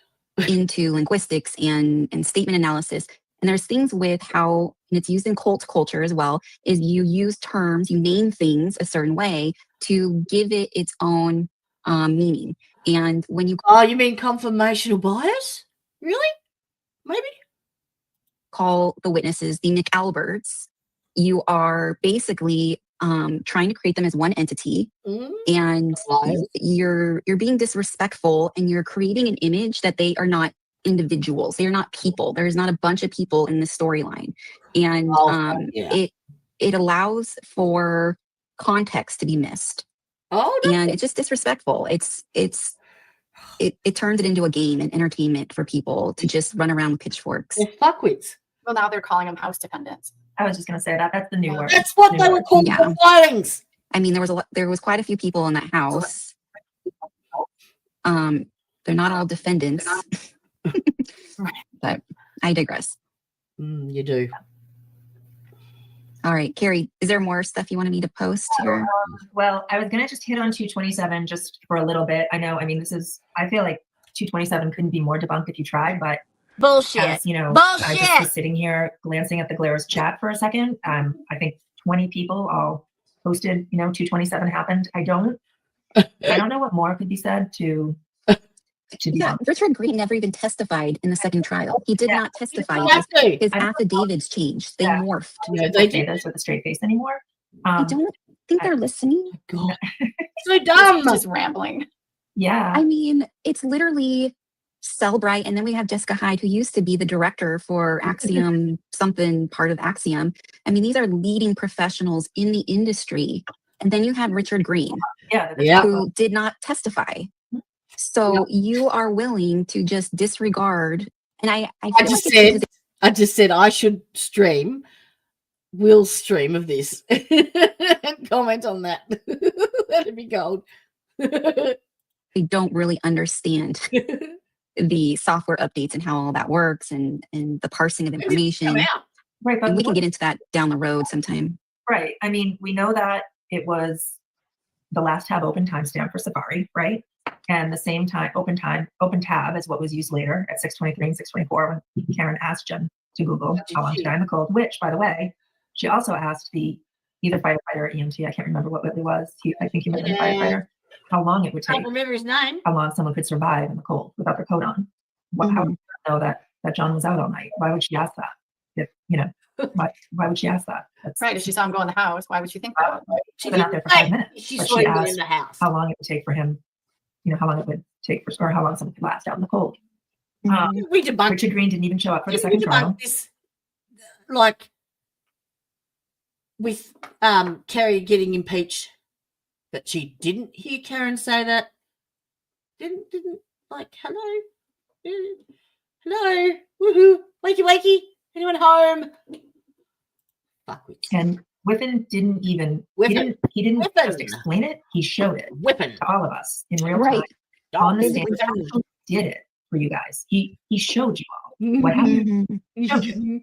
Into linguistics and statement analysis. And there's things with how, and it's used in cult culture as well, is you use terms, you name things a certain way to give it its own meaning. And when you you mean confirmational bias? Really? Maybe? Call the witnesses the McAlberts, you are basically trying to create them as one entity, and you're being disrespectful, and you're creating an image that they are not individuals. They are not people. There is not a bunch of people in this storyline, and it allows for context to be missed. And it's just disrespectful. It turns it into a game and entertainment for people to just run around with pitchforks. They're fuckwits. Well, now they're calling them house dependents. I was just going to say that. That's the new word. That's what they were called for filings. I mean, there was quite a few people in that house. They're not all defendants. But I digress. You do. All right, Carrie, is there more stuff you wanted me to post here? Well, I was going to just hit on 227 just for a little bit. I know, I mean, I feel like 227 couldn't be more debunked if you tried, but bullshit. As, I Bullshit. just was sitting here glancing at the Glares chat for a second. I think 20 people all posted, 227 happened. I don't know what more could be said to yeah, Richard Green never even testified in the second trial. He did not testify. His affidavits changed. They morphed. They say this with a straight face anymore. I don't think they're listening. God. So dumb. Just rambling. Yeah. I mean, it's literally Cellbright, and then we have Jessica Hyde, who used to be the director for Axiom, something part of Axiom. I mean, these are leading professionals in the industry. And then you have Richard Green, who did not testify. So you are willing to just disregard, and I just said I should stream Will's stream of this and comment on that. That'd be gold. They don't really understand the software updates and how all that works, and the parsing of information. Right, but and we can get into that down the road sometime. Right. I mean, we know that it was the last tab open timestamp for Safari, right? And the same time open tab is what was used later at 6:23 and 6:24 when Karen asked Jen to Google how long to die in the cold, which, by the way, she also asked either firefighter or EMT, I can't remember what it was. I think he might have been a firefighter, how long it would take. I don't remember his name. How long someone could survive in the cold without their coat on. How would you know that John was out all night? Why would she ask that? Why would she ask that? Right. If she saw him go in the house, why would she think that? She's been out there for 5 minutes. She but saw she him asked in the house. how long it would take for him, how long it would take or how long someone could last out in the cold. We debunked Richard Green didn't even show up for the second trial. This, like with Kerry getting impeached, that she didn't hear Karen say that. Didn't like hello, woohoo, wakey, anyone home? Fuckwits. And Whiffen didn't even he didn't just explain it, he showed it to all of us in real time on the stand. He did it for you guys. He showed you all what happened. He showed you.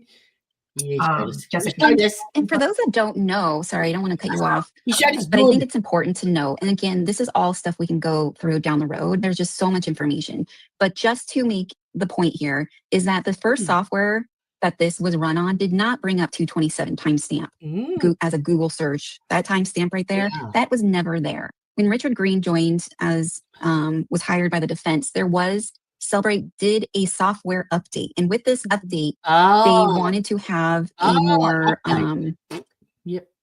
Jessica. And for those that don't know, sorry, I don't want to cut you off, but I think it's important to know. And again, this is all stuff we can go through down the road. There's just so much information. But just to make the point here is that the first software that this was run on did not bring up 227 timestamp as a Google search. That timestamp right there, that was never there. When Richard Green joined as was hired by the defense, Cellbright did a software update. And with this update, they wanted to have a more,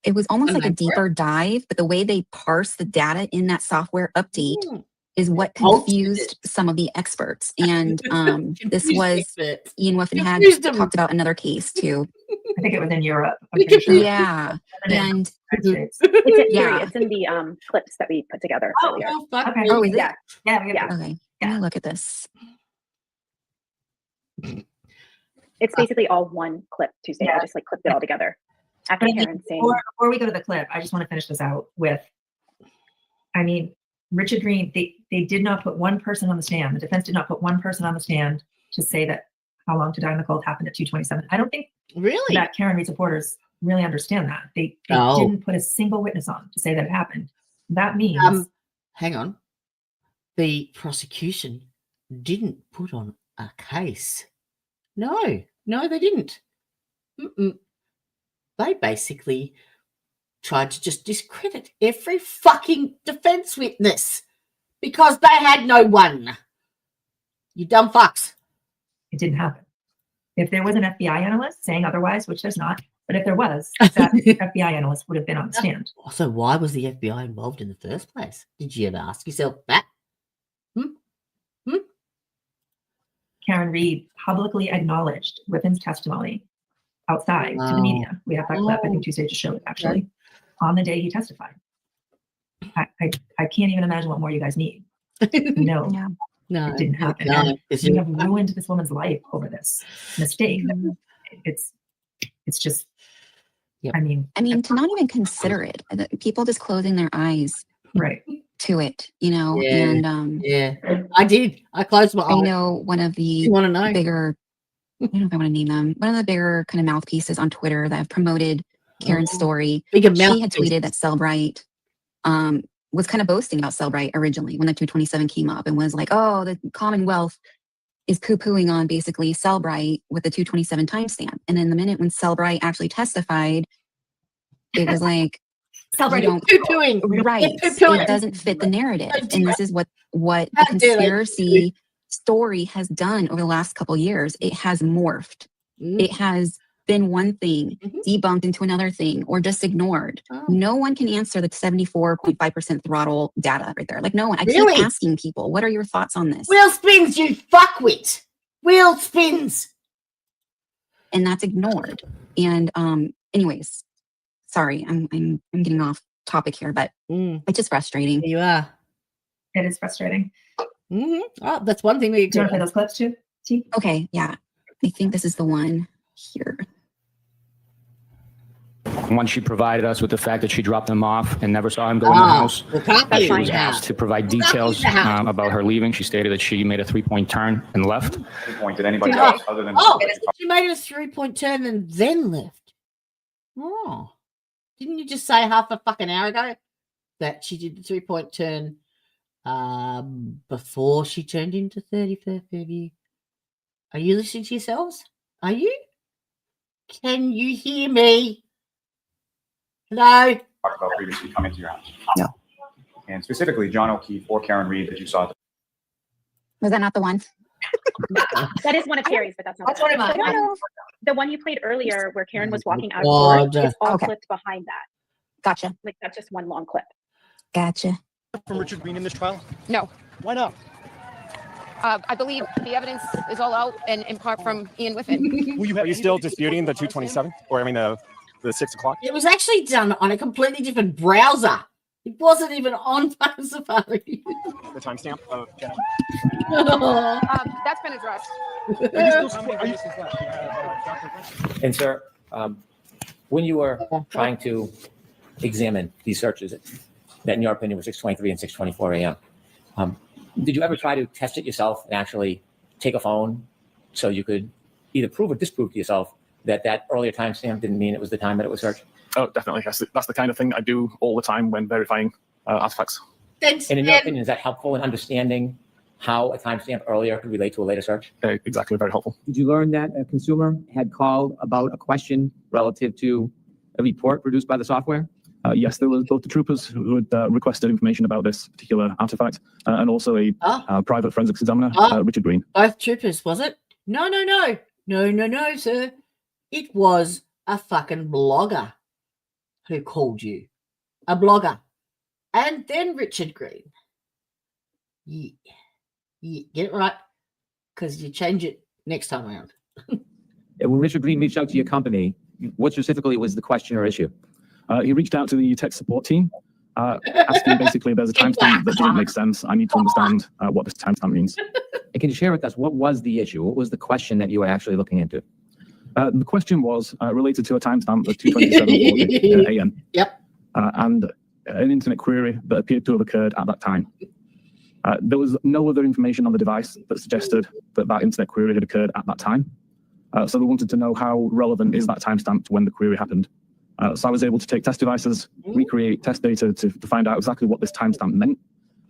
it was almost like a deeper dive, but the way they parse the data in that software update is what confused some of the experts. And this was, Ian Whiffen had talked about another case too. I think it was in Europe. Yeah. And it's in the clips that we put together earlier. Okay. Oh, is it? Yeah. Yeah. Okay. Let me look at this. It's basically all one clip, Tuesday. I just like clipped it all together. After But Karen saying, before we go to the clip, I just want to finish this out with, I mean, Richard Green, they did not put one person on the stand. The defense did not put one person on the stand to say that how long to die in the cold happened at 2:27. I don't think really that Karen Reed supporters really understand that. They didn't put a single witness on to say that it happened. That means hang on. The prosecution didn't put on a case. No, they didn't. They basically tried to just discredit every fucking defense witness because they had no one. You dumb fucks. it didn't happen. If there was an FBI analyst saying otherwise, which there's not, but if there was, that FBI analyst would have been on the stand. So why was the FBI involved in the first place? Did you ever ask yourself that? Karen Reed publicly acknowledged Whitman's testimony outside to the media. We have that clip. I think Tuesday just showed it actually on the day he testified. I can't even imagine what more you guys need. No, it didn't happen. No, You have ruined this woman's life over this mistake. It's just, I mean, to not even consider it, people just closing their eyes to it, and I did. I closed my eyes. I know one of the bigger, I don't know if I want to name them, one of the bigger kind of mouthpieces on Twitter that have promoted Karen's story. She had tweeted that Cellbrite was kind of boasting about Cellbrite originally when the 227 came up and was like, oh, the Commonwealth is poo-pooing on basically Cellbrite with the 227 timestamp. And then the minute when Cellbrite actually testified, it was like, Cellbrite poo-pooing. Right. It doesn't fit the narrative. And this is what the conspiracy story has done over the last couple of years. It has morphed. It has been one thing debunked into another thing or just ignored. No one can answer the 74.5% throttle data right there. Like no one. I keep asking people, what are your thoughts on this? Wheel spins, you fuckwit. Wheel spins. And that's ignored. And anyways, sorry, I'm getting off topic here, but it's just frustrating. You are. It is frustrating. Oh, that's one thing we do. You want to play those clips too? Okay, yeah. I think this is the one here. Once she provided us with the fact that she dropped them off and never saw him go in the house, she was asked to provide details about her leaving. She stated that she made a 3-point turn and left. Did anybody else other than? She made a 3-point turn and then left. Oh, didn't you just say half a fucking hour ago that she did the 3-point turn before she turned into 35th Fairview? Are you listening to yourselves? Are you? Can you hear me? Hello? Talked about previously coming to your house. No. And specifically, John O'Keefe or Karen Reed that you saw. Was that not the one? that is one of Terry's, but that's not one of mine. The one you played earlier where Karen was walking out of court is all clipped behind that. Gotcha. Like that's just one long clip. Gotcha. From Richard Green in this trial? No. Why not? I believe the evidence is all out, and in part from Ian Whiffen. Are you still disputing the 227? Or I mean the 6 o'clock? It was actually done on a completely different browser. It wasn't even on Safari. The timestamp of Jenna? That's been addressed. And sir, when you were trying to examine these searches that in your opinion were 6:23 and 6:24 a.m., did you ever try to test it yourself and actually take a phone so you could either prove or disprove to yourself that that earlier timestamp didn't mean it was the time that it was searched? Oh, definitely. That's the kind of thing I do all the time when verifying artifacts. Thanks. And in your opinion, is that helpful in understanding how a timestamp earlier could relate to a later search? Exactly, very helpful. Did you learn that a consumer had called about a question relative to a report produced by the software? Yes, there was both the troopers who had requested information about this particular artifact and also a private forensics examiner, Richard Green. Both troopers, was it? No, sir. It was a fucking blogger who called you. A blogger. And then Richard Green. Yeah. Get it right, because you change it next time around. When Richard Green reached out to your company, what specifically was the question or issue? He reached out to the tech support team asking basically there's a timestamp that doesn't make sense. I need to understand what this timestamp means. And can you share with us what was the issue? What was the question that you were actually looking into? The question was related to a timestamp of 2:27:40 a.m. Yep. And an internet query that appeared to have occurred at that time. There was no other information on the device that suggested that that internet query had occurred at that time. So we wanted to know how relevant is that timestamp to when the query happened. So I was able to take test devices, recreate test data to find out exactly what this timestamp meant,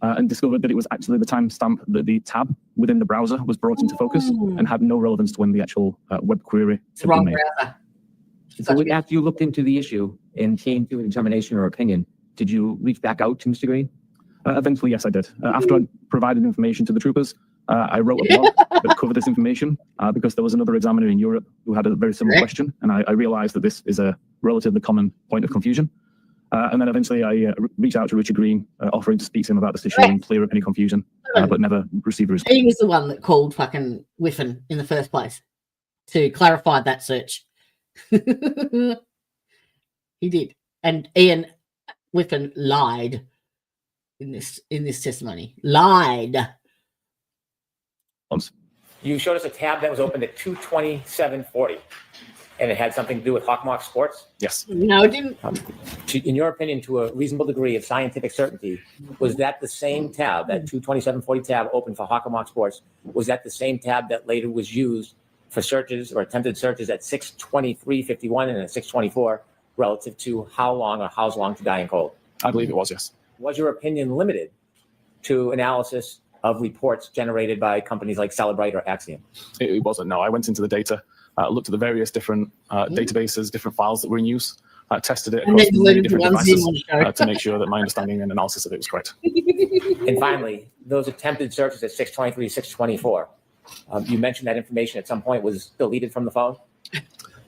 and discovered that it was actually the timestamp that the tab within the browser was brought into focus and had no relevance to when the actual web query had been made. So after you looked into the issue and came to a determination or opinion, did you reach back out to Mr. Green? Eventually, yes, I did. After I provided information to the troopers, I wrote a blog that covered this information because there was another examiner in Europe who had a very similar question, and I realized that this is a relatively common point of confusion. And then eventually I reached out to Richard Green, offering to speak to him about this issue and clear up any confusion, but never received a response. He was the one that called fucking Whiffen in the first place to clarify that search. He did. And Ian Whiffen lied in this testimony. Lied. You showed us a tab that was opened at 2:27:40, and it had something to do with Hawkmock Sports? Yes. No, it didn't. In your opinion, to a reasonable degree of scientific certainty, was that the same tab, that 2:27:40 tab open for Hawkmock Sports, was that the same tab that later was used for searches or attempted searches at 6:23:51 and at 6:24 relative to how long or how's long to die in cold? I believe it was, yes. Was your opinion limited to analysis of reports generated by companies like Celebrite or Axiom? It wasn't, no. I went into the data, looked at the various different databases, different files that were in use, tested it across many different devices to make sure that my understanding and analysis of it was correct. And finally, those attempted searches at 6:23, 6:24, you mentioned that information at some point was deleted from the phone?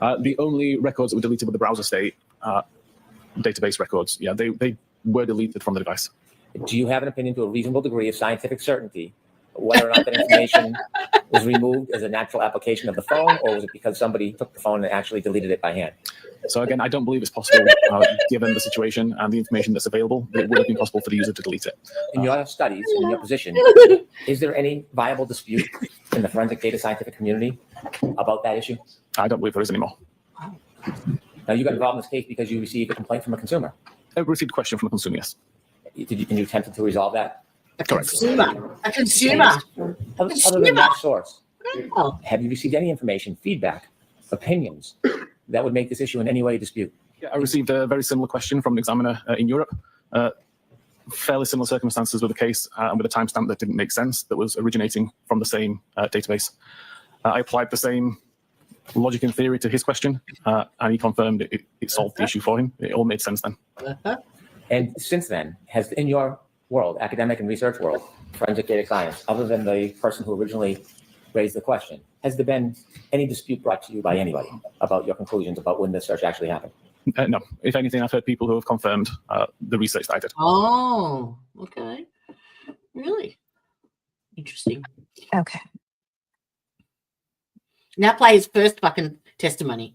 The only records that were deleted were the browser state database records. Yeah, they were deleted from the device. Do you have an opinion to a reasonable degree of scientific certainty whether or not that information was removed as a natural application of the phone, or was it because somebody took the phone and actually deleted it by hand? So again, I don't believe it's possible, given the situation and the information that's available, that it would have been possible for the user to delete it. In your studies, in your position, is there any viable dispute in the forensic data scientific community about that issue? I don't believe there is anymore. Now, you got involved in this case because you received a complaint from a consumer. I received a question from a consumer, yes. And you attempted to resolve that? Correct. A consumer. Other than that source, have you received any information, feedback, opinions that would make this issue in any way dispute? Yeah, I received a very similar question from an examiner in Europe. Fairly similar circumstances with the case and with a timestamp that didn't make sense, that was originating from the same database. I applied the same logic and theory to his question, and he confirmed it solved the issue for him. It all made sense then. And since then, has in your world, academic and research world, forensic data science, other than the person who originally raised the question, has there been any dispute brought to you by anybody about your conclusions about when the search actually happened? No. If anything, I've heard people who have confirmed the research that I did. Oh, okay. Really? Interesting. Okay. Now play his first fucking testimony.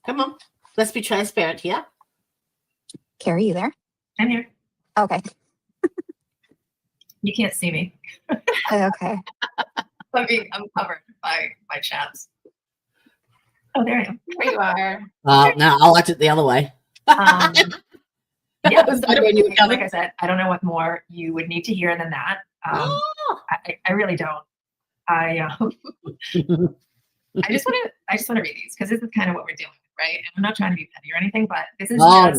Come on. Let's be transparent here. Carrie, you there? I'm here. Okay. You can't see me. Okay. I'm covered by chats. Oh, there I am. There you are. No, I liked it the other way. Yeah, Was that when you were coming? like I said, I don't know what more you would need to hear than that. I really don't. I just want to read these because this is kind of what we're doing, right? And I'm not trying to be petty or anything, but this is no.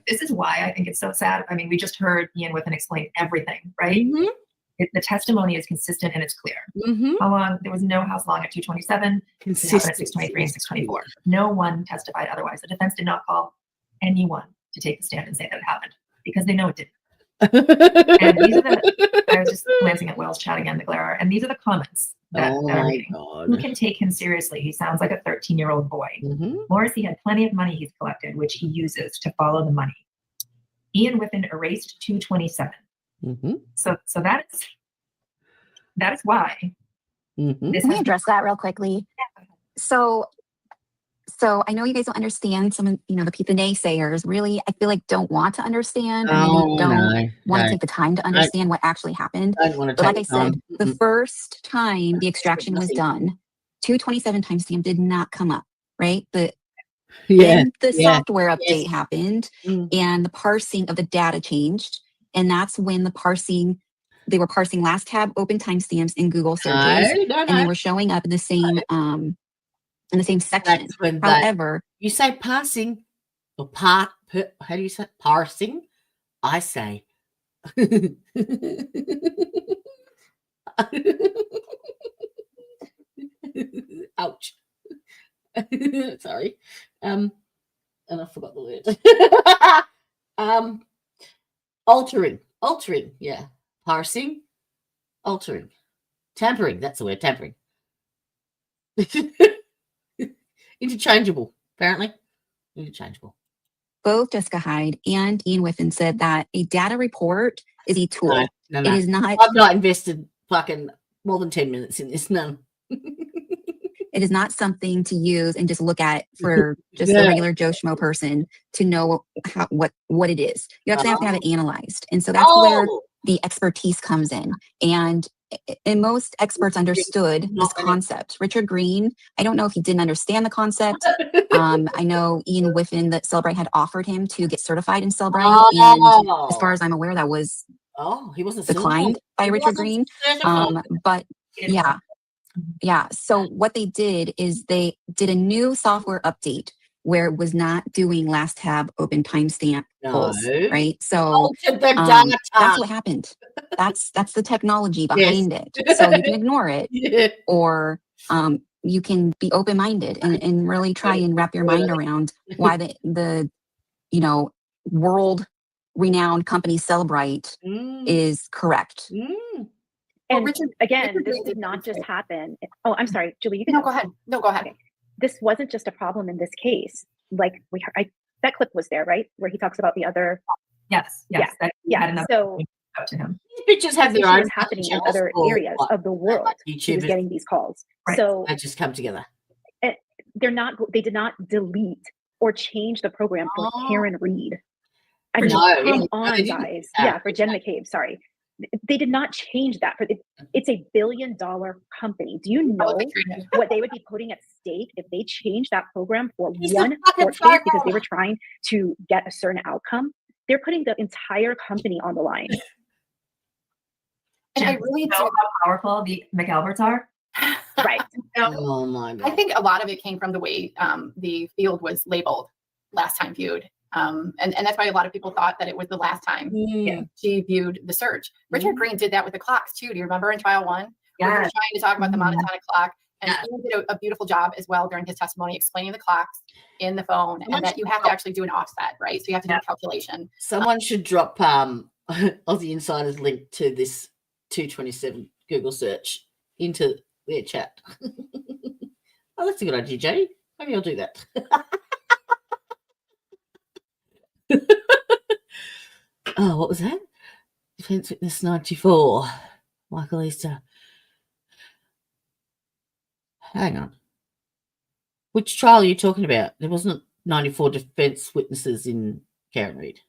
This is why I think it's so sad. I mean, we just heard Ian Whiffen explain everything, right? The testimony is consistent and it's clear. How long? There was no how's long at 2:27. It happened at 6:23 and 6:24. No one testified otherwise. The defense did not call anyone to take the stand and say that it happened because they know it didn't. And these are I was just glancing at Will's chat again, the glare, and these are the comments that I'm reading. Who can take him seriously? He sounds like a 13-year-old boy. Morrissey had plenty of money he's collected, which he uses to follow the money. Ian Whiffen erased 2:27. So that is why. Let me address that real quickly. So So I know you guys don't understand some of, the people, the naysayers really, I feel like don't want to understand or Oh, maybe don't no. want to Don't. take the time to understand what actually happened. Don't want to But take like I the time. said, the first time the extraction was done, 227 timestamp did not come up, right? But then the software update happened and the parsing of the data changed. And that's when they were parsing last tab open timestamps in Google searches. And they were showing up in the same section. That's when However, you say parsing or how do you say parsing? I say ouch. Sorry. And I forgot the word. Altering, yeah. Parsing, altering. Tampering, that's the word, tampering. Interchangeable, apparently. Interchangeable. both Jessica Hyde and Ian Whiffen said that a data report is a tool. No. It is not. I've not invested fucking more than 10 minutes in this. No. It is not something to use and just look at for just a regular Joe Schmo person to know what it is. You actually have to have it analyzed. And so that's where the expertise comes in. And most experts understood this concept. Richard Green, I don't know if he didn't understand the concept. I know Ian Whiffen that Cellbrite had offered him to get certified in Cellbrite. And as far as I'm aware, that was he wasn't declined by Richard Green. But yeah. So what they did is they did a new software update where it was not doing last tab open timestamp polls, right? So that's what happened. That's the technology behind it. So you can ignore it, or you can be open-minded and really try and wrap your mind around why the world-renowned company Cellbrite is correct. And Richard, again, this did not just happen. Oh, I'm sorry, Julie. You can go ahead. No, go ahead. Okay. This wasn't just a problem in this case. Like that clip was there, right, where he talks about the other. Yes. So to him. These bitches have their own happening in other areas of the world. He was getting these calls. Right. So they just come together. They did not delete or change the program for Karen Reed. I mean, come on, guys. Yeah, for Jen McCabe. Sorry. They did not change that. It's $1 billion company. Do you know what they would be putting at stake if they changed that program for one court case because they were trying to get a certain outcome? They're putting the entire company on the line. And I really know how powerful the McAlberts are. Right. Oh my God. I think a lot of it came from the way the field was labeled last time viewed. And that's why a lot of people thought that it was the last time she viewed the search. Richard Green did that with the clocks too. Do you remember in trial 1? Yeah. We were trying to talk about the monotonic clock. And he did a beautiful job as well during his testimony explaining the clocks in the phone and that you have to actually do an offset, right? So you have to do a calculation. Someone should drop Aussie Insider's link to this 227 Google search into their chat. Oh, that's a good idea, Jay. Maybe I'll do that. Oh, what was that? Defense Witness 94. Michael Easter. Hang on. Which trial are you talking about? There wasn't 94 defense witnesses in Karen Reed.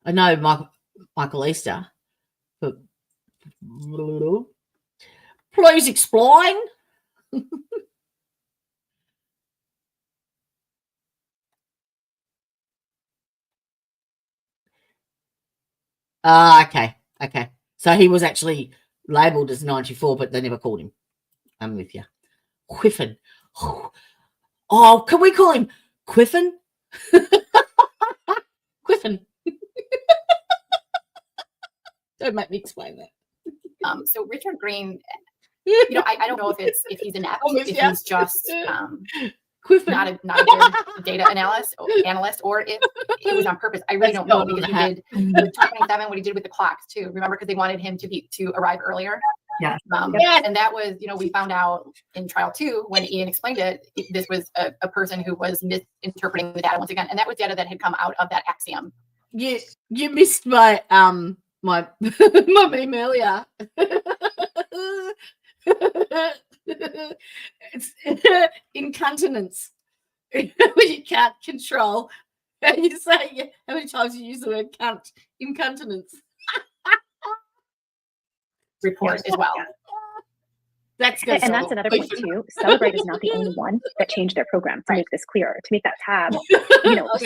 I know Michael Easter, but please explain. Okay. So he was actually labelled as 94, but they never called him. I'm with you. Quiffen. Oh, can we call him Quiffen? Quiffen. Don't make me explain that. So Richard Green, I don't know if he's inept, if he's just not a good data analyst, or if it was on purpose. I really don't know, because he did with 227 what he did with the clocks too. Remember, because they wanted him to arrive earlier. Yeah. And that was, we found out in trial 2 when Ian explained it, this was a person who was misinterpreting the data once again, and that was data that had come out of that axiom. You missed my my meme earlier. It's incontinence. When you can't control, and you say how many times you use the word cunt. Incontinence. Report as well. That's good. And that's another point too. Celebrate is not the only one that changed their program to make this clearer, to make that tab, so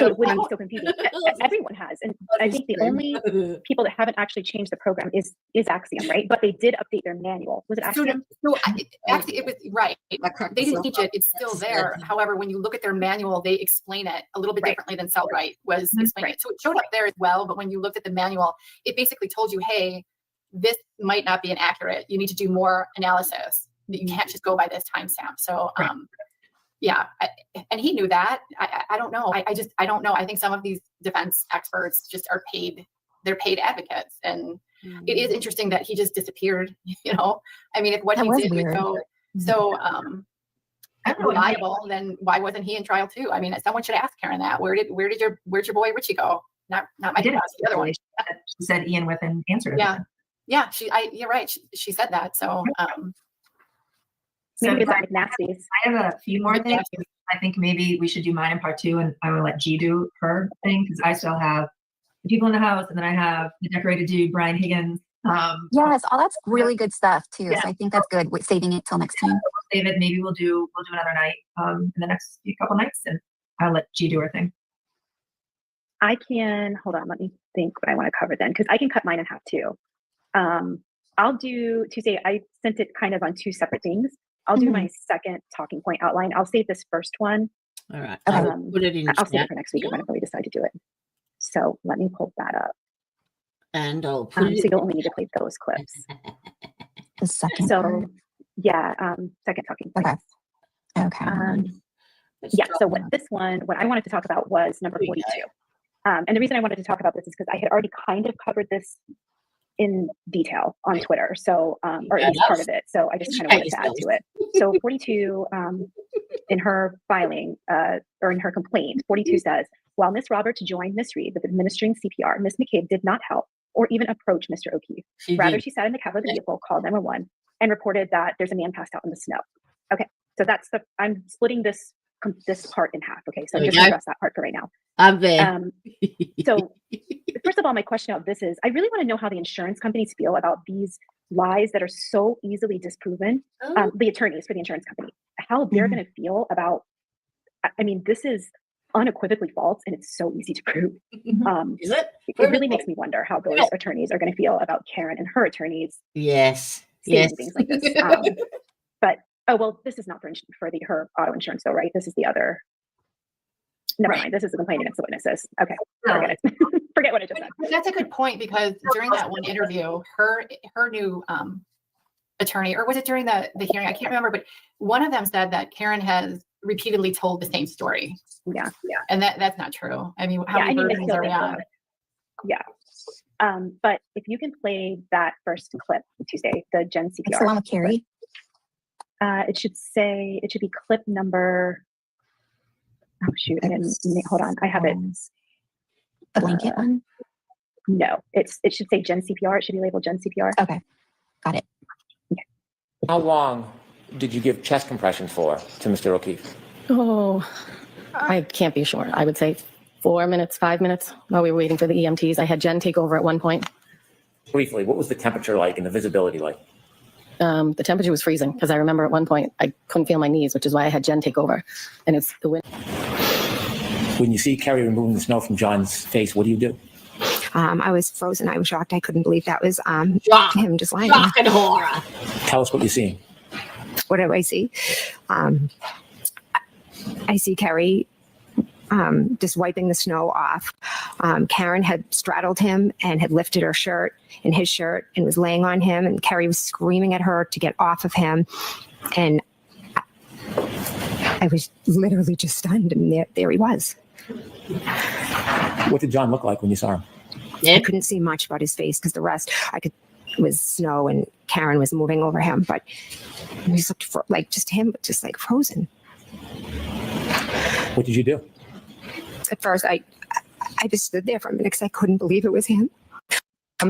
it wouldn't be so confusing. Everyone has, and I think the only people that haven't actually changed the program is Axiom, right? But they did update their manual. Was it Axiom? Actually, it was right. They didn't teach it. It's still there. However, when you look at their manual, they explain it a little bit differently than Cellbrite was explaining it. So it showed up there as well. But when you looked at the manual, it basically told you, hey, this might not be inaccurate. You need to do more analysis. You can't just go by this timestamp. So, and he knew that. I don't know. I don't know. I think some of these defense experts just are paid. They're paid advocates, and it is interesting that he just disappeared. I mean, if what he did was so reliable, then why wasn't he in trial too? I mean, someone should ask Karen that. Where'd your boy Richie go? Not my I did ask the other one. She said Ian Whiffen answered it. Yeah, you're right. She said that. So, maybe it's like nasties. I have a few more things. I think maybe we should do mine in part 2, and I will let G do her thing because I still have the people in the house, and then I have the decorated dude, Brian Higgins. Yes, all that's really good stuff too. So I think that's good. With saving it till next time. We'll save it. Maybe we'll do another night in the next couple nights, and I'll let G do her thing. I can hold on. Let me think what I want to cover then, because I can cut mine in half too. I'll do Tuesday. I sent it kind of on 2 separate things. I'll do my second talking point outline. I'll save this first one. All right. Put it in. I'll save it for next week whenever we decide to do it. So let me pull that up. And I'll so you'll only need to play those clips. The second. So second talking point. Okay. So what I wanted to talk about was number 42. And the reason I wanted to talk about this is because I had already kind of covered this in detail on Twitter. So, or at least part of it. So I just kind of wanted to add to it. So 42, in her filing, or in her complaint, 42 says, while Ms. Roberts joined Ms. Reed with administering CPR, Ms. McCabe did not help or even approach Mr. O'Keefe. Rather, she sat in the cab of the vehicle, called 911, and reported that there's a man passed out in the snow. Okay. So I'm splitting this part in half. Okay. So just address that part for right now. I'm there. So first of all, my question about this is, I really want to know how the insurance companies feel about these lies that are so easily disproven. The attorneys for the insurance company, how they're going to feel about, I mean, this is unequivocally false and it's so easy to prove. Is it? It really makes me wonder how those attorneys are going to feel about Karen and her attorneys. Yes. Things like this. But, this is not for her auto insurance though, right? This is the other. Never mind. This is the complaint against the witnesses. Okay. Forget it. Forget what I just said. That's a good point, because during that one interview, her new attorney, or was it during the hearing? I can't remember, but one of them said that Karen has repeatedly told the same story. Yeah. And that's not true. I mean, how many versions are we on? Yeah. But if you can play that first clip Tuesday, the Gen CPR. It's the one with Carrie. It should be clip number. Oh shoot! I didn't. Hold on. I have it. The blanket one. No, it should say Gen CPR. It should be labeled Gen CPR. Okay, got it. Okay. How long did you give chest compressions for to Mr. O'Keefe? Oh, I can't be sure. I would say 4 minutes, 5 minutes while we were waiting for the EMTs. I had Jen take over at one point. Briefly, what was the temperature like and the visibility like? The temperature was freezing because I remember at one point I couldn't feel my knees, which is why I had Jen take over. And it's the wind. When you see Carrie removing the snow from John's face, what do you do? I was frozen. I was shocked. I couldn't believe that was him just lying. Shock and horror. Tell us what you're seeing. What do I see? I see Carrie just wiping the snow off. Karen had straddled him and had lifted her shirt and his shirt and was laying on him, and Carrie was screaming at her to get off of him. And I was literally just stunned, and there he was. What did John look like when you saw him? I couldn't see much about his face because the rest was snow and Karen was moving over him, but he just looked like just him, but just like frozen. What did you do? At first, I just stood there for a minute because I couldn't believe it was him.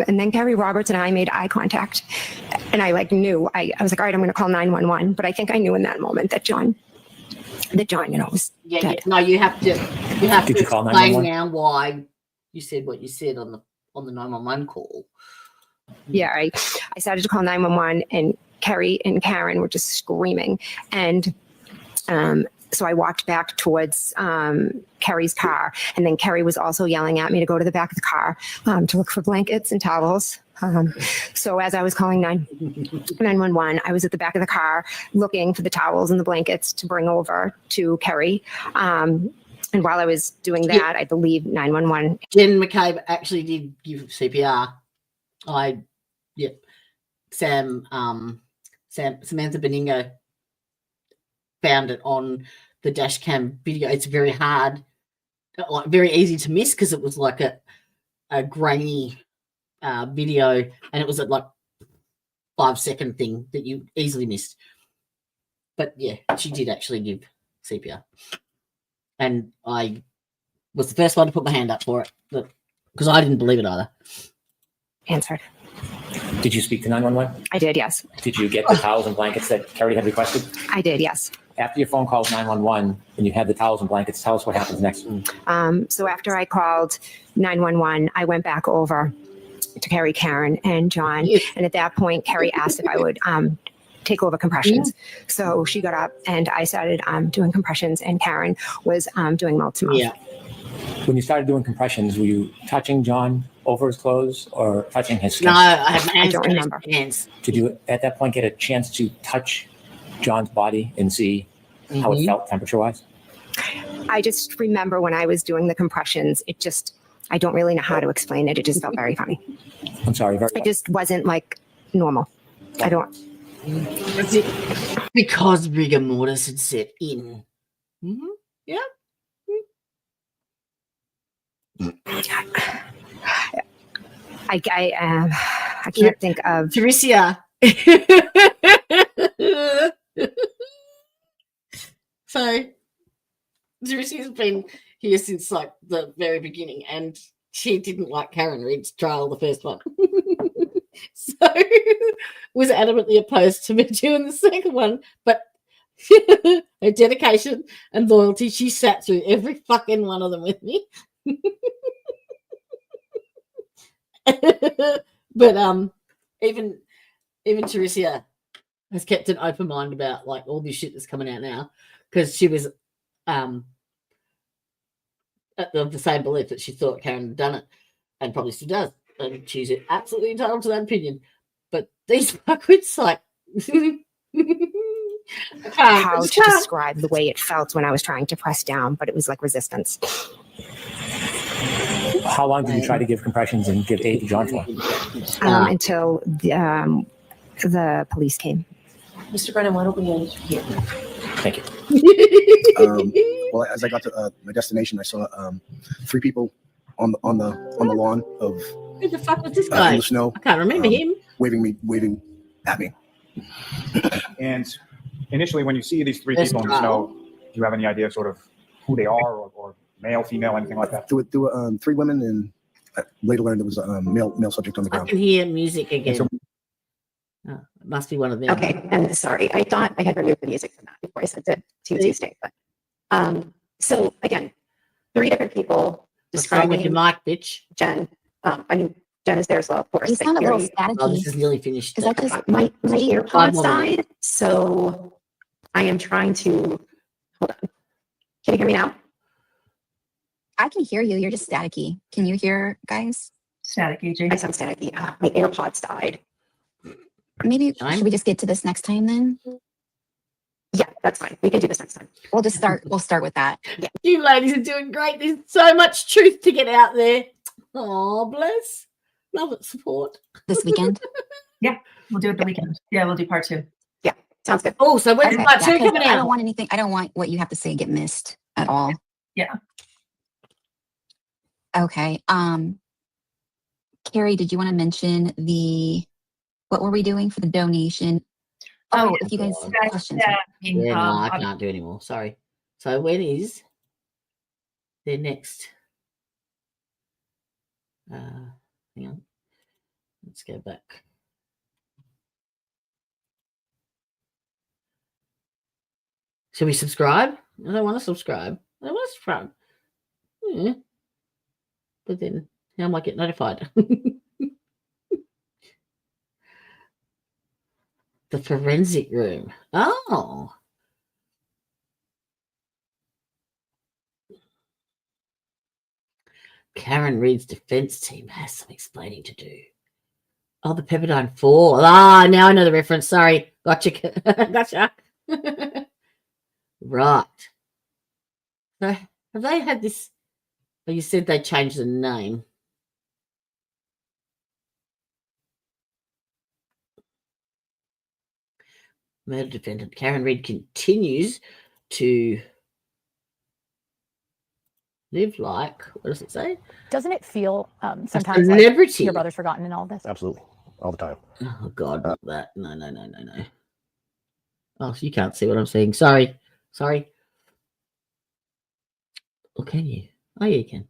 And then Carrie Roberts and I made eye contact, and I knew. I was like, all right, I'm going to call 911. But I think I knew in that moment that John, was dead. No, you have to. You have Did to you call explain 911? now why you said what you said on the 911 call. Yeah, I started to call 911, and Carrie and Karen were just screaming, and so I walked back towards Carrie's car, and then Carrie was also yelling at me to go to the back of the car to look for blankets and towels. So as I was calling 911, I was at the back of the car looking for the towels and the blankets to bring over to Carrie. And while I was doing that, I believe 911. Jen McCabe actually did give CPR. Samantha Beningo found it on the dash cam video. It's very hard, very easy to miss because it was like a grainy video, and it was a 5-second thing that you easily missed. But yeah, she did actually give CPR, and I was the first one to put my hand up for it, because I didn't believe it either. Answered. Did you speak to 911? I did, yes. Did you get the towels and blankets that Carrie had requested? I did, yes. After your phone calls 911 and you had the towels and blankets, tell us what happens next. So after I called 911, I went back over to Carrie, Karen, and John. And at that point, Carrie asked if I would take over compressions. So she got up and I started doing compressions, and Karen was doing mouth to mouth. Yeah. When you started doing compressions, were you touching John over his clothes or touching his skin? No, I had my hands. I don't remember. Hands. Did you at that point get a chance to touch John's body and see how it felt temperature-wise? I just remember when I was doing the compressions, I don't really know how to explain it. It just felt very funny. I'm sorry. It just wasn't like normal. I don't. That's it. Because rigor mortis had set in. Mm-hmm. Yeah. I can't think of Teresia. So Teresia's been here since the very beginning, and she didn't like Karen Reid's trial, the first one. So was adamantly opposed to me doing the second one, but her dedication and loyalty, she sat through every fucking one of them with me. But even Teresia has kept an open mind about all this shit that's coming out now, because she was of the same belief that she thought Karen had done it, and probably still does, and she's absolutely entitled to that opinion. But these fuckwits, how to describe the way it felt when I was trying to press down, but it was like resistance. How long did you try to give compressions and give aid to John for? Until the police came. Mr. Brennan, why don't we end here? Thank you. Well, as I got to my destination, I saw 3 people on the lawn of who the fuck was this guy? in the snow. I can't remember him. Waving at me. And initially, when you see these 3 people in the snow, do you have any idea sort of who they are, or male, female, anything like that? There were 3 women, and I later learned there was a male subject on the I ground. can hear music again. It must be one of them. Okay, and sorry, I thought I had removed the music from that before I sent it to Tuesday. But so again, 3 different people describing with your mic, bitch. Jen. I mean, Jen is there as well, of course. You sound a little staticky. Oh, this is nearly finished. Is that just my earpods died? So I am trying to hold on. Can you hear me now? I can hear you. You're just staticky. Can you hear, guys? Staticky, I sound staticky. My AirPods died. Maybe should we just get to this next time then? Yeah, that's fine. We can do this next time. We'll start with that. Yeah. You ladies are doing great. There's so much truth to get out there. Oh, bless. Love it. Support. This weekend? Yeah, we'll do it the weekend. Yeah, we'll do part 2. Yeah, sounds good. Oh, so when's part 2 coming out? I don't want what you have to say get missed at all. Yeah. Okay. Carrie, did you want to mention what were we doing for the donation? Oh, if you guys have questions. No, I can't do anymore. Sorry. So when is their next? Hang on. Let's go back. Should we subscribe? I don't want to subscribe. I don't want to subscribe. Yeah. But then how am I get notified? The forensic room. Oh. Karen Reed's defense team has some explaining to do. Oh, the Pepperdine Fall. Ah, now I know the reference. Sorry. Gotcha. Gotcha. Right. So have they had this? Oh, you said they changed the name. Murder defendant Karen Reed continues to live like, what does it say? Doesn't it feel sometimes like celebrity. your brother's forgotten in all of this? Absolutely. All the time. Oh, God, not that. No. Oh, so you can't see what I'm saying. Sorry. Or can you? Oh, yeah, you can.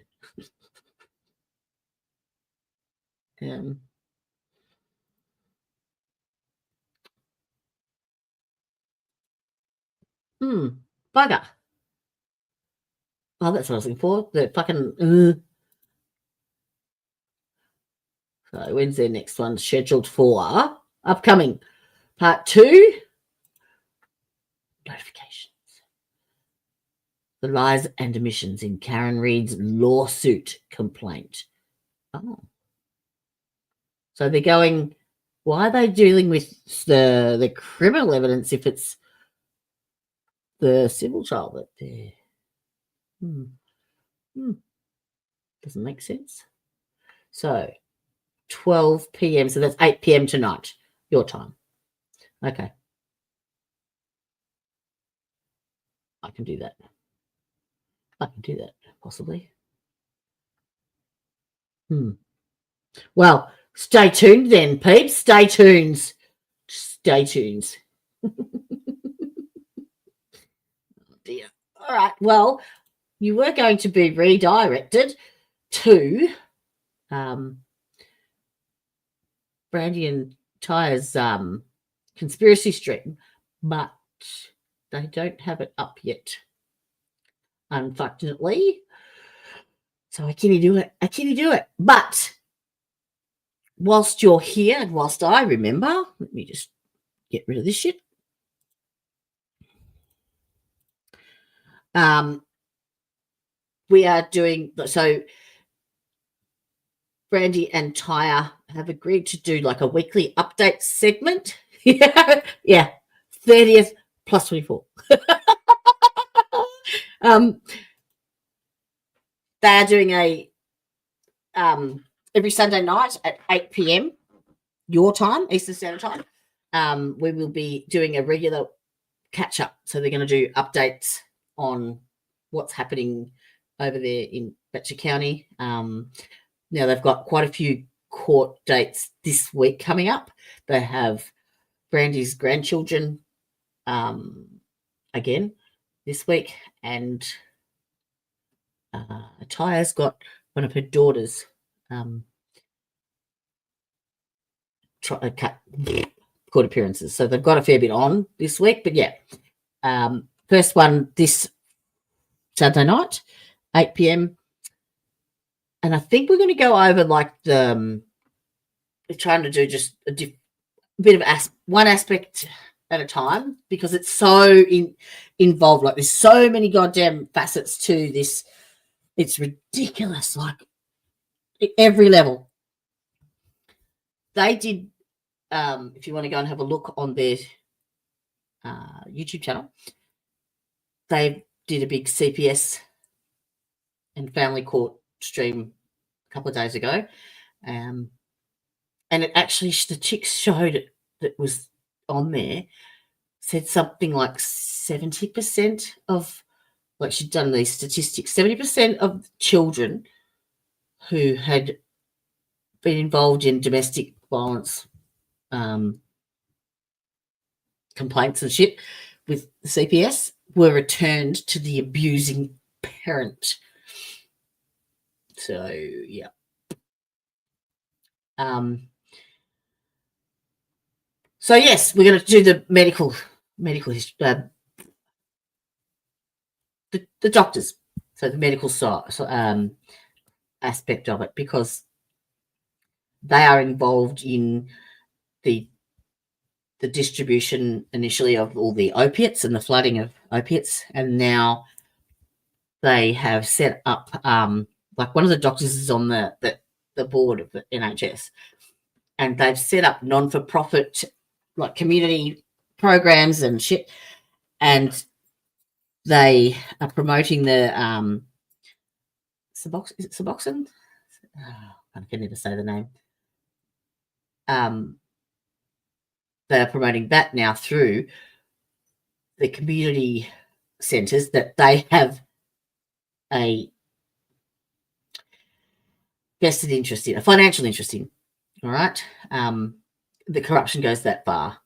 Bugger. Oh, that's what I was looking for. The fucking. So when's their next one scheduled for? Upcoming part 2. Notifications. The lies and omissions in Karen Reed's lawsuit complaint. Oh. So they're going, why are they dealing with the criminal evidence if it's the civil trial that they're... Doesn't make sense. So 12 p.m. So that's 8 p.m. tonight, your time. Okay. I can do that. Possibly. Well, stay tuned then, peeps. Stay tuned. Oh, dear. All right. Well, you were going to be redirected to Brandy and Tya's conspiracy stream, but they don't have it up yet, unfortunately. So I can't do it. But whilst you're here and whilst I remember, let me just get rid of this shit. We are doing, so Brandy and Tya have agreed to do like a weekly update segment. Yeah. 30th plus 24. They're doing a every Sunday night at 8 p.m. your time, Eastern Standard Time. We will be doing a regular catch up. So they're going to do updates on what's happening over there in Betcher County. Now they've got quite a few court dates this week coming up. They have Brandy's grandchildren again this week, and Tya's got one of her daughters court appearances. So they've got a fair bit on this week, but yeah. First one this Saturday night, 8 p.m. And I think we're going to go over like we're trying to do just a bit of one aspect at a time, because it's so involved. Like there's so many goddamn facets to this. It's ridiculous. Like at every level. They did, if you want to go and have a look on their YouTube channel, they did a big CPS and family court stream a couple of days ago. And it actually, the chicks showed it that was on there, said something like 70% of, like she'd done these statistics, 70% of children who had been involved in domestic violence complaints and shit with the CPS were returned to the abusing parent. So, yeah. So yes, we're going to do the medical history, the doctors, so the medical aspect of it, because they are involved in the distribution initially of all the opiates and the flooding of opiates, and now they have set up like one of the doctors is on the board of the NHS, and they've set up non-for-profit like community programs and shit, and they are promoting the Suboxone. I can never say the name. They are promoting that now through the community centres that they have a vested interest in, a financial interest in. All right. The corruption goes that far.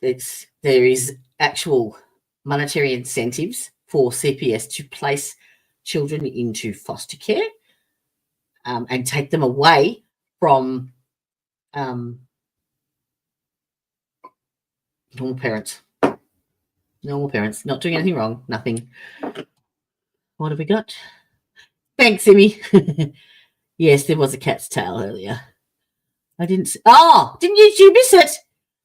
There is actual monetary incentives for CPS to place children into foster care and take them away from normal parents. Normal parents, not doing anything wrong, nothing. What have we got? Thanks, Emmy. Yes, there was a cat's tail earlier. I didn't. Oh, didn't you miss it?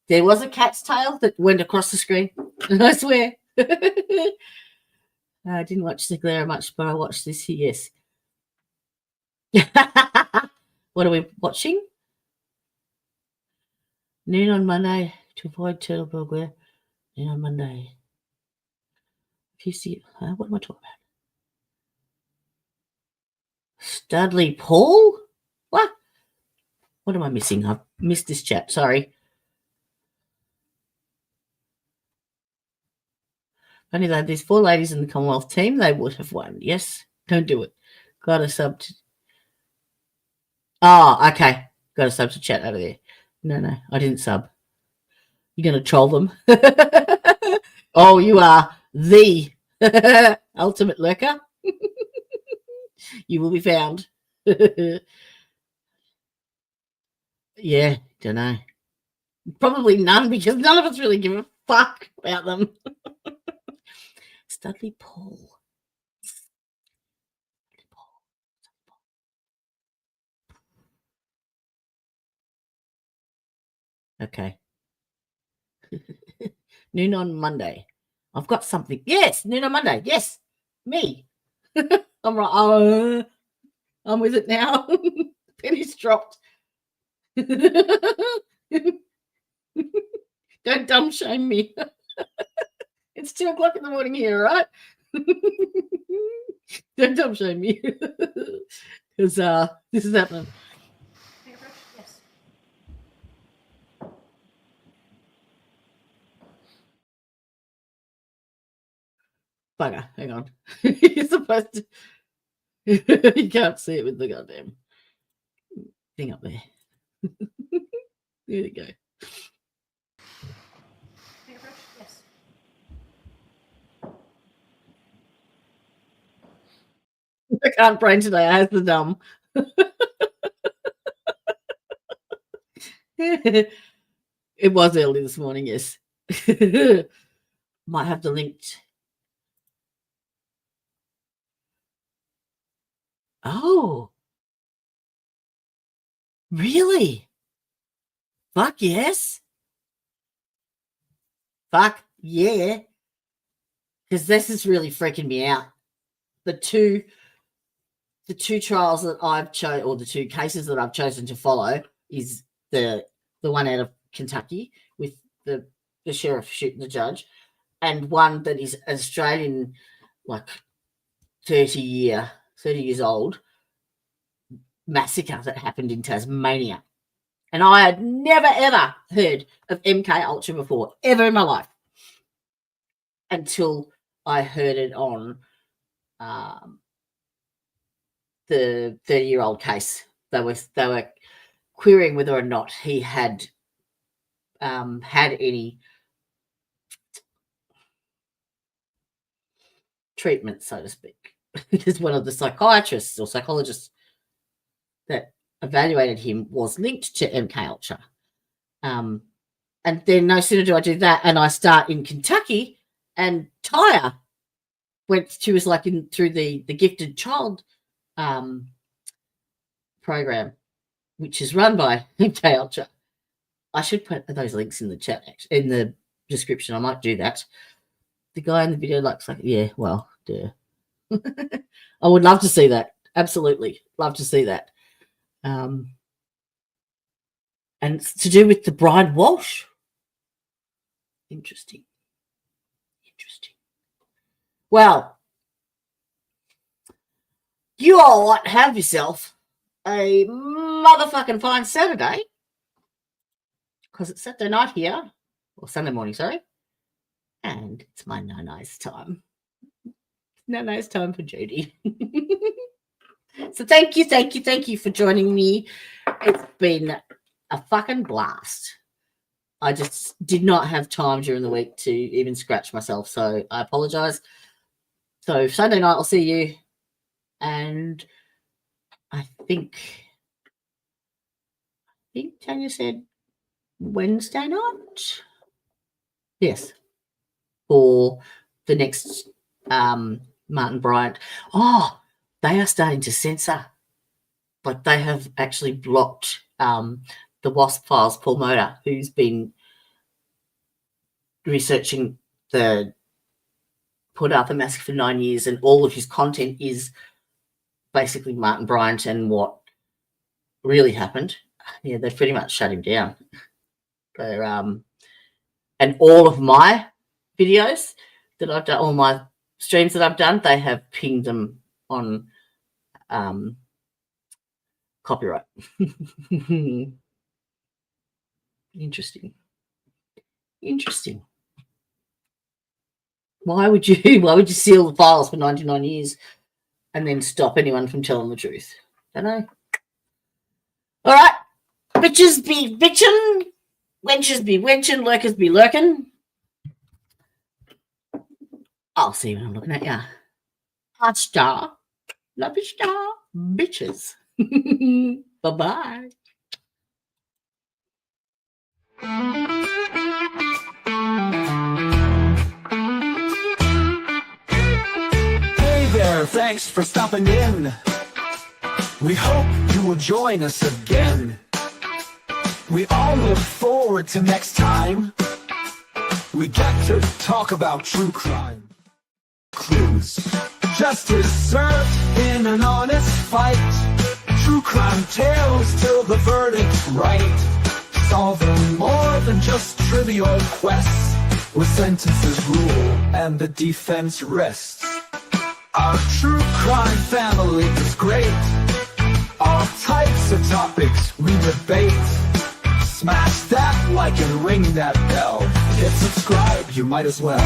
There was a cat's tail that went across the screen. I swear. I didn't watch the glare much, but I watched this here. Yes. What are we watching? Noon on Monday to avoid turtle bell glare. Noon on Monday. If you see, what am I talking about? Studley Paul? What? What am I missing? I've missed this chat. Sorry. Only though there's 4 ladies in the Commonwealth team, they would have won. Yes? Don't do it. Got a sub to... Oh, okay. Got a sub to chat over there. No, I didn't sub. You're going to troll them. Oh, you are the ultimate lurker. You will be found. Yeah, don't know. Probably none, because none of us really give a fuck about them. Studley Paul. Okay. Noon on Monday. I've got something. Yes, noon on Monday. Yes, me. I'm right. Oh, I'm with it now. Penny's dropped. Don't dumb shame me. It's 2 o'clock in the morning here, right? Don't dumb shame me. Because this is happening. Yes. Bugger, hang on. You're supposed to. You can't see it with the goddamn thing up there. There you go. Yes. I can't brain today. I have the dumb. It was early this morning, yes. Might have the link. Oh. Really? Fuck yes. Fuck yeah. Because this is really freaking me out. The two trials that I've chosen, or the 2 cases that I've chosen to follow, is the one out of Kentucky with the sheriff shooting the judge, and one that is Australian, like 30 years old massacre that happened in Tasmania. And I had never, ever heard of MK Ultra before, ever in my life, until I heard it on the 30-year-old case. They were querying whether or not he had had any treatment, so to speak. Because one of the psychiatrists or psychologists that evaluated him was linked to MK Ultra. And then no sooner do I do that and I start in Kentucky, and Tya she was like through the gifted child program, which is run by MK Ultra. I should put those links in the chat, actually, in the description. I might do that. The guy in the video looks like, yeah, well, duh. I would love to see that. Absolutely. Love to see that. And it's to do with the Brian Walsh. Interesting. Well, you all have yourself a motherfucking fine Saturday, because it's Saturday night here, or Sunday morning, sorry, and it's my no-nice time. No-nice time for Jodie. So thank you for joining me. It's been a fucking blast. I just did not have time during the week to even scratch myself, so I apologize. So Sunday night I'll see you, and I think Tanya said Wednesday night. Yes, for the next Martin Bryant. Oh, they are starting to censor, but they have actually blocked the WASP files, Paul Motor, who's been researching the Port Arthur massacre for 9 years, and all of his content is basically Martin Bryant and what really happened. Yeah, they've pretty much shut him down. They're, and all of my videos that I've done, all my streams that I've done, they have pinged them on copyright. Interesting. Why would you seal the files for 99 years and then stop anyone from telling the truth? Don't know. All right. Bitches be bitchin', wenches be wenching, lurkers be lurking. I'll see you when I'm looking at ya. Hot star. Love you, star. Bitches. Bye-bye. Hey there, thanks for stopping in. We hope you will join us again. We all look forward to next time. We get to talk about true crime. Clues. Justice served in an honest fight. True crime tales till the verdict's right. Solving more than just trivial quests, where sentences rule and the defense rests. Our true crime family is great. All types of topics we debate. Smash that like and ring that bell. Hit subscribe, you might as well.